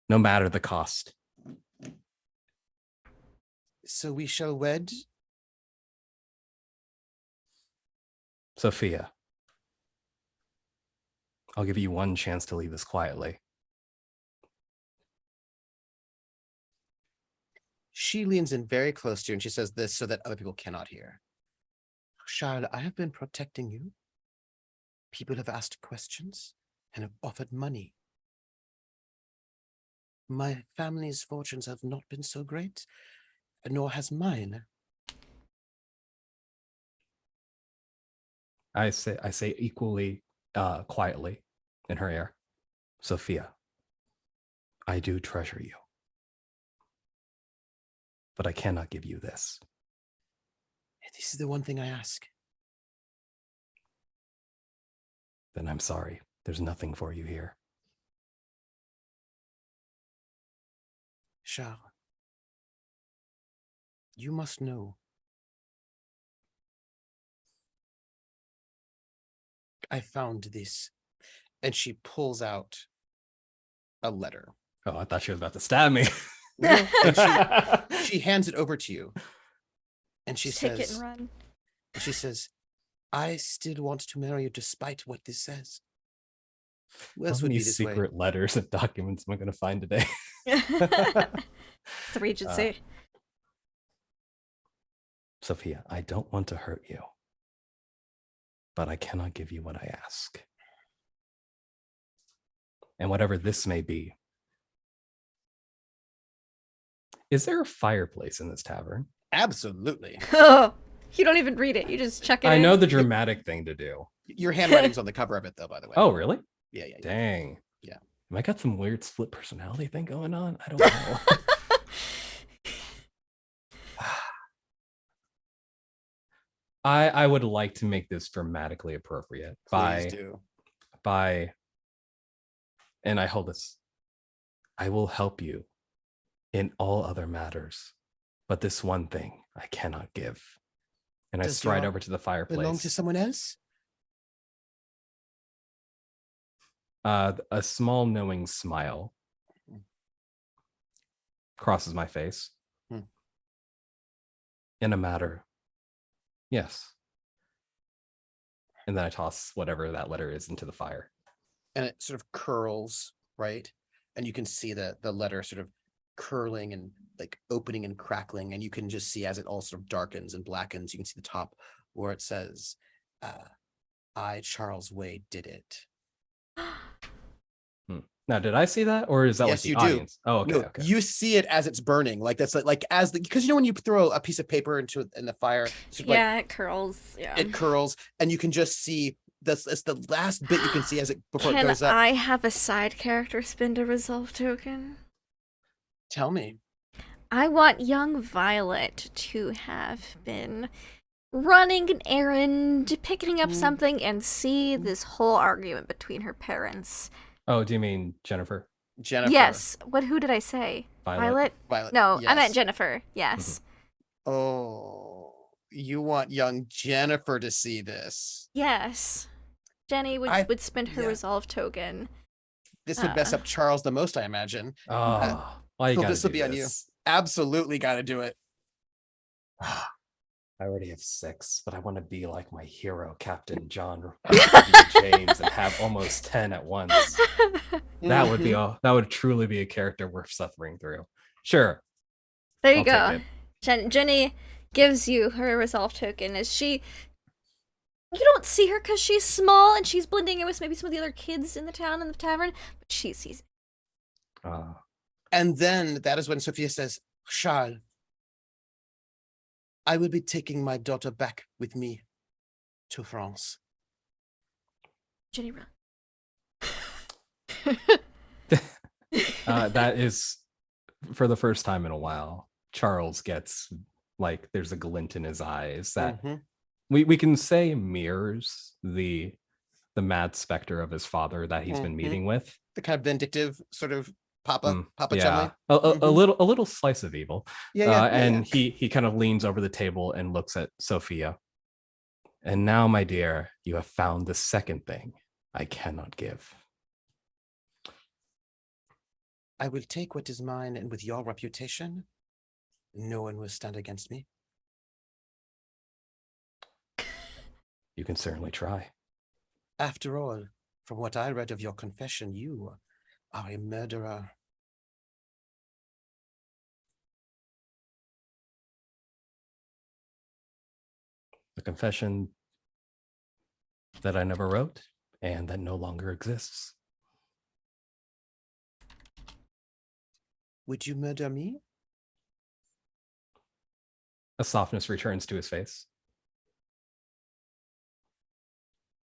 no matter the cost. So we shall wed? Sophia, I'll give you one chance to leave this quietly. She leans in very close to you and she says this so that other people cannot hear. Charles, I have been protecting you. People have asked questions and have offered money. My family's fortunes have not been so great, nor has mine. I say equally quietly in her ear, Sophia, I do treasure you, but I cannot give you this. This is the one thing I ask. Then I'm sorry. There's nothing for you here. Charles, you must know. I found this. And she pulls out a letter. Oh, I thought she was about to stab me. No, and she hands it over to you. And she Just says, take it and run. she says, I still want to marry you despite what this says. Who else How would many be this way? secret letters and documents am I going to find today? It's the Regency. Sophia, I don't want to hurt you, but I cannot give you what I ask. And whatever this may be, is there a fireplace in this tavern? Absolutely. Oh, you don't even read it. You just chuck it I in. know the dramatic thing to do. Your handwriting's on the cover of it, though, by the way. Oh, really? Yeah, yeah. Dang. Yeah. Am I got some weird split personality thing going on? I don't know. I would like to make this dramatically appropriate Please do. by, and I hold this, I will help you in all other matters, but this one thing I cannot give. And I Does stride your over to the fireplace. Belong to someone else? A small knowing smile crosses my face. In a matter, yes. And then I toss whatever that letter is into the fire. And it sort of curls, right? And you can see the letter sort of curling and like opening and crackling. And you can just see as it all sort of darkens and blackens, you can see the top where it says, I, Charles Wade, did it. Now, did I see that, or is that Yes, like you the do. audience? Oh, okay, No, okay. you see it as it's burning. Like that's like as the, because you know when you throw a piece of paper in the fire, sort of like Yeah, it curls. Yeah. it curls, and you can just see that's the last bit you can see as it before it Can goes up. I have a side character spend a resolve token? Tell me. I want young Violet to have been running an errand, picking up something, and see this whole argument between her parents. Oh, do you mean Jennifer? Jennifer. Yes. Who did I say? Violet? Violet. No, I meant yes. Jennifer. Yes. Oh, you want young Jennifer to see this. Yes. Jenny would spend her yeah. resolve token. This would mess up Charles the most, I imagine. Oh, why you So gotta this will do be on you. this? Absolutely got to do it. I already have 6, but I want to be like my hero, Captain John James, and have almost 10 at once. That would be that would truly be a character worth suffering through. Sure. There you I'll go. take Jenny gives you her resolve token. You don't see her because she's small and she's blending in with maybe some of the other kids in the town and the tavern, but she sees it. And then that is when Sophia says, Charles, I will be taking my daughter back with me to France. Jenny run. That is, for the first time in a while, Charles gets like there's a glint in his eyes that we can say mirrors the mad specter of his father that he's been meeting with. The kind of vindictive sort of Papa yeah, Chumley. a little slice of evil. And he kind of leans over the table and looks at Sophia. And now, my dear, you have found the second thing I cannot give. I will take what is mine, and with your reputation, no one will stand against me. You can certainly try. After all, from what I read of your confession, you are a murderer. confession that I never wrote and that no longer exists. Would you murder me? A softness returns to his face.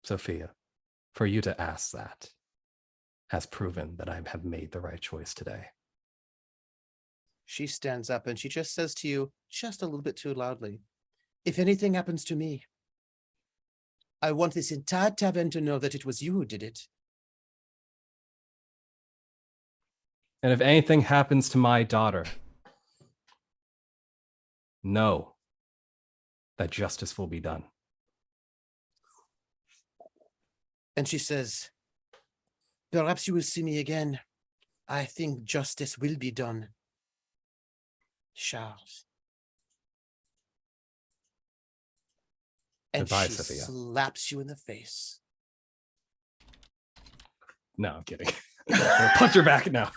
Sophia, for you to ask that has proven that I have made the right choice today. She stands up and she just says to you, just a little bit too loudly, if anything happens to me, I want this entire tavern to know that it was you who did it. And if anything happens to my daughter, know that justice will be done. And she says, perhaps you will see me again. I think justice will be done. Charles. And Goodbye, she Sophia. slaps you in the face. No, I'm kidding. Punch her back now.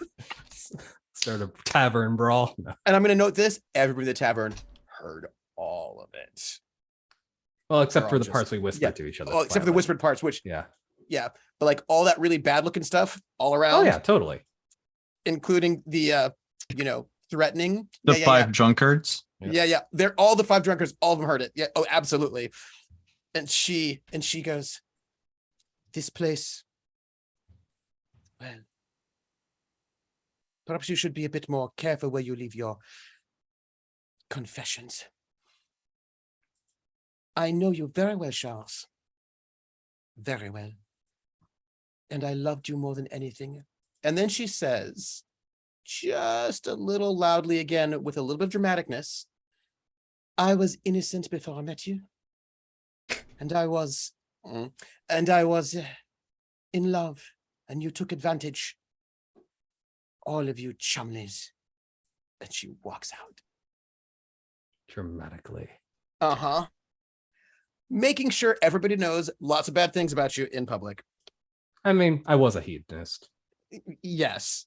Start a tavern brawl. No. And I'm going to note this. Everybody in the tavern heard all of it. Well, except They're for all the just- parts we whispered yeah. to each other. Oh, except for the quietly. whispered parts, which, Yeah. yeah. But like all that really bad looking stuff all around. Oh, yeah, totally. Including the, threatening. The yeah, five drunkards. Yeah. They're all the five drunkards. All of them heard it. Yeah. Oh, absolutely. And she goes, this place, well, perhaps you should be a bit more careful where you leave your confessions. I know you very well, Charles. Very well. And I loved you more than anything. And then she says, just a little loudly again, with a little bit of dramaticness, I was innocent before I met you. And I was in love, and you took advantage. All of you chumleys. And she walks out. Dramatically. Uh-huh. Making sure everybody knows lots of bad things about you in public. I mean, I was a hedonist. Yes,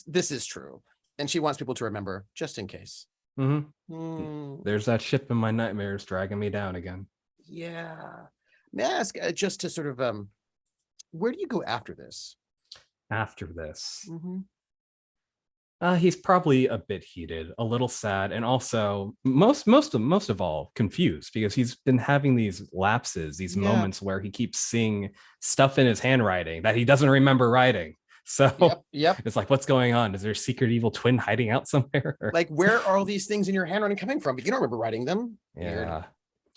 this is true. And she wants people to remember, just in case. Mm-hmm. Mm, There's that ship in my nightmares dragging me down again. yeah. May I ask, just to sort of, where do you go after this? After this, Mm-hmm. he's probably a bit heated, a little sad, and also most of all confused because he's been having these lapses, these Yeah. moments where he keeps seeing stuff in his handwriting that he doesn't remember writing. So Yep. it's like, what's going on? Is there a secret evil twin hiding out somewhere? Like, where are all these things in your handwriting coming from? If you don't remember writing them. Yeah.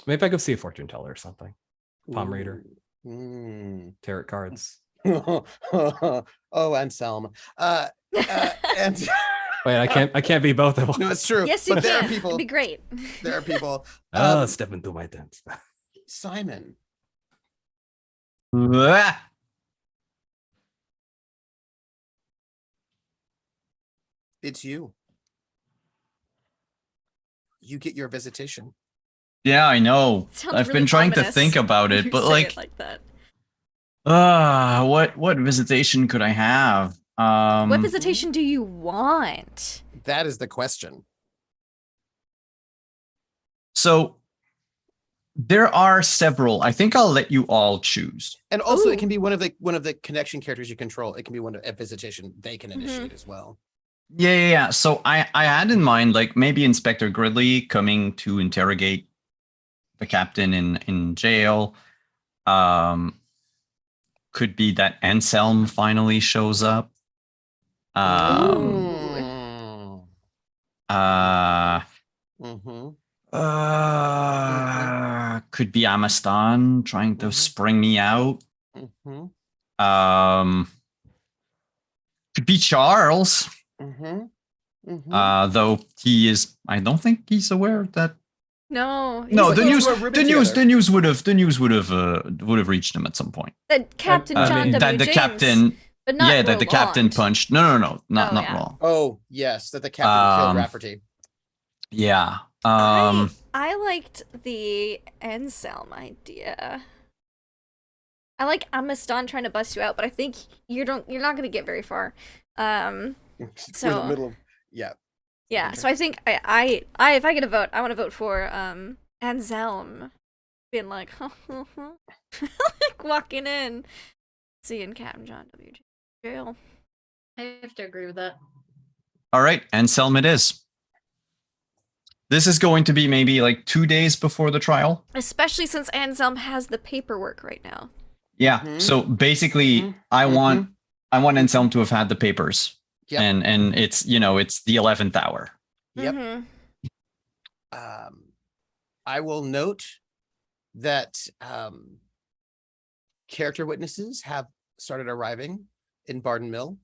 Maybe I go see a fortune teller or something. Palm reader. Mm. Tarot cards. Oh, Anselm. And Wait, I can't be both of them. no, it's true. Yes, you But there are can. people. It'd be great. There are people. Oh, step into my tent. Simon. Blah. It's you. You get your visitation. Yeah, I know. Sounds I've really been trying to ominous think about when it, you but say like, it that. what visitation could I have? What visitation do you want? That is the question. So there are several. I think I'll let you all choose. And also, Ooh. it can be one of the connection characters you control. It can be one of a visitation they can initiate as well. Yeah. So I had in mind like maybe Inspector Gridley coming to interrogate the captain in jail. Could be that Anselm finally shows up. Mm. Mhm. Could be Amastan trying to Mhm. spring me out. Mhm. Could be Charles. Mhm. Mhm. Though I don't think he's aware that. No. No, he's the cool. news, We're ribbed the news, together. the news would have reached him at some point. That Captain I John mean, W. that the James, captain, but not yeah, that the captain Roland. punched. No, not Oh, yeah. wrong. Oh yes, that the captain killed Um, Rafferty. Yeah. I liked the Anselm idea. I like Amistan trying to bust you out, but I think you're not gonna get very far. We're so- in the middle of Yeah, Okay. so I think I if I get a vote, I want to vote for Anselm. being like, like walking in, seeing Captain John W. jail. I have to agree with that. All right, Anselm it is. This is going to be maybe like 2 days before the trial. Especially since Anselm has the paperwork right now. Yeah. Mhm. So basically, Mhm. I want Anselm to have had the papers, Yep. and it's it's the 11th hour. Yep. Mhm. I will note that character witnesses have started arriving in Barden Mill,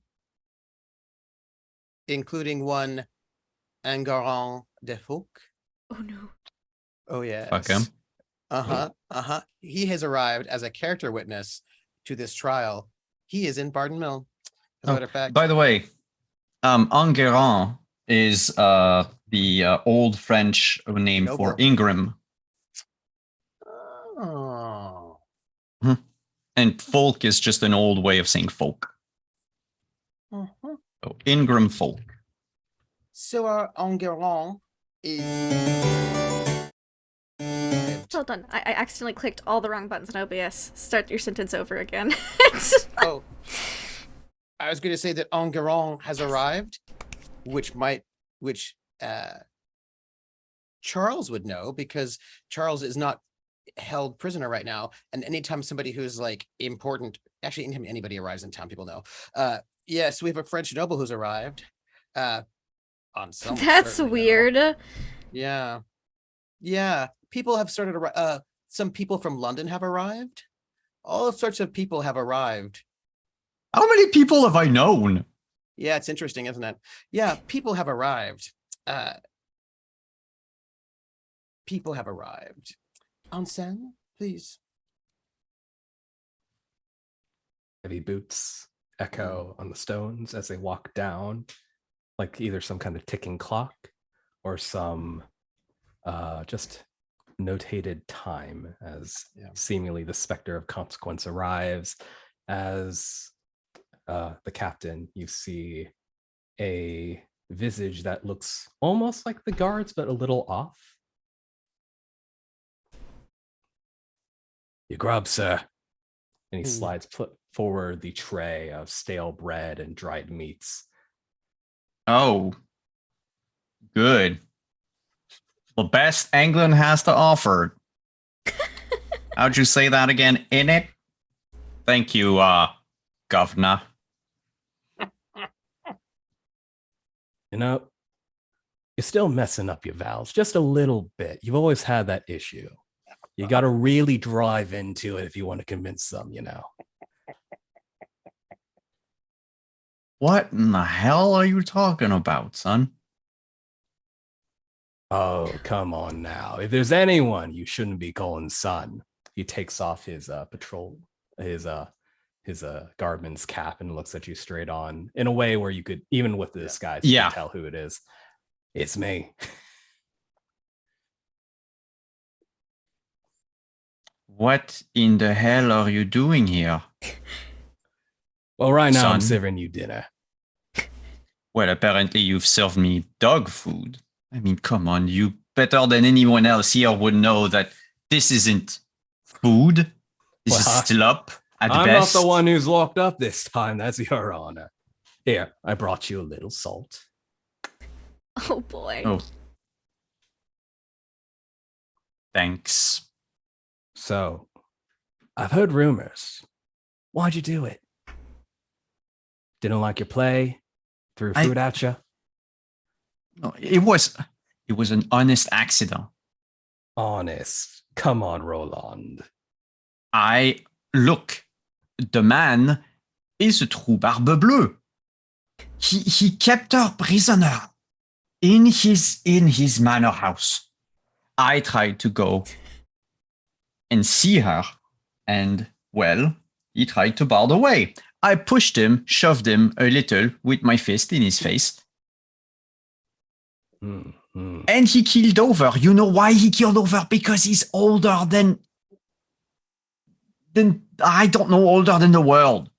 including one Enguerrand de Fouque. Oh no. Oh yes. Fuck him. He has arrived as a character witness to this trial. He is in Barden Mill. As a matter of fact. By the way, Enguerrand is the old French name for Noble. Ingram, Oh. and folk is just an old way of saying folk. Uh-huh. So Ingram folk. So our Enguerrand is. Hold on. I accidentally clicked all the wrong buttons in OBS. Start your sentence over again. Oh, I was going to say that Enguerrand has arrived, which Charles would know because Charles is not held prisoner right now. And anytime somebody who's like important, actually, anytime anybody arrives in town, people know. Yes, we have a French noble who's arrived. On some. That's weird. Yeah. People have started. Some people from London have arrived. All sorts of people have arrived. How many people have I known? Yeah, it's interesting, isn't it? Yeah, people have arrived. People have arrived. Anselm, please. Heavy boots echo on the stones as they walk down, like either some kind of ticking clock or some just notated time as seemingly the specter of consequence arrives. As the captain, you see a visage that looks almost like the guards, but a little off. Your grub, sir. And he slides forward the tray of stale bread and dried meats. Oh, good. The best England has to offer. How'd you say that again? In it? Thank you, governor. You know, you're still messing up your vowels just a little bit. You've always had that issue. You got to really drive into it if you want to convince them, you know. What in the hell are you talking about, son? Oh, come on now. If there's anyone you shouldn't be calling son, he takes off his guardman's cap and looks at you straight on in a way where you could, even with the disguise, you can tell who it is. It's me. What in the hell are you doing here? Well, right now I'm Son? serving you dinner. Well, apparently you've served me dog food. I mean, come on, you better than anyone else here would know that this isn't food. This is still up at I'm best. not the one who's locked up this time. That's your honor. Here, I brought you a little salt. Oh boy. Oh. Thanks. So, I've heard rumors. Why'd you do it? Didn't like your play? Threw food at you? No, it was an honest accident. Honest. Come on, Roland. Look, the man is a true barbe bleue. He kept her prisoner in his manor house. I tried to go and see her, and well, he tried to bar the way. I pushed him, shoved him a little with my fist in his face. And he keeled over. You know why he keeled over? Because he's older than I don't know, older than the world.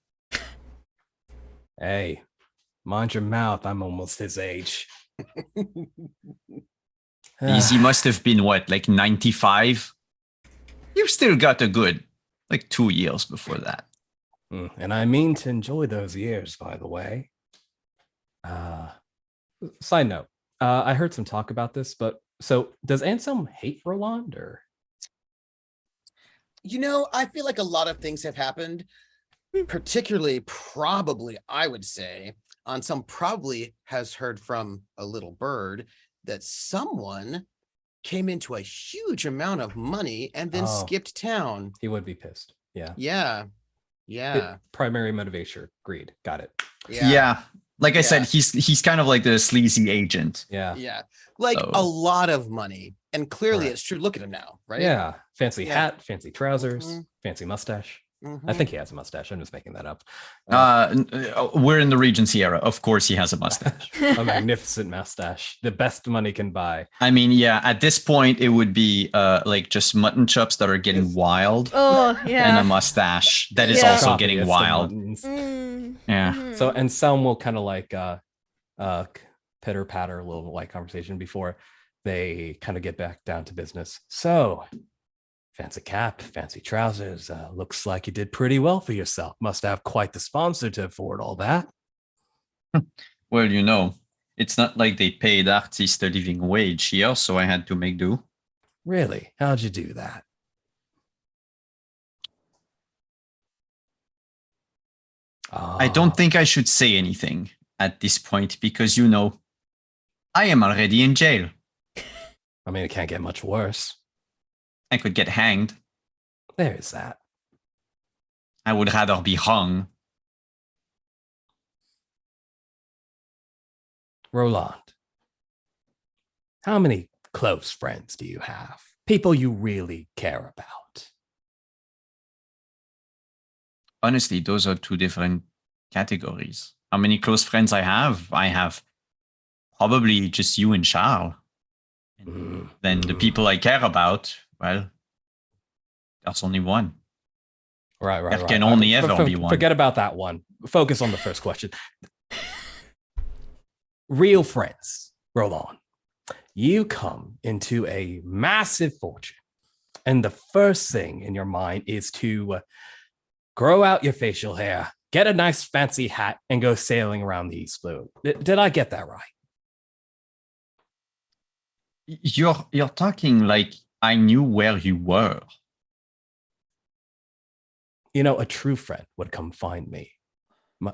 Hey, mind your mouth. I'm almost his age. He must have been what, like 95? You've still got a good, like 2 years before that. And I mean to enjoy those years, by the way. Side note, I heard some talk about this, but so does Anselm hate Roland or? I feel like a lot of things have happened, particularly probably, I would say, Anselm probably has heard from a little bird that someone came into a huge amount of money and then skipped town. He would be pissed. Yeah. Yeah. Primary motivation, greed. Got it. Yeah. Like I said, he's kind of like the sleazy agent. Yeah. Like a lot of money. And clearly it's true. Look at him now, right? Yeah. Fancy hat, fancy trousers, fancy mustache. I think he has a mustache. I'm just making that up. We're in the Regency era. Of course, he has a mustache. A magnificent mustache. The best money can buy. I mean, yeah, at this point, it would be like just mutton chops that are getting wild. Oh, yeah. And a mustache that is also getting wild. Yeah. So, and some will kind of like pitter patter a little like conversation before they kind of get back down to business. So, fancy cap, fancy trousers. Looks like you did pretty well for yourself. Must have quite the sponsor to afford all that. Well, it's not like they paid artists a living wage here, so I had to make do. Really? How'd you do that? I don't think I should say anything at this point because, I am already in jail. I mean, it can't get much worse. I could get hanged. There's that. I would rather be hung. Roland, how many close friends do you have? People you really care about? Honestly, those are two different categories. How many close friends I have? I have probably just you and Charles. Then the people I care about, well, that's only one. Right. There can only ever be one. Forget about that one. Focus on the first question. Real friends, Roland. You come into a massive fortune, and the first thing in your mind is to grow out your facial hair, get a nice fancy hat, and go sailing around the East Blue. Did I get that right? You're talking like I knew where you were. A true friend would come find me.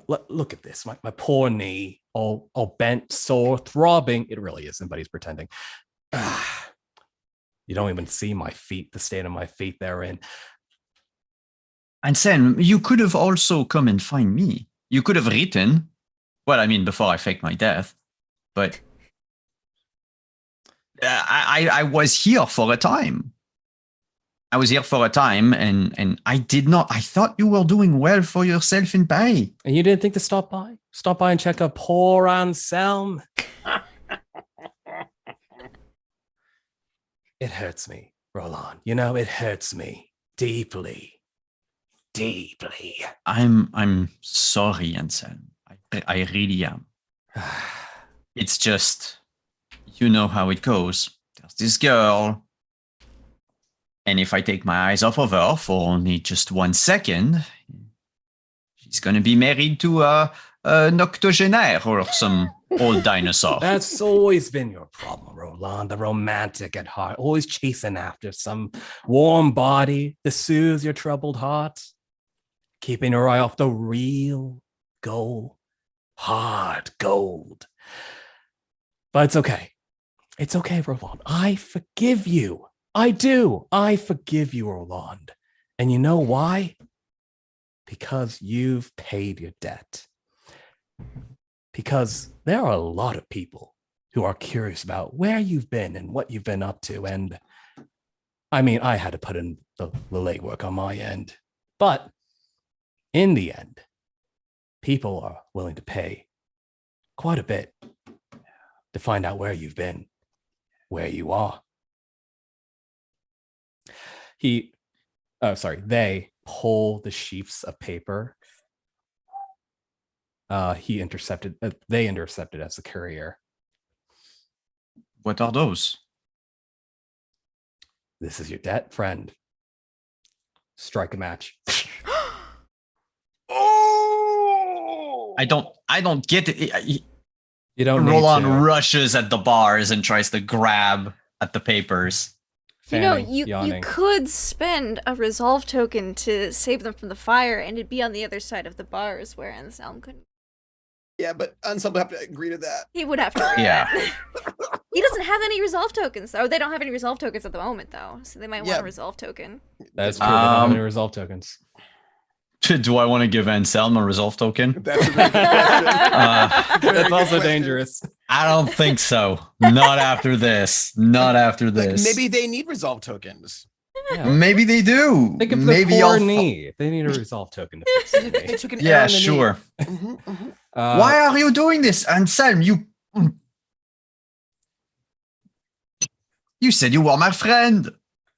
Look at this, my poor knee, all bent, sore, throbbing. It really isn't, but he's pretending. You don't even see my feet, the state of my feet they're in. And Sam, you could have also come and find me. You could have written. Well, I mean, before I faked my death, but I was here for a time. I was here for a time, and I did not. I thought you were doing well for yourself in Paris. And you didn't think to stop by? Stop by and check up poor Anselm? It hurts me, Roland. It hurts me deeply. Deeply. I'm sorry, Anselm. I really am. It's just, you know how it goes. There's this girl. And if I take my eyes off of her for only just 1 second, she's going to be married to an octogenaire or some old dinosaur. That's always been your problem, Roland, the romantic at heart, always chasing after some warm body to soothe your troubled heart, keeping your eye off the real gold, hard gold. But it's okay. It's okay, Roland. I forgive you. I do. I forgive you, Roland. And you know why? Because you've paid your debt. Because there are a lot of people who are curious about where you've been and what you've been up to. And I mean, I had to put in the legwork on my end. But in the end, people are willing to pay quite a bit to find out where you've been, where you are. They pull the sheafs of paper. They intercepted as the courier. What are those? This is your debt, friend. Strike a match. Oh! I don't get it. You don't need Roland to. rushes at the bars and tries to grab at the papers. Fanning, you yawning. could spend a resolve token to save them from the fire, and it'd be on the other side of the bars where Anselm couldn't. Yeah, but Anselm would have to agree to that. He would have to. Read Yeah. that. He doesn't have any resolve tokens, though. They don't have any resolve tokens at the moment, though, so they might want Yeah. a resolve token. That's true. They don't have any resolve tokens. Do I want to give Anselm a resolve token? That's a very good question. That's Very good also question. dangerous. I don't think so. Not after this. Not after Like, this. maybe they need resolve tokens. Yeah. Maybe they do. Think of the Maybe poor I'll knee. They need a resolve token. To fix They their knee. took an arrow Yeah, in the knee. sure. Mhm, mhm. Why are you doing this, Anselm? You said you were my friend.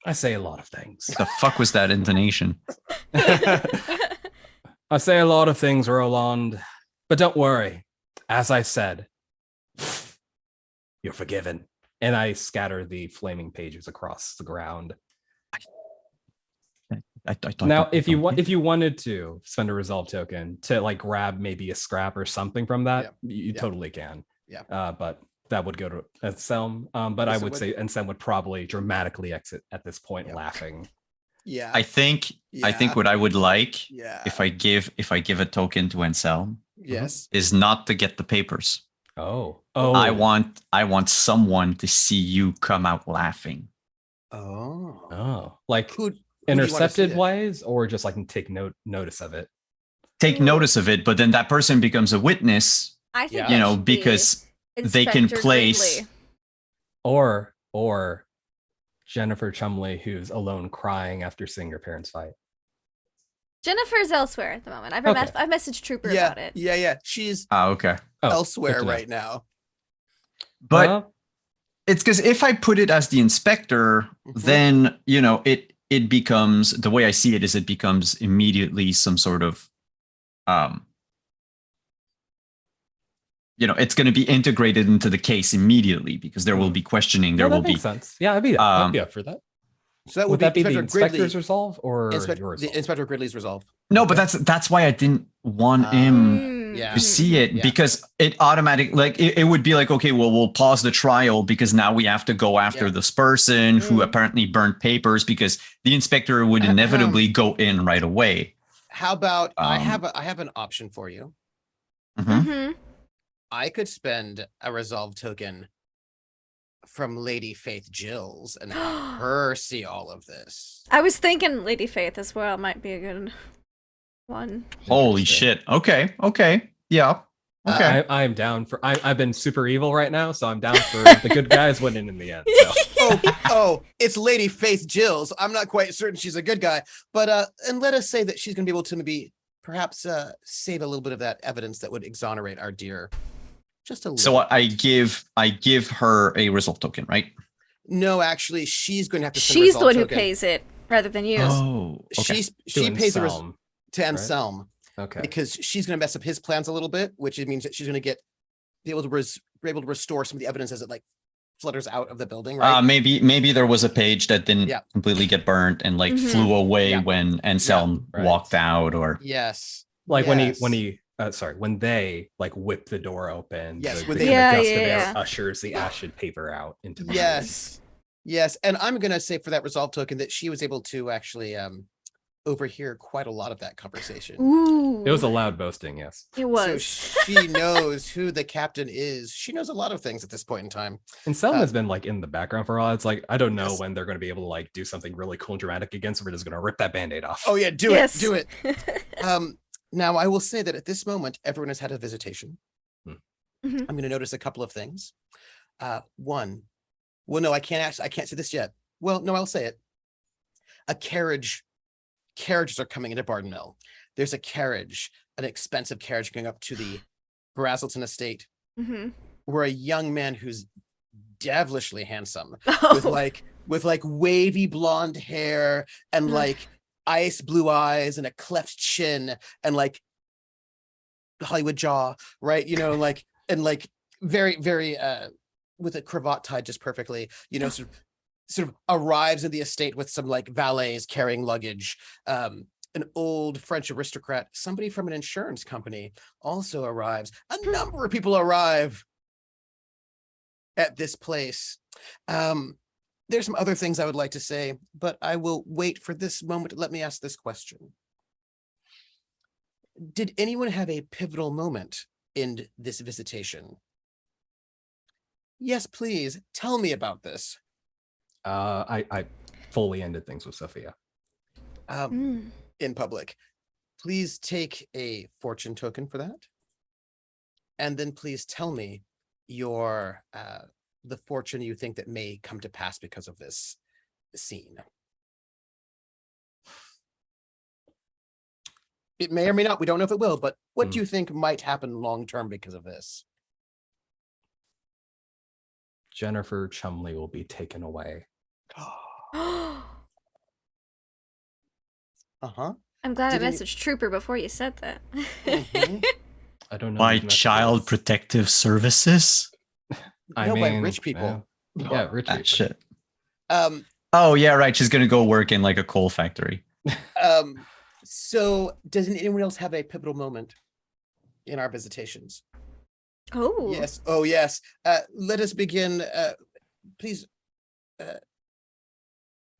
I say a lot of things. The fuck was that intonation? I say a lot of things, Roland, but don't worry. As I said, you're forgiven. And I scatter the flaming pages across the ground. I thought Now, that- if you wanted to spend a resolve token to like grab maybe a scrap or something from that, you Yeah. totally can. Yeah. But that would go to Anselm. But I Yes, it would would. say Anselm would probably dramatically exit at this point, Yeah. laughing. Yeah. I think Yeah. what I would like Yeah. if I give a token to Anselm Yes. is not to get the papers. Oh, I want someone to see you come out laughing. oh, like Who? do you wanna see intercepted it? wise, or just like take notice of it. Take notice of it, but then that person becomes a witness, I think Yeah. you that know, should be because they can Inspector place Gridley. Or Jennifer Chumley, who's alone crying after seeing her parents fight. Jennifer's elsewhere at the moment. I've Okay. I've messaged Trooper Yeah. about it. Yeah. She's okay. Oh, good elsewhere to know. right now. But Well, it's because if I put it as the inspector, Mhm. then it becomes, the way I see it is it becomes immediately some sort of it's going to be integrated into the case immediately because there will be questioning. There no, that will be makes sense. Yeah, I'd be up for that. So that Would that be the Inspector Gridley. inspector's resolve or your The resolve? Inspector Gridley's resolve. no, but that's why I didn't want him Yeah. to see it Yeah. because it automatic it would be like, okay, well, we'll pause the trial because now we have to go after Yeah. this person who Mm. apparently burnt papers because the inspector would inevitably go in right away. How about I Um, have an option for you. Mhm. Mm-hmm. I could spend a resolve token from Lady Faith Jills and have her see all of this. I was thinking Lady Faith as well might be a good one. Holy Interesting. shit. Okay. Yeah. Okay. I'm down for. I've been super evil right now, so I'm down for the good guys winning in the end. So. Oh, it's Lady Faith Jills. I'm not quite certain she's a good guy, but and let us say that she's gonna be able to maybe perhaps save a little bit of that evidence that would exonerate our dear. Just a little. So I give her a resolve token, right? No, actually, she's going to have to send a She's the resolve one who token. pays it rather than you. Oh, okay. She To pays Anselm, to Anselm Okay. because she's going to mess up his plans a little bit, which means that she's going to be able to restore some of the evidence as it like flutters out of the building, right? Maybe there was a page that didn't Yeah. completely get burnt and like Mhm. flew away Yeah. when Anselm right. walked out, or Yes. Like Yes. when they like whip the door open. Yes, the when kind they- of Yeah, gust of yeah, air yeah. ushers the ashen paper out into the Yes, and I'm gonna say for that resolve token that she was able to actually overhear quite a lot of that conversation. Ooh. It was a loud boasting, yes. It So was. she knows who the captain is. She knows a lot of things at this point in time. And Selma has been like in the background for a while. It's like I don't know Yes. when they're going to be able to like do something really cool and dramatic against. We're just going to rip that band-aid off. Oh yeah, do Yes. it, do it. Now I will say that at this moment, everyone has had a visitation. Hmm. Mhm. I'm going to notice a couple of things. One, well, no, I can't say this yet. Well, no, I'll say it. Carriages are coming into Barden Mill. There's a carriage, an expensive carriage going up to the Brazelton estate, Mhm. where a young man who's devilishly handsome with Oh. like wavy blonde hair and Ugh. like ice blue eyes and a cleft chin and like Hollywood jaw, right? Like and like very, very with a cravat tied just perfectly, sort of sort of arrives in the estate with some like valets carrying luggage. An old French aristocrat, somebody from an insurance company also arrives. A number of people arrive at this place. There's some other things I would like to say, but I will wait for this moment. Let me ask this question. Did anyone have a pivotal moment in this visitation? Yes, please. Tell me about this. I fully ended things with Sophia. In public. Please take a fortune token for that. And then please tell me your the fortune you think that may come to pass because of this scene. It may or may not, we don't know if it will, but what do you think might happen long term because of this? Jennifer Chumley will be taken away. Uh-huh. I'm glad Did I any- messaged Trooper before you said that. Mhm. I don't know. By these messages. Child Protective Services? No, by rich people. Yeah, rich Ah, people. shit. Um, Oh, yeah, right. She's going to go work in like a coal factory. so doesn't anyone else have a pivotal moment in our visitations? Oh. Yes. Oh, yes. Let us begin. Please,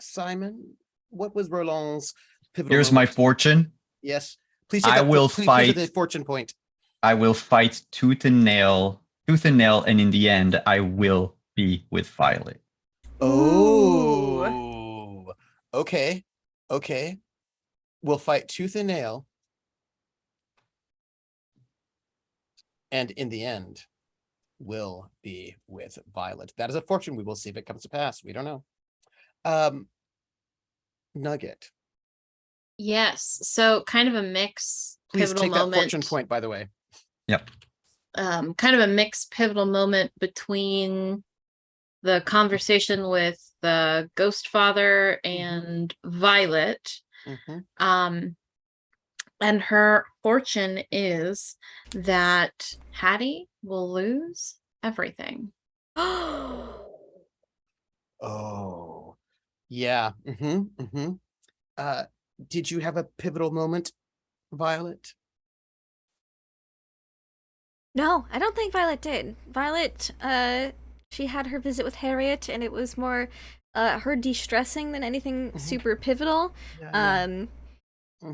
Simon, what was Roland's pivotal Here's my moment? fortune. Yes. Please take I that, will please fight. take the fortune point. I will fight tooth and nail, and in the end, I will be with Violet. Oh, okay. Okay. We'll fight tooth and nail. And in the end, will be with Violet. That is a fortune. We will see if it comes to pass. We don't know. Nugget. Yes. So kind of a mix Please pivotal take moment. that fortune point, by the way. Yep. Kind of a mixed pivotal moment between the conversation with the ghost father and Violet. Mhm. And her fortune is that Hattie will lose everything. Oh, yeah. Did you have a pivotal moment, Violet? No, I don't think Violet did. Violet, she had her visit with Harriet, and it was more her de-stressing than anything super pivotal. Yeah.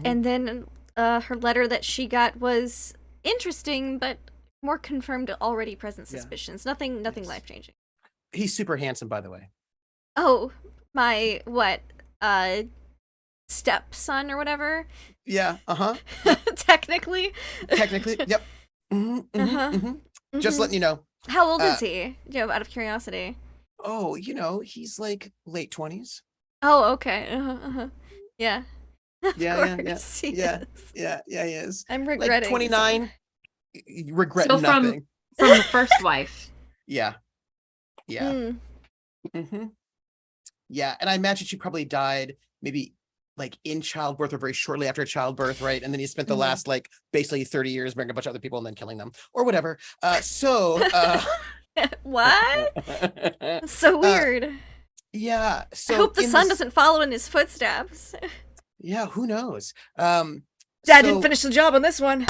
And then her letter that she got was interesting, but more confirmed already present Yeah. suspicions. Nothing Yes. life-changing. He's super handsome, by the way. Oh, my, stepson or whatever? Yeah. Technically. Technically, yep. Just letting you know. How old is he? Out of curiosity. Oh, he's like late 20s. Oh, okay. Yeah. Of Yeah. course he Yeah. is. Yeah, he is. I'm Like regretting. 29. You regret So from- nothing. From the first wife. Yeah. Mm. Yeah, and I imagine she probably died maybe like in childbirth or very shortly after childbirth, right? And then he spent the last like basically 30 years marrying a bunch of other people and then killing them or whatever. What? So weird. Yeah. So I hope the in son this- doesn't follow in his footsteps. Yeah, who knows? Dad didn't so- finish the job on this one.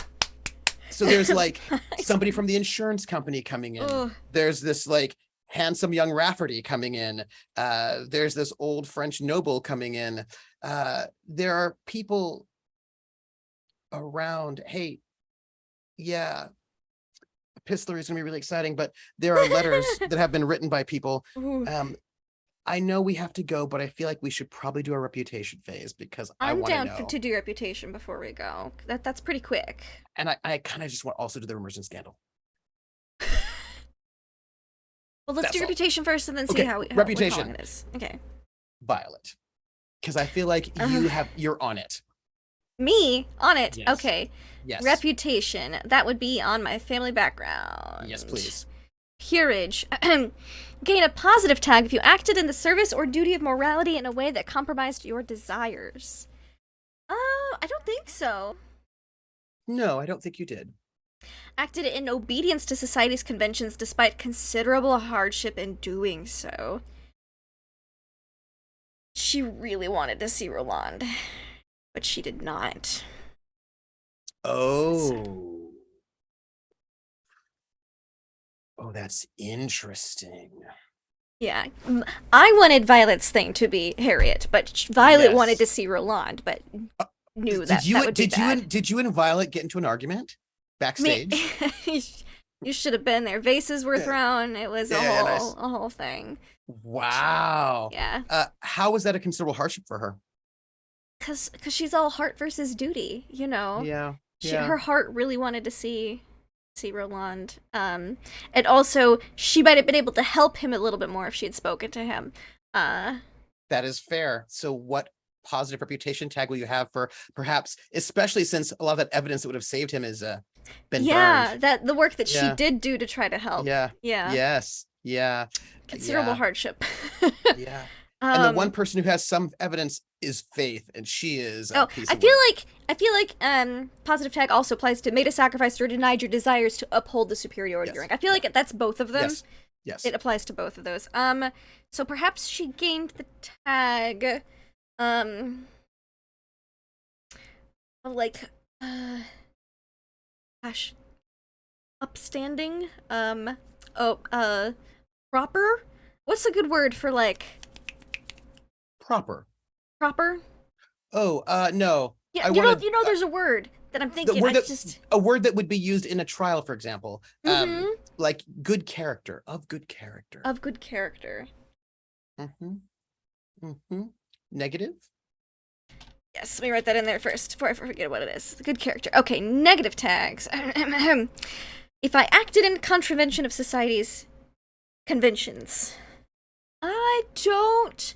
So there's like somebody from the insurance company coming in. Ugh. There's this like handsome young Rafferty coming in. There's this old French noble coming in. There are people around. Hey, yeah, epistolary is gonna be really exciting, but there are letters that have been written by people. Ooh. I know we have to go, but I feel like we should probably do a reputation phase because I I'm want to down know. to do reputation before we go. That's pretty quick. And I kind of just want also to do the rumors and scandal. Well, let's That's do all. reputation first and then see Okay, how what reputation. long it is. Okay. Violet, because I feel like you're on it. Me on it. Yes. Okay. Yes. Reputation. That would be on my family background. Yes, please. Peerage. Gain a positive tag if you acted in the service or duty of morality in a way that compromised your desires. I don't think so. No, I don't think you did. Acted in obedience to society's conventions despite considerable hardship in doing so. she really wanted to see Roland, but she did not. Oh. Oh, that's interesting. Yeah, I wanted Violet's thing to be Harriet, but Violet Yes. wanted to see Roland, but knew that that would be bad. Did you and Violet get into an argument backstage? You should have been there. Vases were thrown. It was Yeah, a whole thing. Wow. Yeah. How was that a considerable hardship for her? Cause she's all heart versus duty, you know. Yeah. Her heart really wanted to see Roland. And also she might have been able to help him a little bit more if she had spoken to him. That is fair. So what positive reputation tag will you have for perhaps, especially since a lot of that evidence that would have saved him is been burned? That the work that she Yeah. did do to try to help. Yeah. Yeah. Yes. Yeah. Considerable Yeah. hardship. Yeah. And the one person who has some evidence is Faith, and she is a piece I of feel work. like positive tag also applies to made a sacrifice or denied your desires to uphold the superiority Yes. rank. I feel like that's both of them. Yes. It applies to both of those. So perhaps she gained the tag of like gosh, upstanding, proper. What's a good word for like Proper. proper? Oh, no. Yeah, I you wanted- know there's a word that I'm thinking. word I that- just A word that would be used in a trial, for example. Mhm. Like good character, of good character. of good character. Negative? Yes, let me write that in there first before I forget what it is. Good character. Okay, negative tags. If I acted in contravention of society's conventions. I don't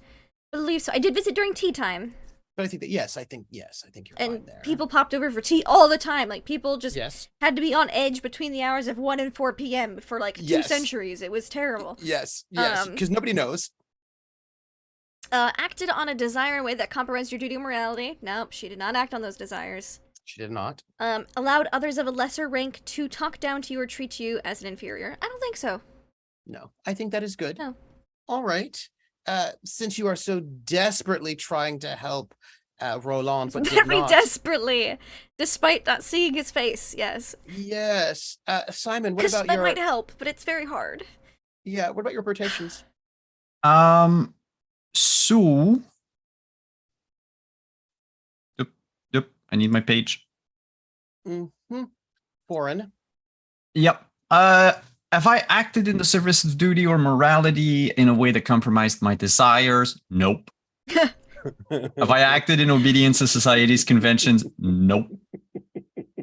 believe so. I did visit during tea time, But I think that I think you're fine and there. people popped over for tea all the time. Like, people just Yes. had to be on edge between the hours of 1 and 4 p.m. for like 2 Yes. centuries. It was terrible. Yes. Um, Because nobody knows. Acted on a desire in a way that compromised your duty and morality. Nope, she did not act on those desires. She did not. Allowed others of a lesser rank to talk down to you or treat you as an inferior. I don't think so. No. I think that is good. No. All right. Since you are so desperately trying to help Roland, but did Very not. desperately, despite not seeing his face. Yes, Yes. Simon, what because about that your might help, but it's very hard. what about your reputations? So yep, I need my page. Foreign. Yep. Have I acted in the service of duty or morality in a way that compromised my desires? Nope. Have I acted in obedience to society's conventions? Nope.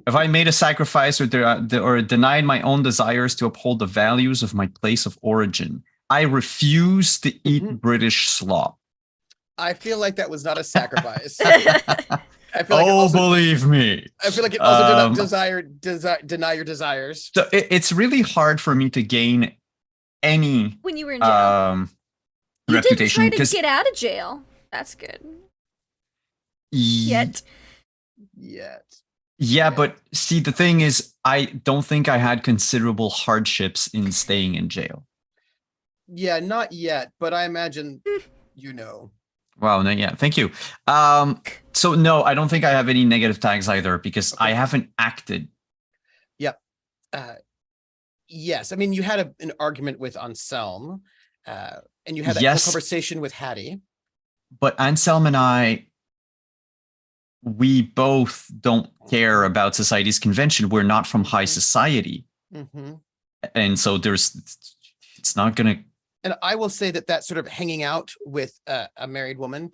Have I made a sacrifice or denied my own desires to uphold the values of my place of origin? I refuse to eat British slop. I feel like that was not a sacrifice. I feel like Believe me. I feel like it also did not deny your desires. So it's really hard for me to gain any When you were in jail, you didn't reputation try to because get out of jail. That's good. Yet. Yeah, but see, the thing is, I don't think I had considerable hardships in staying in jail. Yeah, not yet, but I imagine you know. Wow, no, yeah, thank you. So no, I don't think I have any negative tags either because I haven't acted. Yep. Yes, I mean you had an argument with Anselm, and you had that whole conversation with Hattie. But Anselm and I, we both don't care about society's convention. We're not from high society, and so it's not gonna. And I will say that sort of hanging out with a married woman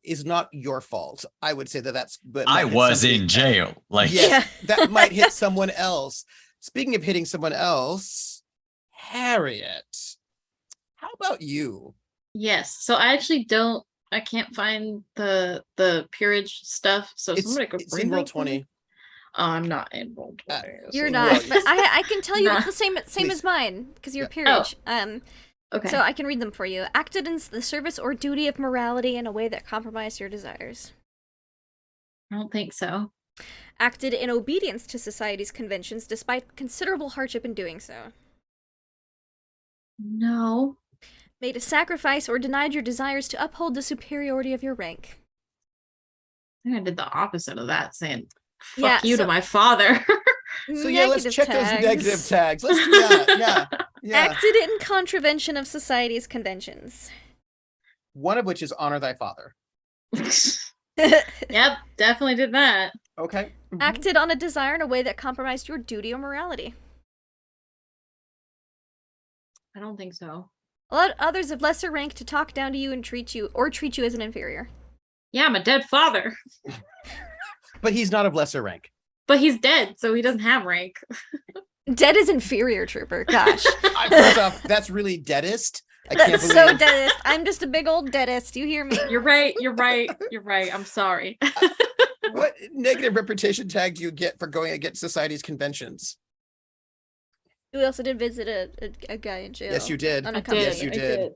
is not your fault. I would say that's. But I was in jail. Like, yes, that might hit someone else. Speaking of hitting someone else, Harriet, how about you? Yes. So I actually don't. I can't find the peerage stuff. So somebody could It's bring in roll that for me. 20. Oh, I'm not in roll 20. You're so- not, Well, but I can tell you Nah. it's the same Please. as mine because you're Yeah. peerage. Okay. So I can read them for you. Acted in the service or duty of morality in a way that compromised your desires. I don't think so. Acted in obedience to society's conventions despite considerable hardship in doing so. No. made a sacrifice, or denied your desires to uphold the superiority of your rank. I think I did the opposite of that, saying "fuck Yeah, you" so- to my father. So yeah, let's Negative check tags. those negative tags. Let's do that. Yeah. Acted in contravention of society's conventions. One of which is honor thy father. Yep, definitely did that. Okay. Mhm. Acted on a desire in a way that compromised your duty or morality. I don't think so. Allowed others of lesser rank to talk down to you and treat you as an inferior. Yeah, I'm a dead father, But he's not of lesser rank. but he's dead, so he doesn't have rank. Dead is inferior, Trooper. Gosh. First off, that's really deadest. I can't That's believe. so deadest. I'm just a big old deadest. You hear me? You're right. You're right. You're right. I'm sorry. What negative reputation tag do you get for going against society's conventions? We also did visit a guy in jail. Yes, you did. On I a couple Yes, of you I did.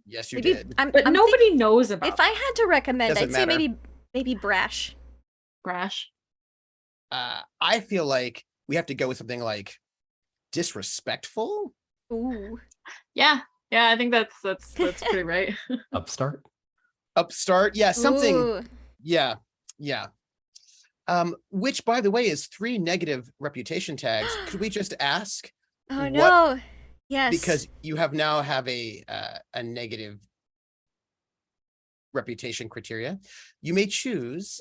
Yes, you Maybe did. But nobody knows about If I had to recommend, Doesn't I'd say matter. maybe brash. Brash. I feel like we have to go with something like disrespectful. Ooh. Yeah. Yeah, I think that's pretty right. Upstart. Upstart. Yeah, something. Ooh. Yeah. Which, by the way, is 3 negative reputation tags. Could we just ask? Oh What- no. Yes. Because you now have a negative reputation criteria. You may choose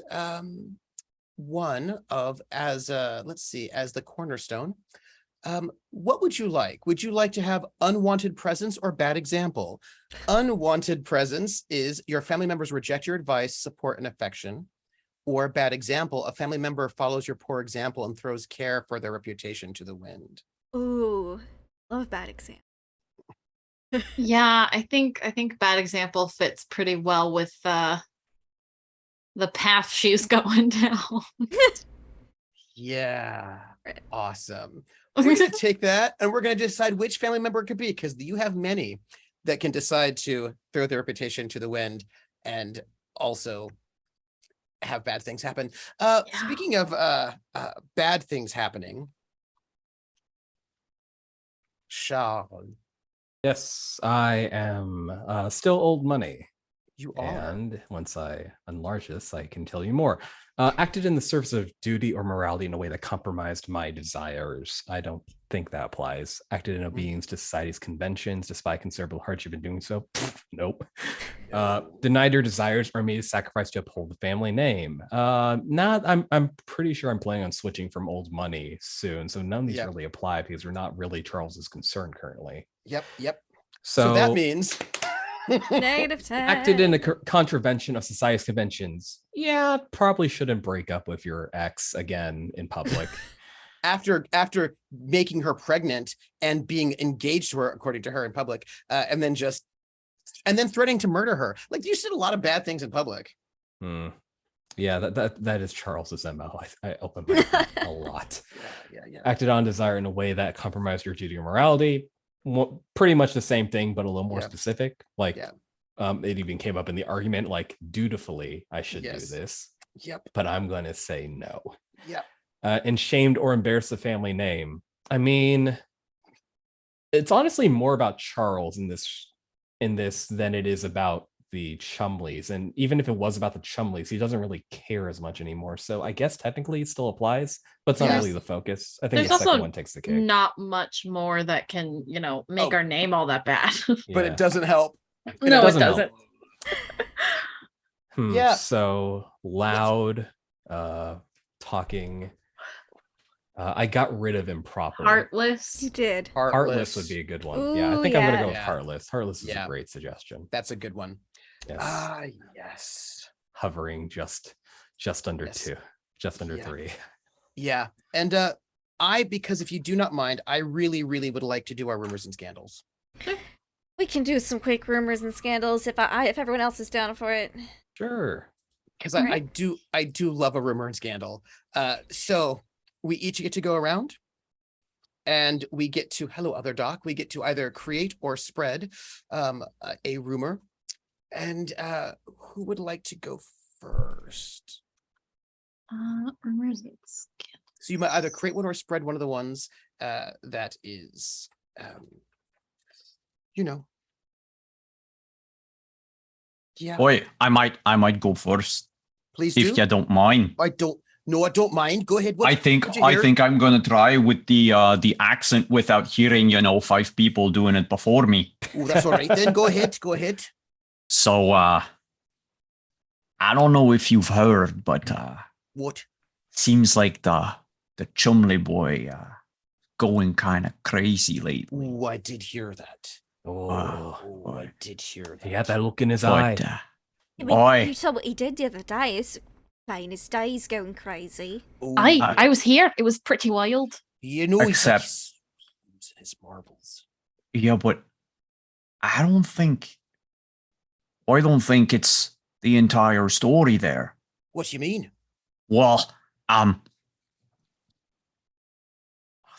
one of as the cornerstone. What would you like? Would you like to have unwanted presence or bad example? Unwanted presence is your family members reject your advice, support, and affection. Or bad example, a family member follows your poor example and throws care for their reputation to the wind. Ooh. Love bad example. Yeah, I think bad example fits pretty well with the path she's going down. Yeah. Right. Awesome. We're going to take that and we're going to decide which family member it could be, because you have many that can decide to throw their reputation to the wind and also have bad things happen. Speaking of bad things happening, Charles, Yes, I am still old money. you are. And once I enlarge this, I can tell you more. Acted in the service of duty or morality in a way that compromised my desires. I don't think that applies. Acted in obedience to society's conventions, despite considerable hardship in doing so. Nope. Denied your desires or made a sacrifice to uphold the family name. I'm pretty sure I'm planning on switching from old money soon. So none of these Yep. really apply because we're not really Charles's concern currently. Yep. So that means Negative tag. acted in a contravention of society's conventions. Yeah, probably shouldn't break up with your ex again in public. after making her pregnant and being engaged to her, according to her, in public, and then threatening to murder her. Like, you said a lot of bad things in public. Yeah, that is Charles's MO. I open my mouth a lot. Yeah. Acted on desire in a way that compromised your duty or morality. Pretty much the same thing, but a little more Yeah. specific. Like, Yeah. it even came up in the argument, like, dutifully, I should Yes. do this, Yep. but I'm going to say no. Yep. And shamed or embarrassed the family name. I mean, it's honestly more about Charles in this than it is about the Chumleys. And even if it was about the Chumleys, he doesn't really care as much anymore. So I guess technically it still applies, but it's not Yes. really the focus. I think There's the second also one takes the cake. Not much more that can, make Oh. our name all that bad. But Yeah. it doesn't help. No, it doesn't help. doesn't. Yeah. So loud, talking. I got rid of improper. Heartless. You did. Heartless would be a good one. Yeah, I Ooh, think I'm gonna yeah. go with Yeah. heartless. Heartless is Yeah. a great suggestion. That's a good one. Yes. Yes. Hovering just under Yes. 2, just under Yeah. 3. Yeah. And because if you do not mind, I really, really would like to do our rumors and scandals. We can do some quick rumors and scandals if everyone else is down for it. Sure. Because Alright. I do love a rumor and scandal. So we each get to go around and we get to, hello, other doc. We get to either create or spread a rumor. And who would like to go first? Rumors and scandals. So you might either create one or spread one of the ones that is, Yeah. Boy, I might go first Please if do. you don't mind. I don't. No, I don't mind. Go ahead. I think I'm gonna try with the accent without hearing 5 people doing it before me. Oh, that's all right. Then go ahead. Go ahead. So I don't know if you've heard, but What? seems like the Chumley boy going kind of crazy lately. Oh, I did hear that. Oh, I did hear that. he had that look in his eye. But I mean, Oi. you saw what he did the other day. Is playing his days going crazy. Oh, I was here. It was pretty wild. you know, Except- he's losing his marbles. yeah, but I don't think it's the entire story there. What do you mean? Well, I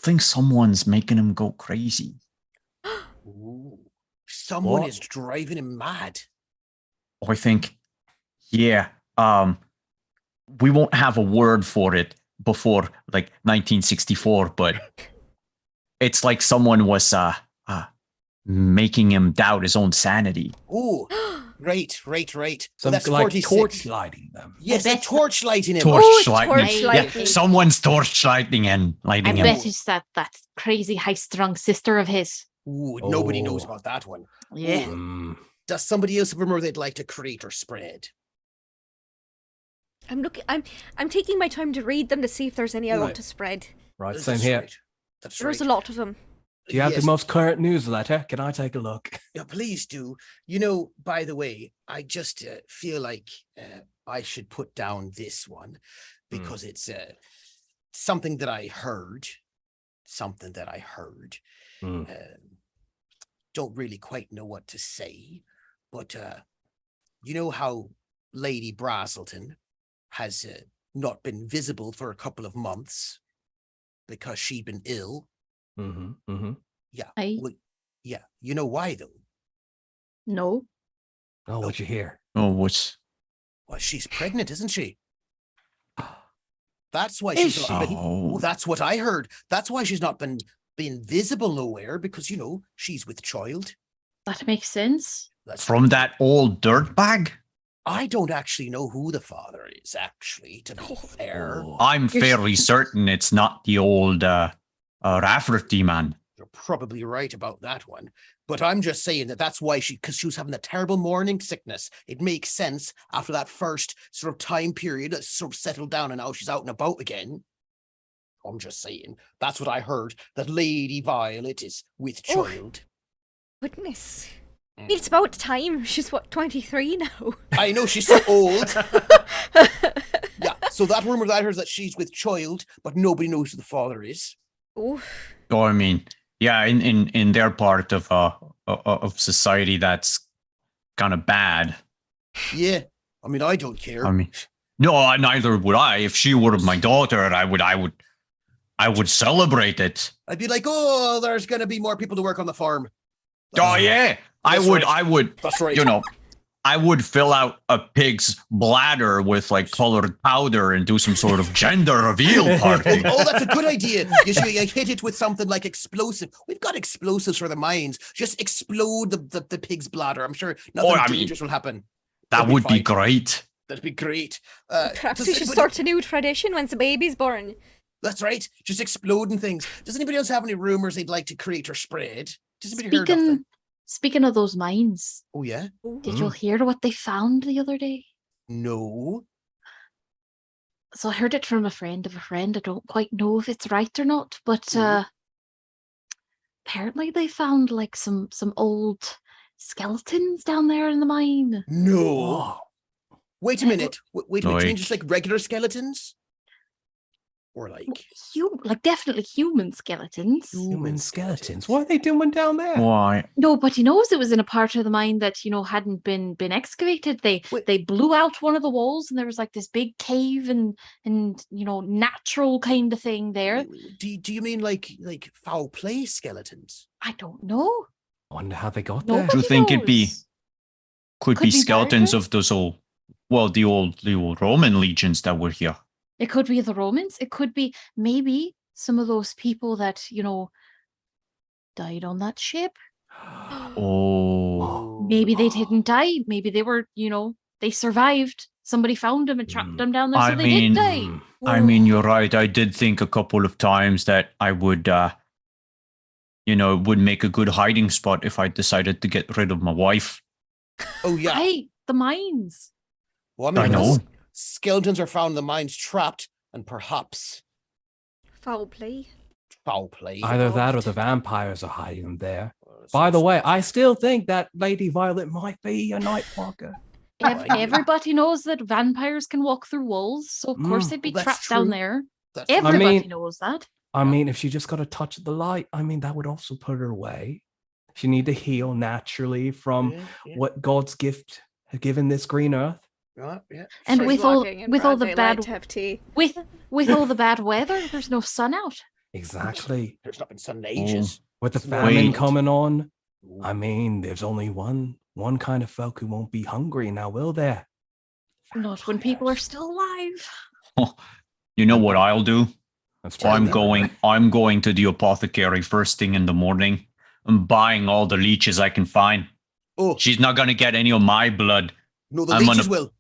think someone's making him go crazy. Ooh, someone What? is driving him mad. I think, yeah, we won't have a word for it before like 1964, but it's like someone was making him doubt his own sanity. Oh, right. Well, Some that's like 46. torch lighting them. Yes, I a bet- torch lighting him. Torchlighting. Yeah, torchlighting. someone's torchlighting and I lighting him. bet it's that crazy high-strung sister of his. Ooh, nobody Oh. knows about that one. Yeah. Mm. Does somebody else have a rumor they'd like to create or spread? I'm taking my time to read them to see if there's any I want Right. to spread. Right, That's same here. right. That's There's right. a lot of them. Do you have Yes. the most current newsletter? Can I take a look? Yeah, please do. By the way, I just feel like I should put down this one because it's something that I heard. Mm. Don't really quite know what to say, but you know how Lady Brazelton has not been visible for a couple of months because she'd been ill. Mm-hmm. Mm-hmm. Yeah. Aye. Well, yeah. You know why though? No. Oh, what'd you hear? Oh, what's Well, she's pregnant, isn't she? That's why she's Is not she? been. Oh. Well, that's what I heard. That's why she's not been visible nowhere because she's with child. That makes sense. That's from that old dirtbag? I don't actually know who the father is. Actually, to be fair, Oh. I'm You're s- fairly certain it's not the old Rafferty man. you're probably right about that one. But I'm just saying that's why because she was having a terrible morning sickness. It makes sense after that first sort of time period that sort of settled down and now she's out and about again. I'm just saying that's what I heard. That Lady Violet is with Oh. child. Goodness. I mean, it's about time. She's, 23 now? I know she's so old. Yeah. So that rumor that I heard is that she's with child, but nobody knows who the father is. Oh, Oh, I mean, yeah, in their part of society, that's kind of bad. Yeah. I mean, I don't care. I mean, no, neither would I. If she were my daughter, I would celebrate it. I'd be like, oh, there's gonna be more people to work on the farm. Oh yeah, I That's would. right. I would. That's right. I would fill out a pig's bladder with like colored powder and do some sort of gender reveal party. Oh, that's a good idea. You should hit it with something like explosive. We've got explosives for the mines. Just explode the pig's bladder. I'm sure nothing I mean, dangerous will happen. That That'd be would be fine. great. That'd be great. perhaps does we should anybody- start a new tradition once a baby's born. That's right. Just exploding things. Does anybody else have any rumors they'd like to create or spread? Does anybody heard nothing? Speaking of those mines, Oh yeah. did you hear what they found the other day? No. So I heard it from a friend of a friend. I don't quite know if it's right or not, but Mhm. apparently they found like some old skeletons down there in the mine. No. Oh. Wait a minute. Wait a minute. Do you mean Like- just like regular skeletons? Or like Like definitely human skeletons. Human skeletons. What are they doing down there? Why? No, but he knows it was in a part of the mine that hadn't been excavated. They blew out one of the walls, and there was like this big cave and natural kind of thing there. Do you mean like foul play skeletons? I don't know. I wonder how they got Nobody there. Do you think it'd be- knows. Could Could be be skeletons murder. of those old, well, the old Roman legions that were here. It could be the Romans. It could be maybe some of those people that died on that ship. Oh. Maybe they didn't die. Maybe they were, they survived. Somebody found them and trapped them down there, so I they mean- did die. I mean, you're right. I did think a couple of times that I would, it would make a good hiding spot if I decided to get rid of my wife. Oh yeah. Right, the mines. Well, I mean, I know. because skeletons are found in the mines trapped, and perhaps Foul play. foul play. Either that or the vampires are hiding them there. By the way, I still think that Lady Violet might be a night walker. Everybody knows that vampires can walk through walls, so of course they'd be Well, that's trapped down true. there. That's Everybody mean- knows that. I mean, if she just got a touch of the light, I mean, that would also put her away. She need to heal naturally from yeah, what God's gift had given this green earth. yeah, yeah. And She's with all walking in with all broad the daylight bad to have tea. with all the bad weather, there's no sun out. Exactly. There's not been sun in ages. With the Wait. famine coming on, I mean, there's only one kind of folk who won't be hungry now, will there? Not when people are still alive. You know what I'll do? That's I'm true. going to the apothecary first thing in the morning. I'm buying all the leeches I can find. Oh, She's not gonna get any of my blood. no, the I'm leeches gonna- will.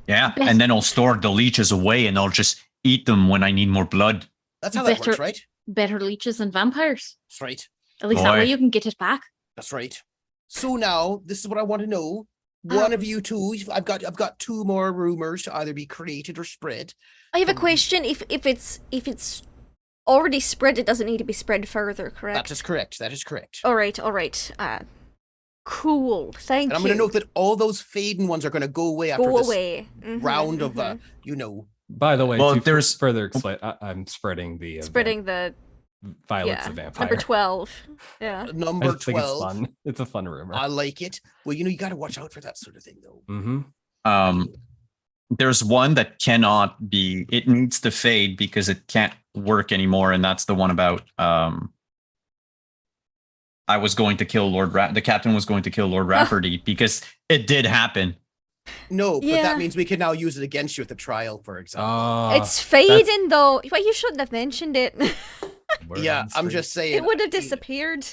Yeah, Best- and then I'll store the leeches away and I'll just eat them when I need more blood. That's how that works, Better- right? Better leeches than vampires. That's right. At least that way Boy. you can get it back. That's right. So now, this is what I want to know. One of you two, I've got two more rumors to either be created or spread. I have a question. If it's already spread, it doesn't need to be spread further, correct? That is correct. That is correct. All right. Cool. Thank And I'm you. going to note that all those fading ones are going to go away after Go this away. Mhm, round of, mhm. By the way, Well, to there's- further explain, I'm spreading the Spreading the Violet's a vampire. number 12. Yeah. I number just think it's 12. fun. It's a fun rumor. I like it. Well, you got to watch out for that sort of thing, though. Mm-hmm. There's one that cannot be. It needs to fade because it can't work anymore, and that's the one about. I was going to kill the captain was going to kill Lord Rafferty because it did happen. No, but Yeah. that means we can now use it against you at the trial, for example. It's fading though. Well, you shouldn't have mentioned it. Yeah, I'm just saying. It would have disappeared.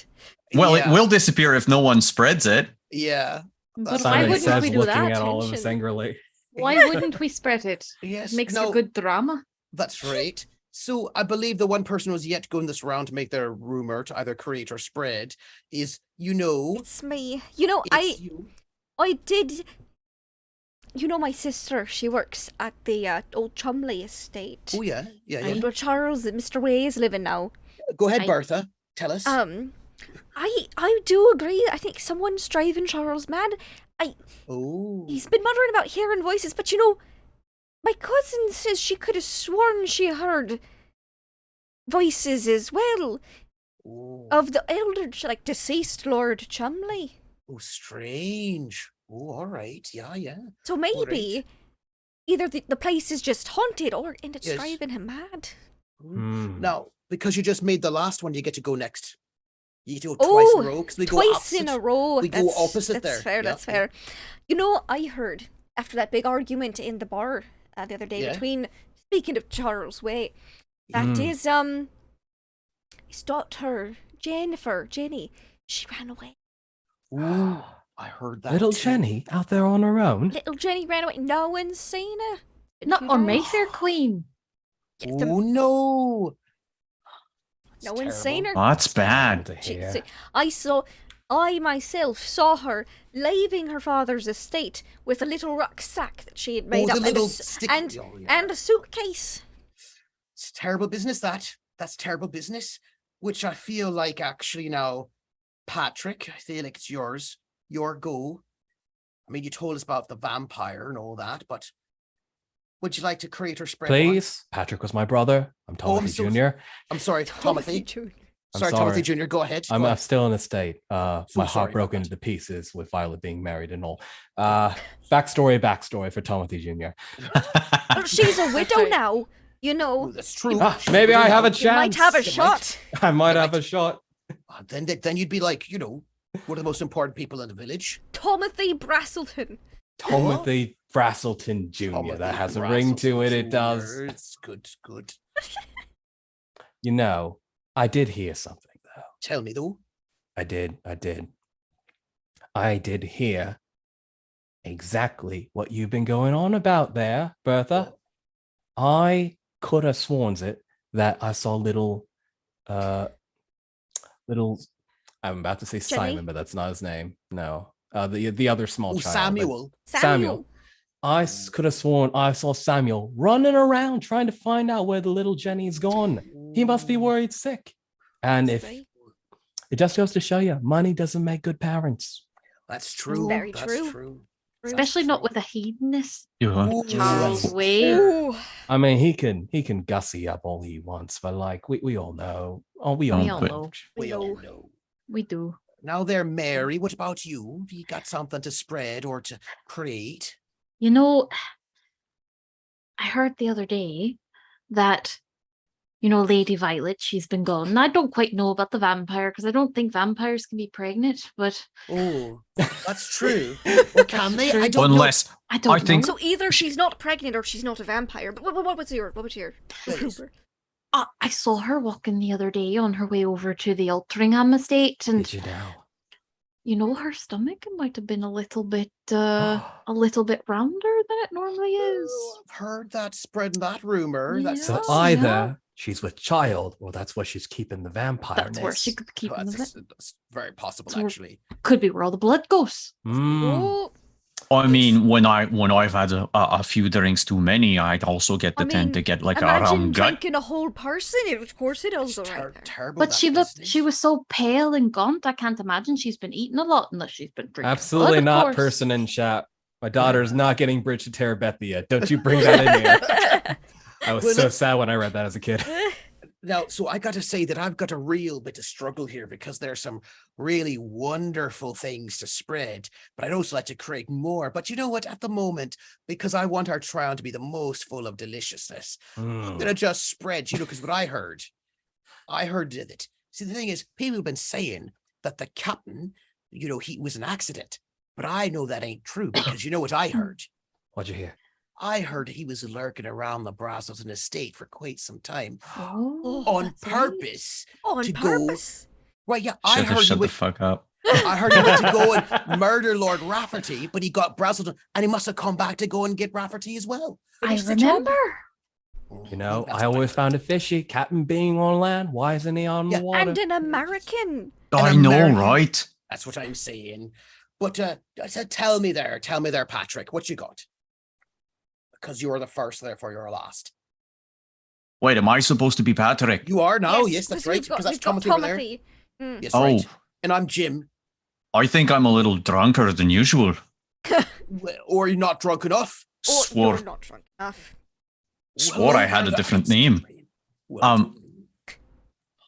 Well, yeah, it will disappear if no one spreads it. Yeah. But That's why fine. Simon wouldn't says, we do looking that? at all of us Tension. angrily. Why wouldn't we spread it? Yes. It makes no, for good drama. That's right. So I believe the one person who's yet to go in this round to make their rumor to either create or spread is, It's me. You know, it's you. I did. You know, my sister. She works at the old Chumley estate. Oh yeah, yeah, yeah. And where Charles and Mr. Way is living now. Go ahead, I- Bertha. Tell us. I do agree. I think someone's driving Charles mad. Oh. He's been muttering about hearing voices, but you know, my cousin says she could have sworn she heard voices as well Oh. of the elder, like deceased Lord Chumley. Oh, strange. Oh, all right. Yeah, yeah. So maybe either the place is just haunted, and it's Yes. driving him mad. Hmm. Now, because you just made the last one, you get to go next. You get to go twice in a row because we go twice opposite. in a row. We go opposite that's there. Fair. Yeah, That's yeah. fair. You know, I heard after that big argument in the bar the other day Yeah. between, speaking of Charles Way, that Mm. is his daughter Jenny. She ran away. Ooh, I heard that. Little too. Jenny out there on her own. Little Jenny ran away. No one's seen her. Not She on died. Mayfair Queen. Yeah, the- Oh no. no That's one's seen terrible. her. Oh, that's bad. To She- hear. see, I myself saw her leaving her father's estate with a little rucksack that she had made Oh, up the little and, stick. and, Oh, yeah. and a suitcase. It's terrible business, that's terrible business, which I feel like actually now, Patrick, I feel like it's your go. I mean, you told us about the vampire and all that, but would you like to create or spread one? Please, Patrick was my brother. I'm Oh, I'm Timothy so- Jr. I'm sorry, Timothy. Jr. I'm Sorry, sorry. Timothy Jr., go ahead. I'm go ahead. still in a state. My sorry heart broke about into the pieces with Violet being married and all. Backstory for Timothy Jr. Well, she's a widow now. You Oh, know, that's true. Maybe I have a you might chance. have a You shot. I might You have might. a shot. Then you'd be like, one of the most important people in the village. Timothy Braselton. Timothy Braselton Jr. Timothy That has a ring to it. It Braselton does. Jr. It's good. You know, I did hear something though. Tell me though. I did. I did hear exactly what you've been going on about there, Bertha. I could have sworn it that I saw little I'm about to say Jenny? Simon, but that's not his name. No. The other small Oh, child. but Samuel. I could have sworn I saw Samuel running around trying to find out where the little Jenny's gone. He must be worried sick. And That's if right. it just goes to show you, money doesn't make good parents. That's true. Very That's true. Especially not true. with a hedonist Ooh, Charles that's- way. Ooh. I mean, he can gussy up all he wants, but like we all know. Oh, we all We all know. know. We We all know. know. We do. Now there, Mary, what about you? Have you got something to spread or to create? You know, I heard the other day that, Lady Violet, she's been gone. And I don't quite know about the vampire because I don't think vampires can be pregnant, but Oh, that's true. Well, can they? I don't Unless I don't know. think- So either she's not pregnant or she's not a vampire. But what was your Please. rumor? I saw her walking the other day on her way over to the Altringham estate, and Did you know? her stomach might have been a little bit rounder than it normally is. Oh, I've heard that spreading that rumor. That's So Yeah. either she's with child, or that's where she's keeping the vampire. That's where she could keep them. that's very possible, So we're- actually. Could be where all the blood goes. Oh, I mean, when I've had a few drinks too many, I'd also get the I tend to mean, get like a imagine round gut. drinking a whole person. Of course it It's is right there. terrible. But that she business. was so pale and gaunt. I can't imagine she's been eating a lot unless she's been drinking. Absolutely blood, of not, course. person in chat. My daughter's not getting Bridge to Terabithia. Don't you bring that in here. I was Well, so look- sad when I read that as a kid. Now, so I got to say that I've got a real bit of struggle here because there's some really wonderful things to spread, but I'd also like to create more. But you know what? At the moment, because I want our trial to be the most full of deliciousness, I'm Mm. gonna just spread. Because what I heard that. See, the thing is, people have been saying that the captain, he was an accident, but I know that ain't true because you know what I heard. What'd you hear? I heard he was lurking around the Brazelton estate for quite some time Oh, on that's right. purpose. On to go- purpose. Right, yeah, I Shut heard the fuck up. I heard he went to go and murder Lord Rafferty, but he got Brazelton, and he must have come back to go and get Rafferty as well. I Finish the job. remember. You know, That's I what always heard. found it fishy. Captain being on land, why isn't he on Yeah, the water? And an American. I know, American- right? That's what I'm saying. But I said, tell me there, Patrick, what you got? Because you're the first, therefore you're last. Wait, am I supposed to be Patrick? You are now, yes, that's because right. we've got- Because that's we've got Timothy over there. Timothy. Mm. Yes, Oh, right. And I'm Jim. I think I'm a little drunker than usual. Or you're not drunk enough. Or Swore. you're not drunk enough. Swore I had a different name.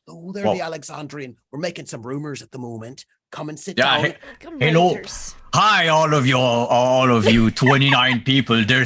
Oh, they're well- the Alexandrian. We're making some rumors at the moment. Come and sit Yeah, down. Come Hello. Raiders. Hi, all of you, 29 people. There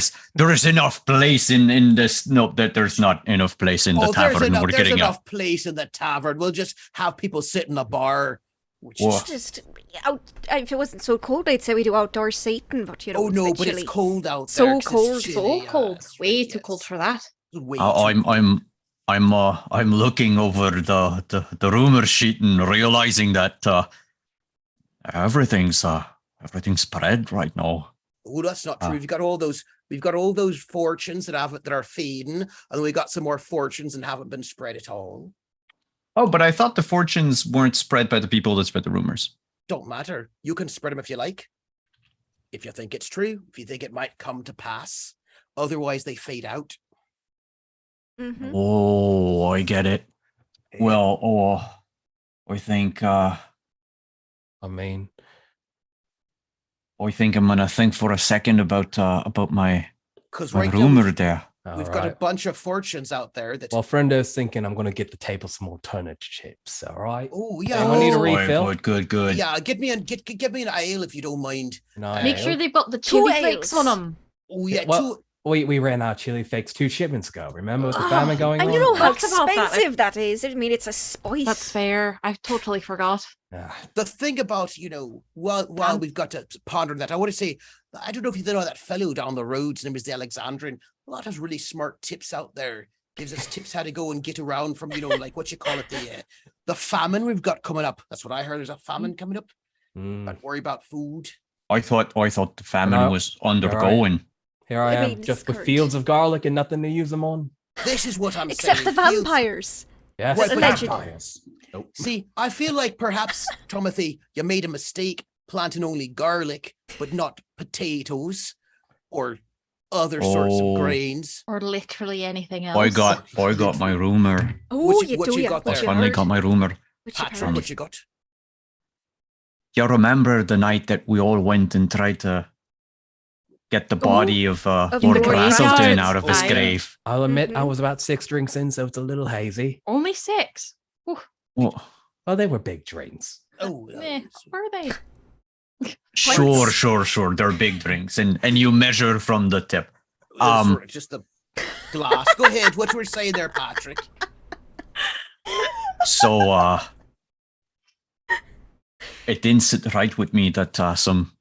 is enough place in this. No, that there's not enough place in the tavern. We're there's getting enough place in the tavern. We'll just have people sit in the bar. Which Whoa. is, Just out. If it wasn't so cold, I'd say we do outdoor seating, but oh it's a no, bit but chilly. it's cold out So there. 'cause it's cold, chilly, So yeah, cold. that's Way right, too cold yes. for that. Way I'm too I'm looking over the rumor sheet and realizing that everything's spread right now. Oh, that's not true. Ah. We've got all those fortunes that are feeding, and then we got some more fortunes and haven't been spread at all. Oh, but I thought the fortunes weren't spread by the people that spread the rumors. Don't matter. You can spread them if you like. If you think it's true, if you think it might come to pass. Otherwise, they fade out. Mhm. Oh, I get it. Well, I think I'm gonna think for a second about my Because my right now rumor there. we've All got a right. bunch of fortunes out there that. Well, Frendo's thinking I'm going to get the table some alternative chips. All right. Oh Anyone need a yeah. refill? Good. Yeah, get me an ale if you don't mind. No, Make ale. sure they've got the Two chili flakes on ales. them. Oh yeah, Well, two. we ran out of chili flakes 2 shipments ago. Remember with the Ah, famine going And on? you know how Forgot about that. expensive that is. I mean, it's a spice. That's fair. I totally forgot. Ah, The thing about, while we've got to ponder that, I want to say, I don't know if you know that fellow down the road, his name is the Alexandrian. A lot of really smart tips out there. gives us tips how to go and get around from, like what you call it, the famine we've got coming up. That's what I heard. There's a famine coming up. Don't worry about food. I thought the famine was undergoing. Here I Maybe am, just with skirt. fields of garlic and nothing to use them on. This is what I'm Except saying. the vampires. Yes, Right, allegedly. vampires. Nope. See, I feel like perhaps, Timothy, you made a mistake planting only garlic, but not potatoes or other sorts of Oh. grains. Or literally anything else. I got my rumor. Oh, What you- you what do you ya? got What I there? you finally heard? got my rumor. What you Patrick, heard? what you got? You remember the night that we all went and tried to get the body of Of Lord the Brazelton graveyard. out of his Aye. grave? I'll admit I Mhm. was about 6 drinks in, so it's a little hazy. Only 6. Well, Oh, they were big drinks. Oh, Meh, were they? sure. They're big drinks, and you measure from the tip. sort of just the glass. Go ahead. What you were saying there, Patrick? So it didn't sit right with me that some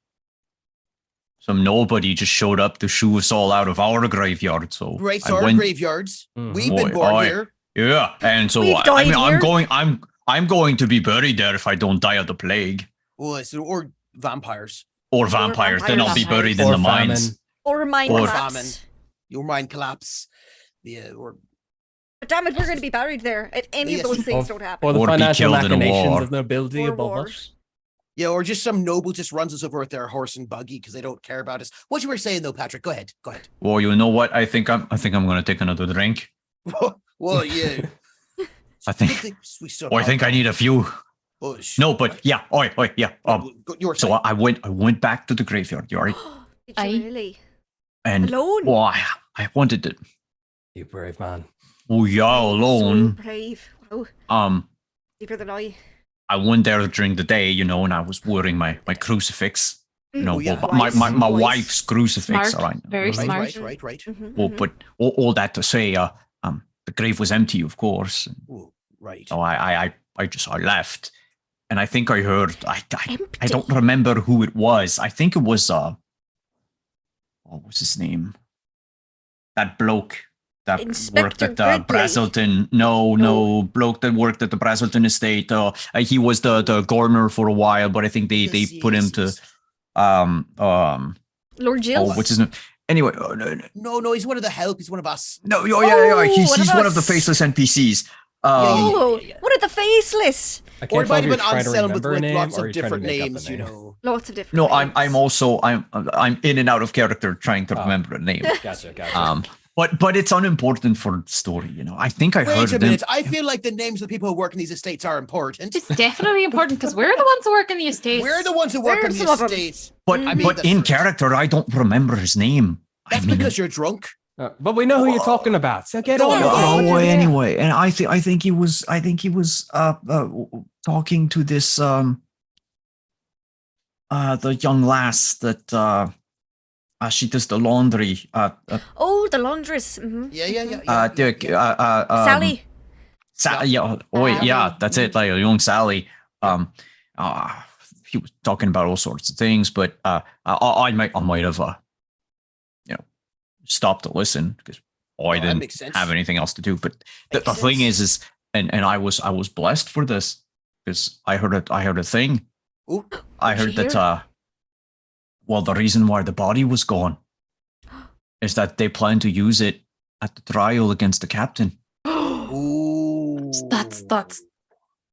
nobody just showed up to shoo us all out of our graveyard. So Right, I so our went, graveyards. Mhm. We've been Oi, born oi. here. yeah, and so We've I mean, died I'm going to be buried there if I don't die of the plague Oh, or vampires. or vampires. Then I'll be vampires. buried in Or the mines. famine. Or mine Or collapse. famine. Your mind collapse. Yeah, or But damn it, we're going to be buried there if any Yes, of those things or- don't happen. Or the Or be financial killed in a machinations war. of nobility Or above war. us. yeah, or just some noble just runs us over with their horse and buggy because they don't care about us. What you were saying though, Patrick? Go ahead. Go ahead. Well, you know what? I think I'm going to take another drink. Well, yeah. I think we still. I think I need a few. Bush. No, but yeah, oi, yeah. Your So side. I went back to the graveyard, right? Did Aye. you really? And Alone? well, I wanted to. You brave man. Oh yeah, So alone. brave. Wow. Deeper than I. I went there during the day, and I was wearing my crucifix. Oh, yeah. Well, my Wise. wife's crucifix. Smart. All right. Very Right, smart. right. Mhm, Well, mhm. but all that to say, the grave was empty, of course. Oh, right. So I left, and I think I heard. I don't Empty. remember who it was. I think it was what was his name? That bloke that worked Inspector at the Gridley. Brazelton. No, bloke that worked at the Brazelton estate. He was the governor for a while, but I think they put him to Lord Jill. what's his name? Anyway, No, he's one of the help. He's one of us. no, yeah. Oh, He's one of one of the us. faceless NPCs. Oh, what are the faceless? I Or can't it tell might if have you're been trying to Anselm with, remember a name lots or of you're different trying to make up a names, name. Lots of different. No, names. I'm also I'm in and out of character trying to Oh. remember a name. Gotcha. But it's unimportant for the story, I think I Wait heard a them. minute. I feel like the names of the people who work in these estates are important. It's definitely important because we're the ones who work in the estates. We're the ones who work Where in are the some of 'em? estates. But I mean, but that's in right. character, I don't remember his name. That's I mean, because you're drunk. But we know who you're talking about, so get Go on. on. with it. anyway, and I think he was talking to this the young lass that she does the laundry. Oh, the laundress. Mhm. Sally. Yeah. Oh, yeah. That's it. Like young Sally. He was talking about all sorts of things, but I might have stopped to listen because I that didn't makes sense. have anything else to do. But the Makes thing sense. is and I was blessed for this because I heard a thing. Ooh. I What'd heard you that well, the reason why the body was gone is that they plan to use it at the trial against the captain. Ooh. That's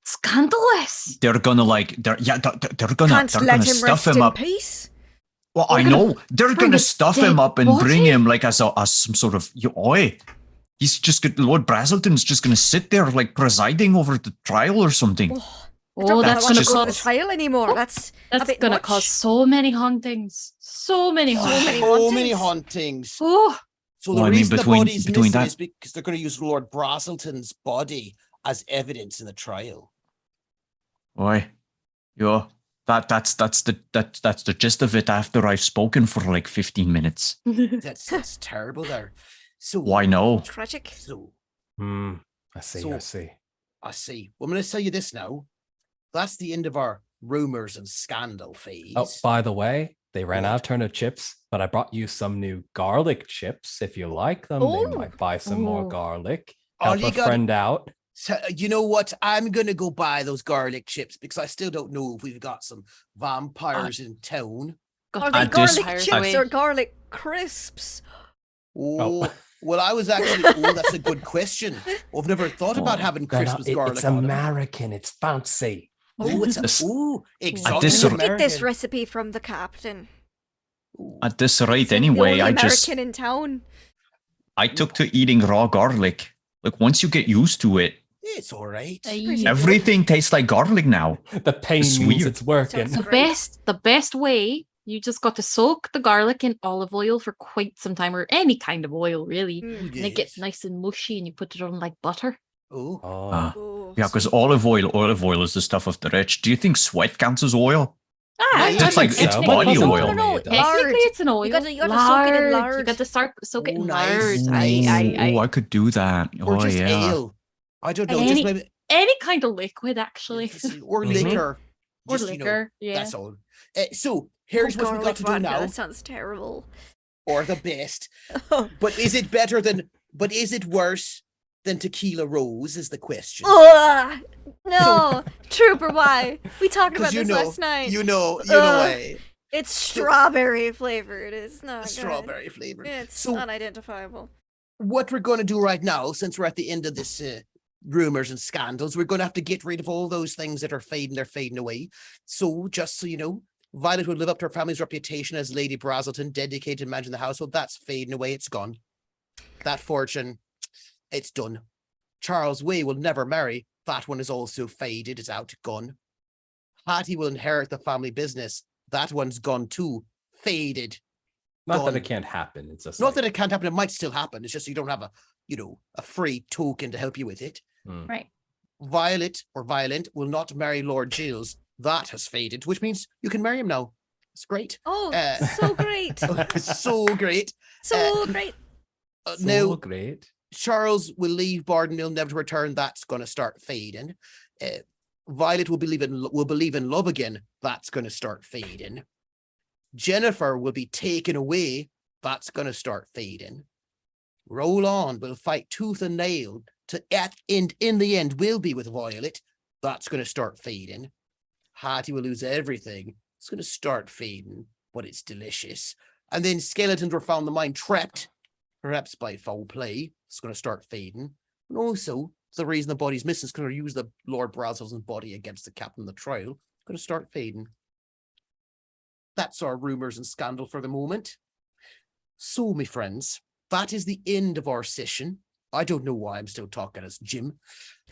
scandalous. They're gonna they're gonna Can't let him stuff rest him in up. peace. Well, They're I gonna know they're bring gonna a stuff dead him up and bring body? him as some sort of he's just Lord Brazelton's just gonna sit there presiding over the trial or something. I don't That's want gonna to go to the cause trial anymore. That's a that's bit gonna much. cause so many hauntings. So many So hauntings. many So many hauntings. hauntings. Oh, So Well, the I mean, reason between- the body's between missing that- is because they're going to use Lord Brazelton's body as evidence in the trial. Boy, yeah, that's the gist of it. After I've spoken for 15 minutes. That's terrible there. So Why no? Tragic. So I see. So- I see. I see. Well, I'm going to tell you this now. That's the end of our rumors and scandal phase. Oh, by the way, They ran out of turnip chips, but I brought you some new garlic chips. If you like them, they Ooh. might buy some more Ooh. garlic. All Help you a gotta- friend out. So, you know what? I'm gonna go buy those garlic chips because I still don't know if we've got some vampires in town. Are Got they At garlic this- chips at- or garlic crisps? Oh, well, I was actually. Oh, that's a good question. I've never thought about having They're not- Christmas garlic it's on 'em. American. It's fancy. Oh, it's This- exotic this- Get this American. recipe from the captain. Ooh. At this rate, He's the anyway, only I American in town. took to eating raw garlic. Like once you get used to it, It's all right. everything tastes like garlic now. The pain It's means weird. it's working. Sounds The best way, you just got to soak the garlic in olive oil for quite some time, or any kind of oil, really. Mm. And it gets nice and mushy, and you put it on like butter. Oh, Oh, Ah. Oh, Yeah, because olive oil is the stuff of the rich. Do you think sweat counts as oil? Yeah, It's like think it's so. body Wasn't oil. No, made of- lard. Technically, it's an oil. You gotta soak it in lard. You got to soak it Oh, in nice. lard. I Oh, I could do that. or Oh just yeah. ale. I don't know. Any- Just maybe any kind of liquid, actually. or Mhm. liquor. Or Just, you know, liquor. Yeah. That's all. So here's Oh, what we got garlic to do vodka, now, That sounds terrible. or the best. But is it better than? But is it worse than Tequila Rose? Is the question. Ugh, no, Trooper, why? We talked about 'Cause you this know, last night. You know, Ugh. eh? It's strawberry flavored. It's not good. Strawberry flavor. It's So unidentifiable. what we're going to do right now, since we're at the end of this rumors and scandals, we're going to have to get rid of all those things that are fading. They're fading away. So just so you know, Violet would live up to her family's reputation as Lady Brazelton, dedicated to managing the household. That's fading away. It's gone. That fortune, it's done. Charles Way will never marry. That one is also faded. It's out, gone. Hattie will inherit the family business. That one's gone too. Faded. not that gone. it can't happen. It's just Not that it can't happen. It might still happen. It's just you don't have a free token to help you with it. Right. Violet or Violent will not marry Lord Giles. That has faded, which means you can marry him now. It's great. Oh, Uh, so great. So great. So great. so Now, great. Charles will leave Bardenville, never to return. That's going to start fading. Violet will believe in love again. That's going to start fading. Jennifer will be taken away. That's going to start fading. Roland will fight tooth and nail to in the end will be with Violet. That's going to start fading. Hattie will lose everything. It's going to start fading, but it's delicious. And then skeletons were found in the mine trapped, perhaps by foul play. It's going to start fading. And also, the reason the body's missing is going to use the Lord Brazelton's body against the captain of the trial. It's going to start fading. That's our rumors and scandal for the moment. So, my friends, that is the end of our session. I don't know why I'm still talking as Jim.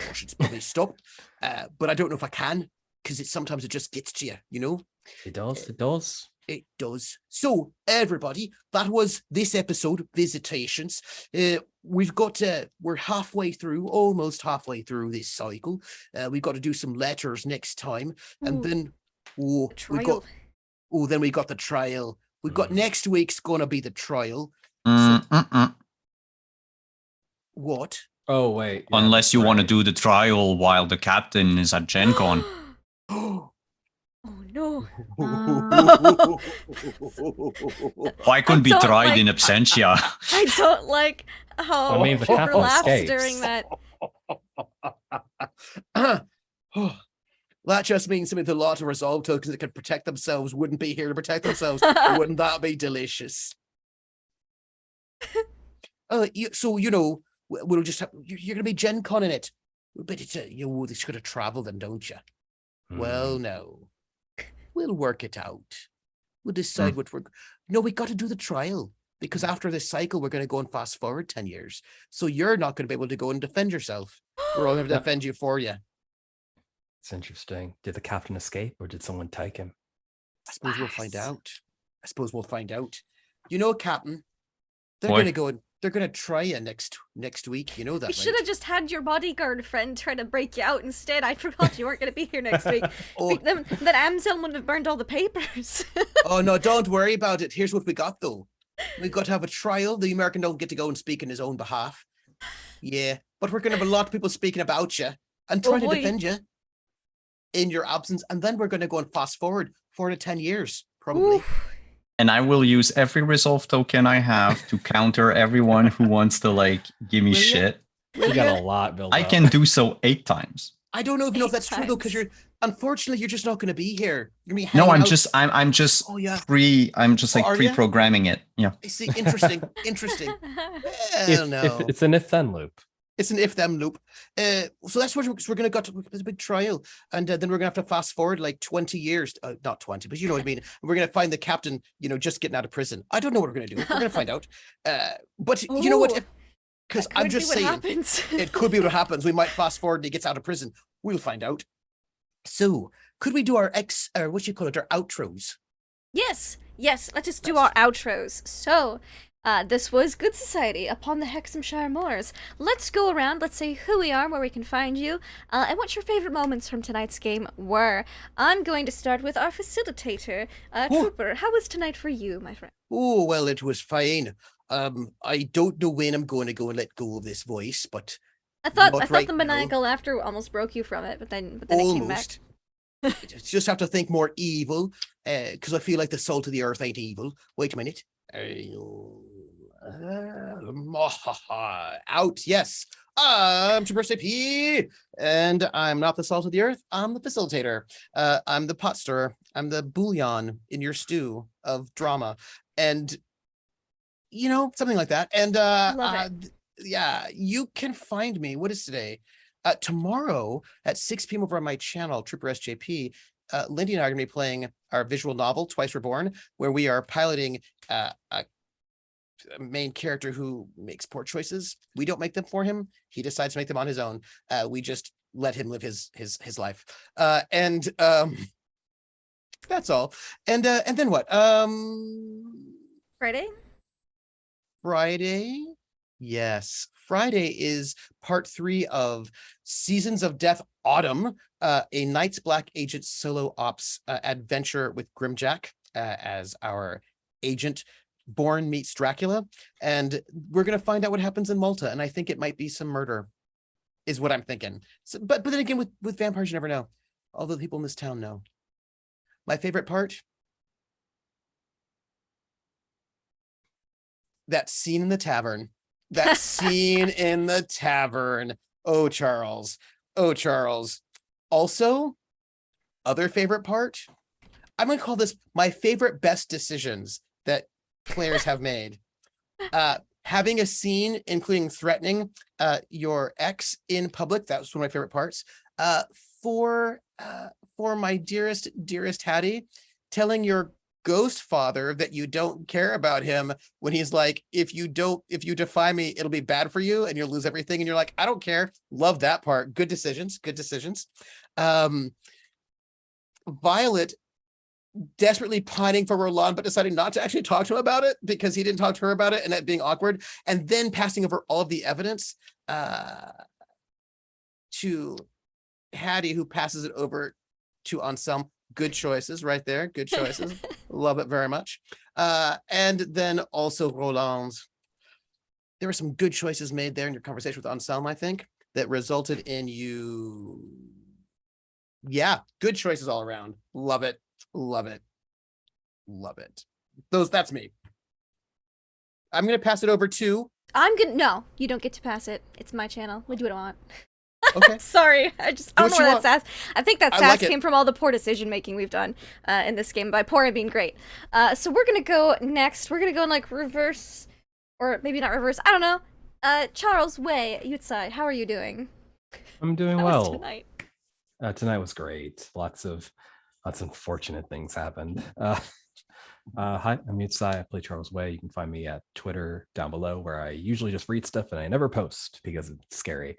I should probably stop. But I don't know if I can, because sometimes it just gets to you, you know? It does. It does. It does. So, everybody, that was this episode, Visitations. We're halfway through, almost halfway through this cycle. We've got to do some letters next time. And Ooh, then, trial. then we got the trial. We've got next week's going to be the trial. What? Oh wait. yeah, Unless you want to right. do the trial while the captain is at Gen Con. Oh no. Why couldn't be don't tried like- in absentia? I don't like how I mean, the Cooper captain laughs escapes. during that. That just means some of the lot of resolve tokens that could protect themselves wouldn't be here to protect themselves. Wouldn't that be delicious? We'll just have, you're going to be Gen Con in it. But it's they should have traveled then, don't you? Well, no. We'll work it out. We'll decide what we got to do the trial. Because after this cycle, we're going to go and fast forward 10 years. So you're not going to be able to go and defend yourself. We're all going to defend you for you. It's interesting. Did the captain escape, or did someone take him? I suppose we'll find Spies. out. You know, Captain, they're What? going to go and they're going to try you next week. You know that, You should right? have just had your bodyguard friend try to break you out instead. I forgot you weren't going to be here next week. Oh, Then Amzel wouldn't have burned all the papers. oh, no, don't worry about it. Here's what we got, though. We've got to have a trial. The American don't get to go and speak in his own behalf. Yeah, but we're going to have a lot of people speaking about you and trying to boy. defend you in your absence. And then we're going to go and fast forward 4 to 10 years, probably. Oof. And I will use every resolve token I have to counter everyone who wants to like give me Will ya? shit. You got a lot built I up. can do so 8 times. I don't know if that's true though, because Times. unfortunately you're just not going to be here. You're gonna be No, hanging I'm out. just I'm just Oh yeah, I'm just Oh, like are ya? pre-programming it. Yeah. I see. Interesting. Interesting. I don't know. If it's an if-then loop. It's an if-them loop. So that's what we're going to go to a big trial, and then we're going to have to fast forward like 20 years, not 20, but you know what I mean. We're going to find the captain, just getting out of prison. I don't know what we're going to do. We're going to find out. But you know what? Because I'm just saying, happens. it could be what happens. We might fast forward and he gets out of prison. We'll find out. So could we do our our outros? Yes, let us do our outros. So, this was Good Society upon the Hexhamshire Moors. Let's go around, let's say who we are, where we can find you, and what your favorite moments from tonight's game were. I'm going to start with our facilitator, Trooper. How was tonight for you, my friend? Oh, well, it was fine. I don't know when I'm going to go and let go of this voice, but I thought right the now- maniacal laughter almost broke you from it, but then it came back. almost. Just have to think more evil, because I feel like the salt of the earth ain't evil. Wait a minute. Out, yes. I'm Trooper SAP, and I'm not the salt of the earth. I'm the facilitator. I'm the pot stirrer. I'm the bouillon in your stew of drama, and something like that. And Love it. yeah, you can find me. What is today? Tomorrow at 6 p.m. over on my channel, Trooper SJP. Lindy and I are going to be playing our visual novel, Twice Reborn, where we are piloting a main character who makes poor choices. We don't make them for him. He decides to make them on his own. We just let him live his life. And that's all. And then what? Friday? Friday? Yes. Friday is part 3 of Seasons of Death Autumn, a Night's Black Agent solo ops adventure with Grimjack as our agent. Born meets Dracula, and we're going to find out what happens in Malta, and I think it might be some murder, is what I'm thinking. So, but then again, with vampires, you never know. Although the people in this town know. My favorite part? That scene in the tavern. That scene in the tavern. Oh, Charles. Oh, Charles. Also, other favorite part? I'm going to call this my favorite best decisions that players have made. Having a scene, including threatening your ex in public. That was one of my favorite parts. For my dearest Hattie, telling your ghost father that you don't care about him when he's like, if you defy me, it'll be bad for you and you'll lose everything. And you're like, I don't care. Love that part. Good decisions. Violet desperately pining for Roland, but deciding not to actually talk to him about it because he didn't talk to her about it, and it being awkward, and then passing over all of the evidence to Hattie, who passes it over to Anselm. Good choices right there. Good choices. Love it very much. And then also Roland. There were some good choices made there in your conversation with Anselm, I think, that resulted in you. Yeah, good choices all around. Love it. That's me. I'm gonna pass it over to. No, you don't get to pass it. It's my channel. We do what I want. Okay. Sorry, I don't know where that sass. I think that I sass like it. came from all the poor decision making we've done in this game. By poor, I mean great. So we're gonna go next. We're gonna go in like reverse, or maybe not reverse. I don't know. Charles Way, Yutsai, how are you doing? I'm doing How was well. tonight? Tonight was great. Lots of unfortunate things happened. Hi, I'm Yutsai. I play Charles Way. You can find me at Twitter down below, where I usually just read stuff and I never post because it's scary.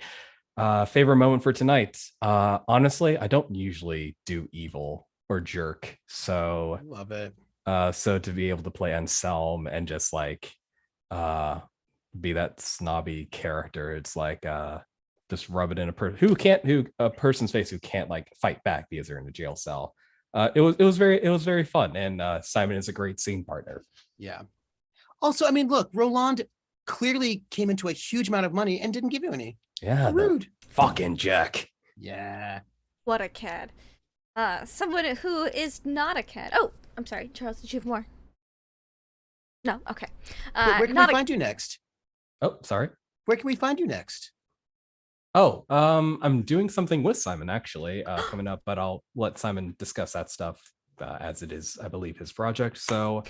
Favorite moment for tonight? Honestly, I don't usually do evil or jerk, so Love it. so to be able to play Anselm and just like be that snobby character, it's like just rub it in a person's face who can't like fight back because they're in a jail cell. It was very fun, and Simon is a great scene partner. Yeah. Also, I mean, look, Roland clearly came into a huge amount of money and didn't give you any. Yeah, Rude. fucking Jack. Yeah. What a cad. Someone who is not a cad. Oh, I'm sorry, Charles. Did you have more? No. Okay. Where can we not a- find you next? Oh, sorry. Where can we find you next? Oh, I'm doing something with Simon actually coming up, but I'll let Simon discuss that stuff as it is, I believe, his project. So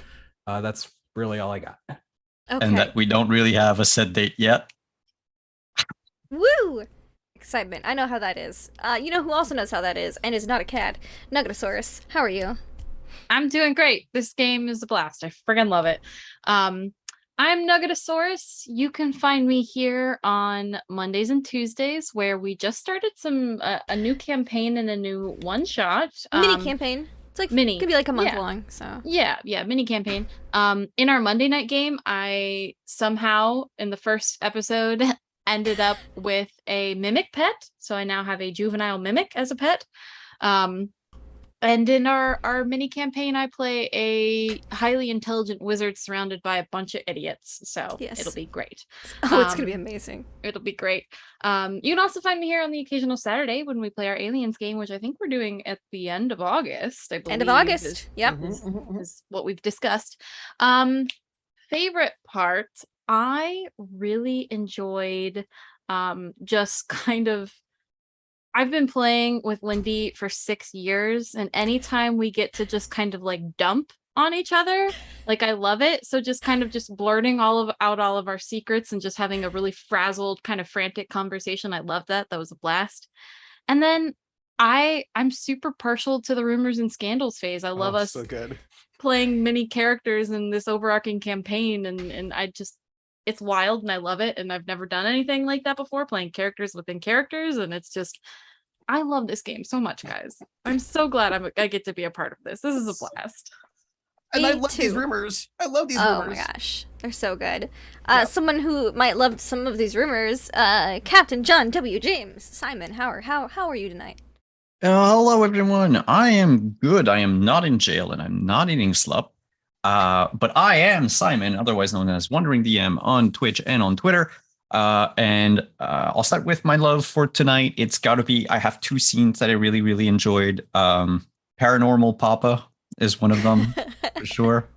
that's really all I got. Okay. And that we don't really have a set date yet. Woo! Excitement. I know how that is. You know who also knows how that is and is not a cat? Nuggetosaurus. How are you? I'm doing great. This game is a blast. I friggin' love it. I'm Nuggetosaurus. You can find me here on Mondays and Tuesdays, where we just started a new campaign and a new one shot. Mini campaign. It's like mini. Could be like a month Yeah. long. So Yeah, mini campaign. In our Monday night game, I somehow in the first episode ended up with a mimic pet. So I now have a juvenile mimic as a pet. And in our mini campaign, I play a highly intelligent wizard surrounded by a bunch of idiots. So Yes. it'll be great. it's gonna be amazing. It'll be great. You can also find me here on the occasional Saturday when we play our aliens game, which I think we're doing at the end of August. I believe End of August. Yep. is what we've discussed. Favorite part, I really enjoyed just kind of, I've been playing with Lindy for 6 years, and anytime we get to just kind of like dump on each other, like I love it. So just kind of just blurting out all of our secrets and just having a really frazzled kind of frantic conversation. I love that. That was a blast. And then I'm super partial to the rumors and scandals phase. I love us So good. playing many characters in this overarching campaign, and I just, it's wild and I love it, and I've never done anything like that before, playing characters within characters, and it's just, I love this game so much, guys. I'm so glad I get to be a part of this. This is a blast. And I Me love these too. rumors. I love these Oh rumors. my gosh, they're so good. Yep. Someone who might love some of these rumors, Captain John W. James. Simon, how are you tonight? Hello, everyone. I am good. I am not in jail and I'm not eating slop. But I am Simon, otherwise known as Wandering DM on Twitch and on Twitter. And I'll start with my love for tonight. It's got to be, I have 2 scenes that I really, really enjoyed. Paranormal Papa is one of them, for sure.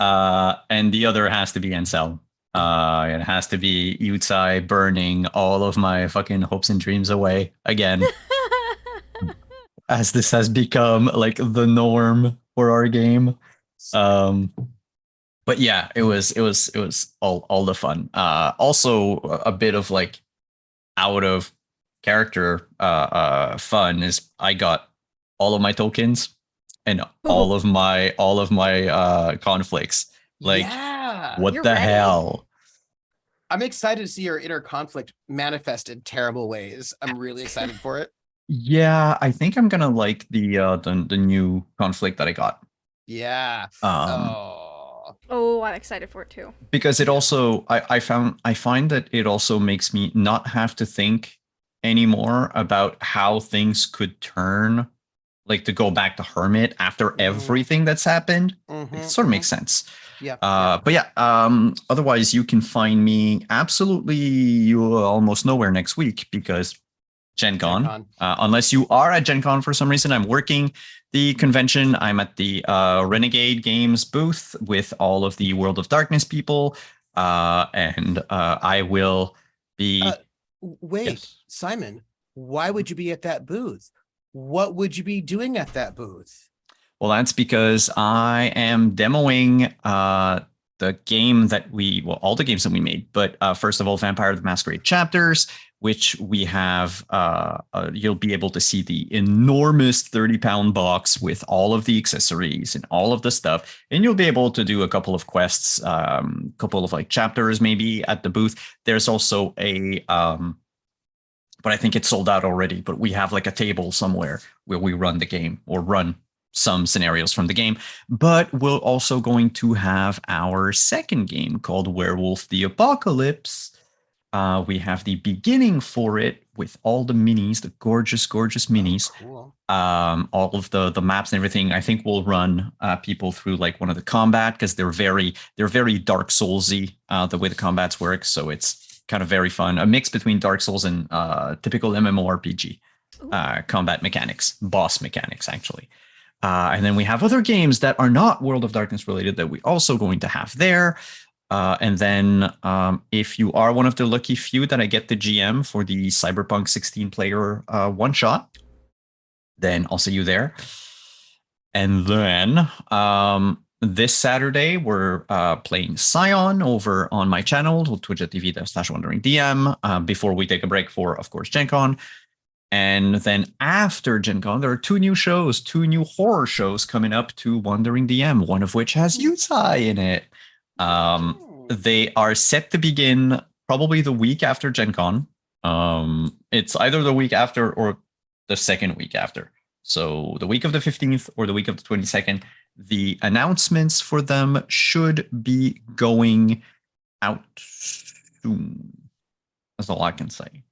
And the other has to be Ansel. It has to be Yutsai burning all of my fucking hopes and dreams away again. As this has become like the norm for our game. But yeah, it was all the fun. Also a bit of like out of character fun is I got all of my tokens and all of my conflicts. Like, yeah. what You're the ready. hell? I'm excited to see your inner conflict manifest in terrible ways. I'm really excited for it. Yeah, I think I'm gonna like the new conflict that I got. Yeah. Oh, I'm excited for it too. Because it also I find that it also makes me not have to think anymore about how things could turn, like to go back to hermit after everything that's happened. It sort of makes sense. Yeah. But yeah, otherwise you can find me absolutely almost nowhere next week because Gen Con. Unless you are at Gen Con for some reason. I'm working the convention. I'm at the Renegade Games booth with all of the World of Darkness people. And I will be... Wait, Yes. Simon, why would you be at that booth? What would you be doing at that booth? Well, that's because I am demoing the game that all the games that we made. But first of all, Vampire the Masquerade Chapters, which we have, you'll be able to see the enormous 30-pound box with all of the accessories and all of the stuff. And you'll be able to do a couple of quests, couple of like chapters maybe at the booth. There's also a, but I think it's sold out already, but we have like a table somewhere where we run the game or run some scenarios from the game. But we're also going to have our second game called Werewolf the Apocalypse. We have the beginning for it with all the minis, the gorgeous minis. Cool. All of the maps and everything. I think we'll run people through like one of the combat because they're very Dark Soulsy the way the combats work. So it's kind of very fun. A mix between Dark Souls and typical MMORPG combat mechanics, boss mechanics actually. And then we have other games that are not World of Darkness related that we're also going to have there. And then if you are one of the lucky few that I get the GM for the Cyberpunk 16 player one shot, then I'll see you there. And then this Saturday, we're playing Scion over on my channel, twitch.tv/wanderingdm, before we take a break for, of course, Gen Con. And then after Gen Con, there are two new horror shows coming up to Wandering DM, one of which has Utah in it. They are set to begin probably the week after Gen Con. It's either the week after or the second week after. So the week of the 15th or the week of the 22nd. The announcements for them should be going out soon. That's all I can say.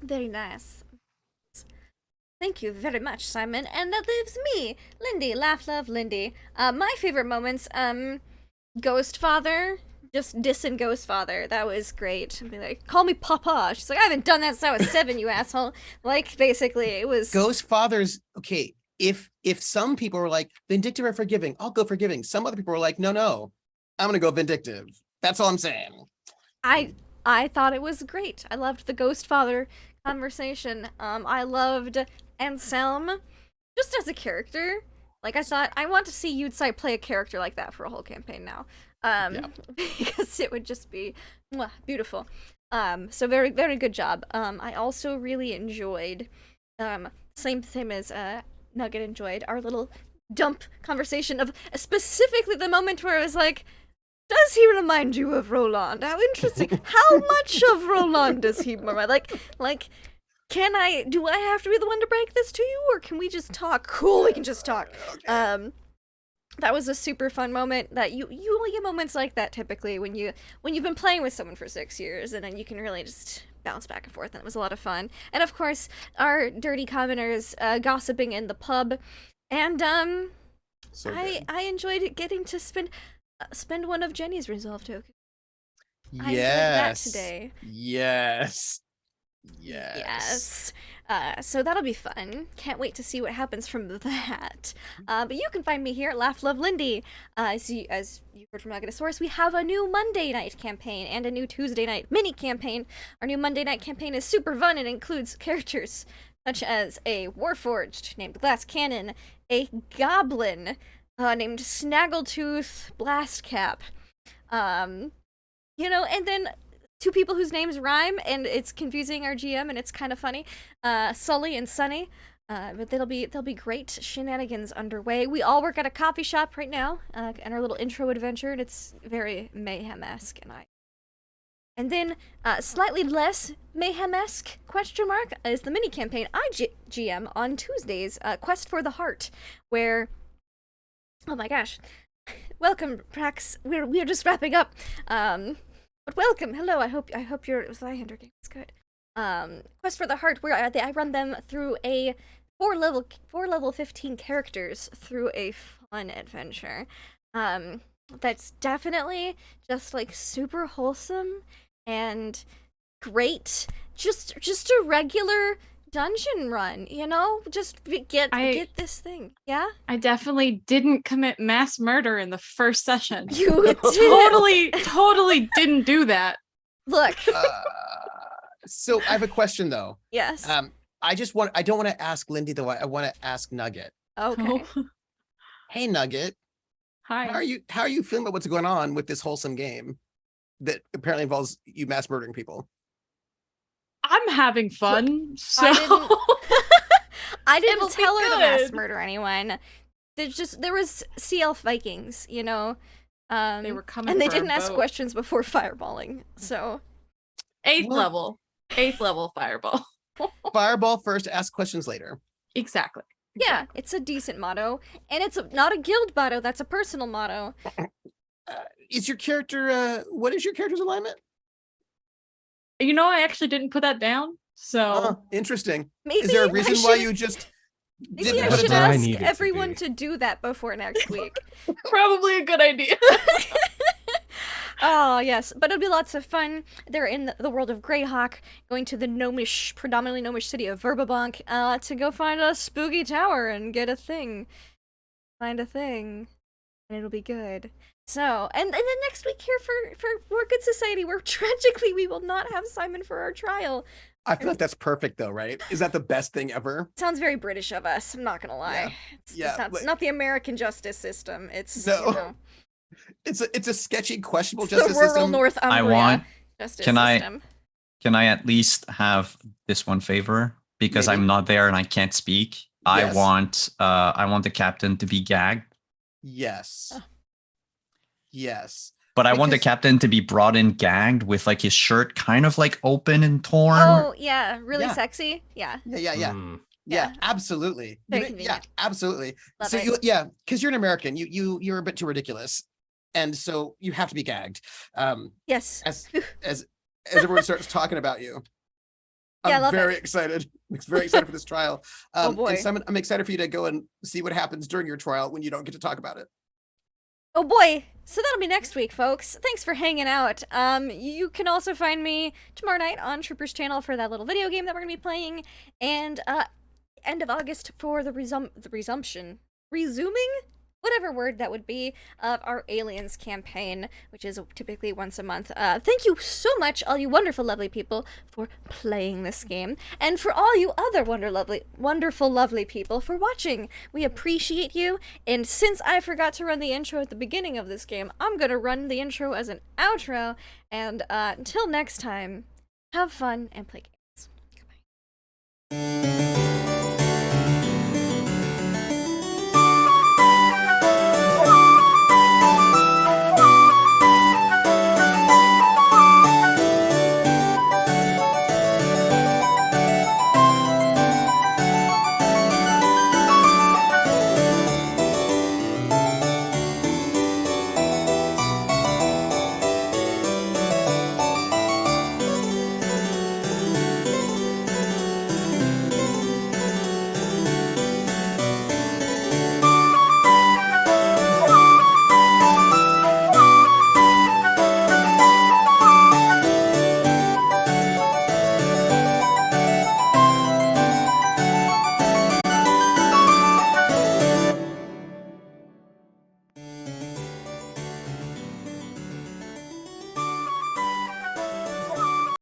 Very nice. Thank you very much, Simon. And that leaves me, Lindy. Laugh, love, Lindy. My favorite moments, Ghost Father. Just dissing Ghost Father. That was great. I'd be like, call me Papa. She's like, I haven't done that since I was 7, you asshole. Like, basically, it was... Ghost Father's, okay, if some people were like, vindictive or forgiving, I'll go forgiving. Some other people were like, no, I'm gonna go vindictive. That's all I'm saying. I thought it was great. I loved the Ghost Father conversation. I loved Anselm just as a character. Like, I thought, I want to see Yutsai play a character like that for a whole campaign now. Because it would just be beautiful. So very, very good job. I also really enjoyed, same as Nugget enjoyed, our little dump conversation of specifically the moment where I was like, does he remind you of Roland? How interesting. How much of Roland does he remind? Like, do I have to be the one to break this to you, or can we just talk? Cool, we can just talk. Okay. That was a super fun moment. That you only get moments like that typically when you've been playing with someone for 6 years, and then you can really just bounce back and forth, and it was a lot of fun. And of course, our dirty commoners gossiping in the pub, and So I enjoyed getting to spend one of Jenny's resolve tokens. I enjoyed that today. Yes. So that'll be fun. Can't wait to see what happens from that. But you can find me here at Laugh Love Lindy. As you heard from Nugatosaurus, we have a new Monday night campaign and a new Tuesday night mini campaign. Our new Monday night campaign is super fun and includes characters such as a Warforged named Glass Cannon, a Goblin named Snaggletooth Blastcap, and then 2 people whose names rhyme, and it's confusing our GM, and it's kind of funny. Sully and Sunny. But there'll be great shenanigans underway. We all work at a coffee shop right now, and our little intro adventure, and it's very mayhem-esque, and then slightly less mayhem-esque ? Is the mini campaign I GM on Tuesdays, Quest for the Heart, where, oh my gosh, welcome, Prax. We're just wrapping up. But welcome, hello. I hope your Thyhander game is good. Quest for the Heart, where I run them through a 4 level 15 characters through a fun adventure. That's definitely just like super wholesome and great. Just a regular dungeon run, just get this thing. Yeah, I definitely didn't commit mass murder in the first session. You did. totally didn't do that. Look. So I have a question though. Yes. I don't want to ask Lindy though. I want to ask Nugget. Okay. Oh. Hey Nugget. Hi. How are you feeling about what's going on with this wholesome game that apparently involves you mass murdering people? I'm having fun, so I didn't It'll be tell her to mass good. murder anyone. There was Sea Elf Vikings, they were coming, and they for a didn't ask boat. questions before fireballing. So 8th What? level fireball. Fireball first, ask questions later. Exactly. yeah, it's a decent motto, and it's not a guild motto. That's a personal motto. Is your character? What is your character's alignment? I actually didn't put that down. So Interesting. Maybe Is there a I reason why should- you just Maybe didn't I put it should where I down? ask need it to everyone be. to do that before next week. probably a good idea. Oh, yes, but it'll be lots of fun. They're in the world of Greyhawk, going to the predominantly gnomish city of Verbabonk, to go find a spooky tower and get a thing. find a thing, and it'll be good. So, and then next week here for More Good Society, where tragically we will not have Simon for our trial. I feel like that's perfect though, right? Is that the best thing ever? Sounds very British of us. I'm not gonna lie. Yeah. It's not the American justice system. It's No. you know, It's a sketchy, questionable it's the justice rural system. Northumbria justice system. Can I at least have this one favor? Because Maybe. I'm not there and I can't speak. Yes. I want the captain to be gagged, Yes. Oh. Yes. but I want the Because- captain to be brought in gagged with like his shirt kind of like open and torn. Oh yeah, really Yeah. sexy. Yeah. Yeah. Mm. Yeah, Yeah. absolutely. Very Yeah, convenient. absolutely. Love So it. because you're an American, you're a bit too ridiculous, and so you have to be gagged. Yes. As everyone starts talking about you, Yeah, I I'm love very it. excited. I'm very excited for this trial. Oh, boy. And Simon, I'm excited for you to go and see what happens during your trial when you don't get to talk about it. Oh boy. So that'll be next week, folks. Thanks for hanging out. You can also find me tomorrow night on Trooper's channel for that little video game that we're gonna be playing, and end of August for the resuming, whatever word that would be, of our Aliens campaign, which is typically once a month. Thank you so much, all you wonderful, lovely people, for playing this game, and for all you other wonderful, lovely people for watching. We appreciate you, and since I forgot to run the intro at the beginning of this game, I'm gonna run the intro as an outro, and until next time, have fun and play games. Goodbye.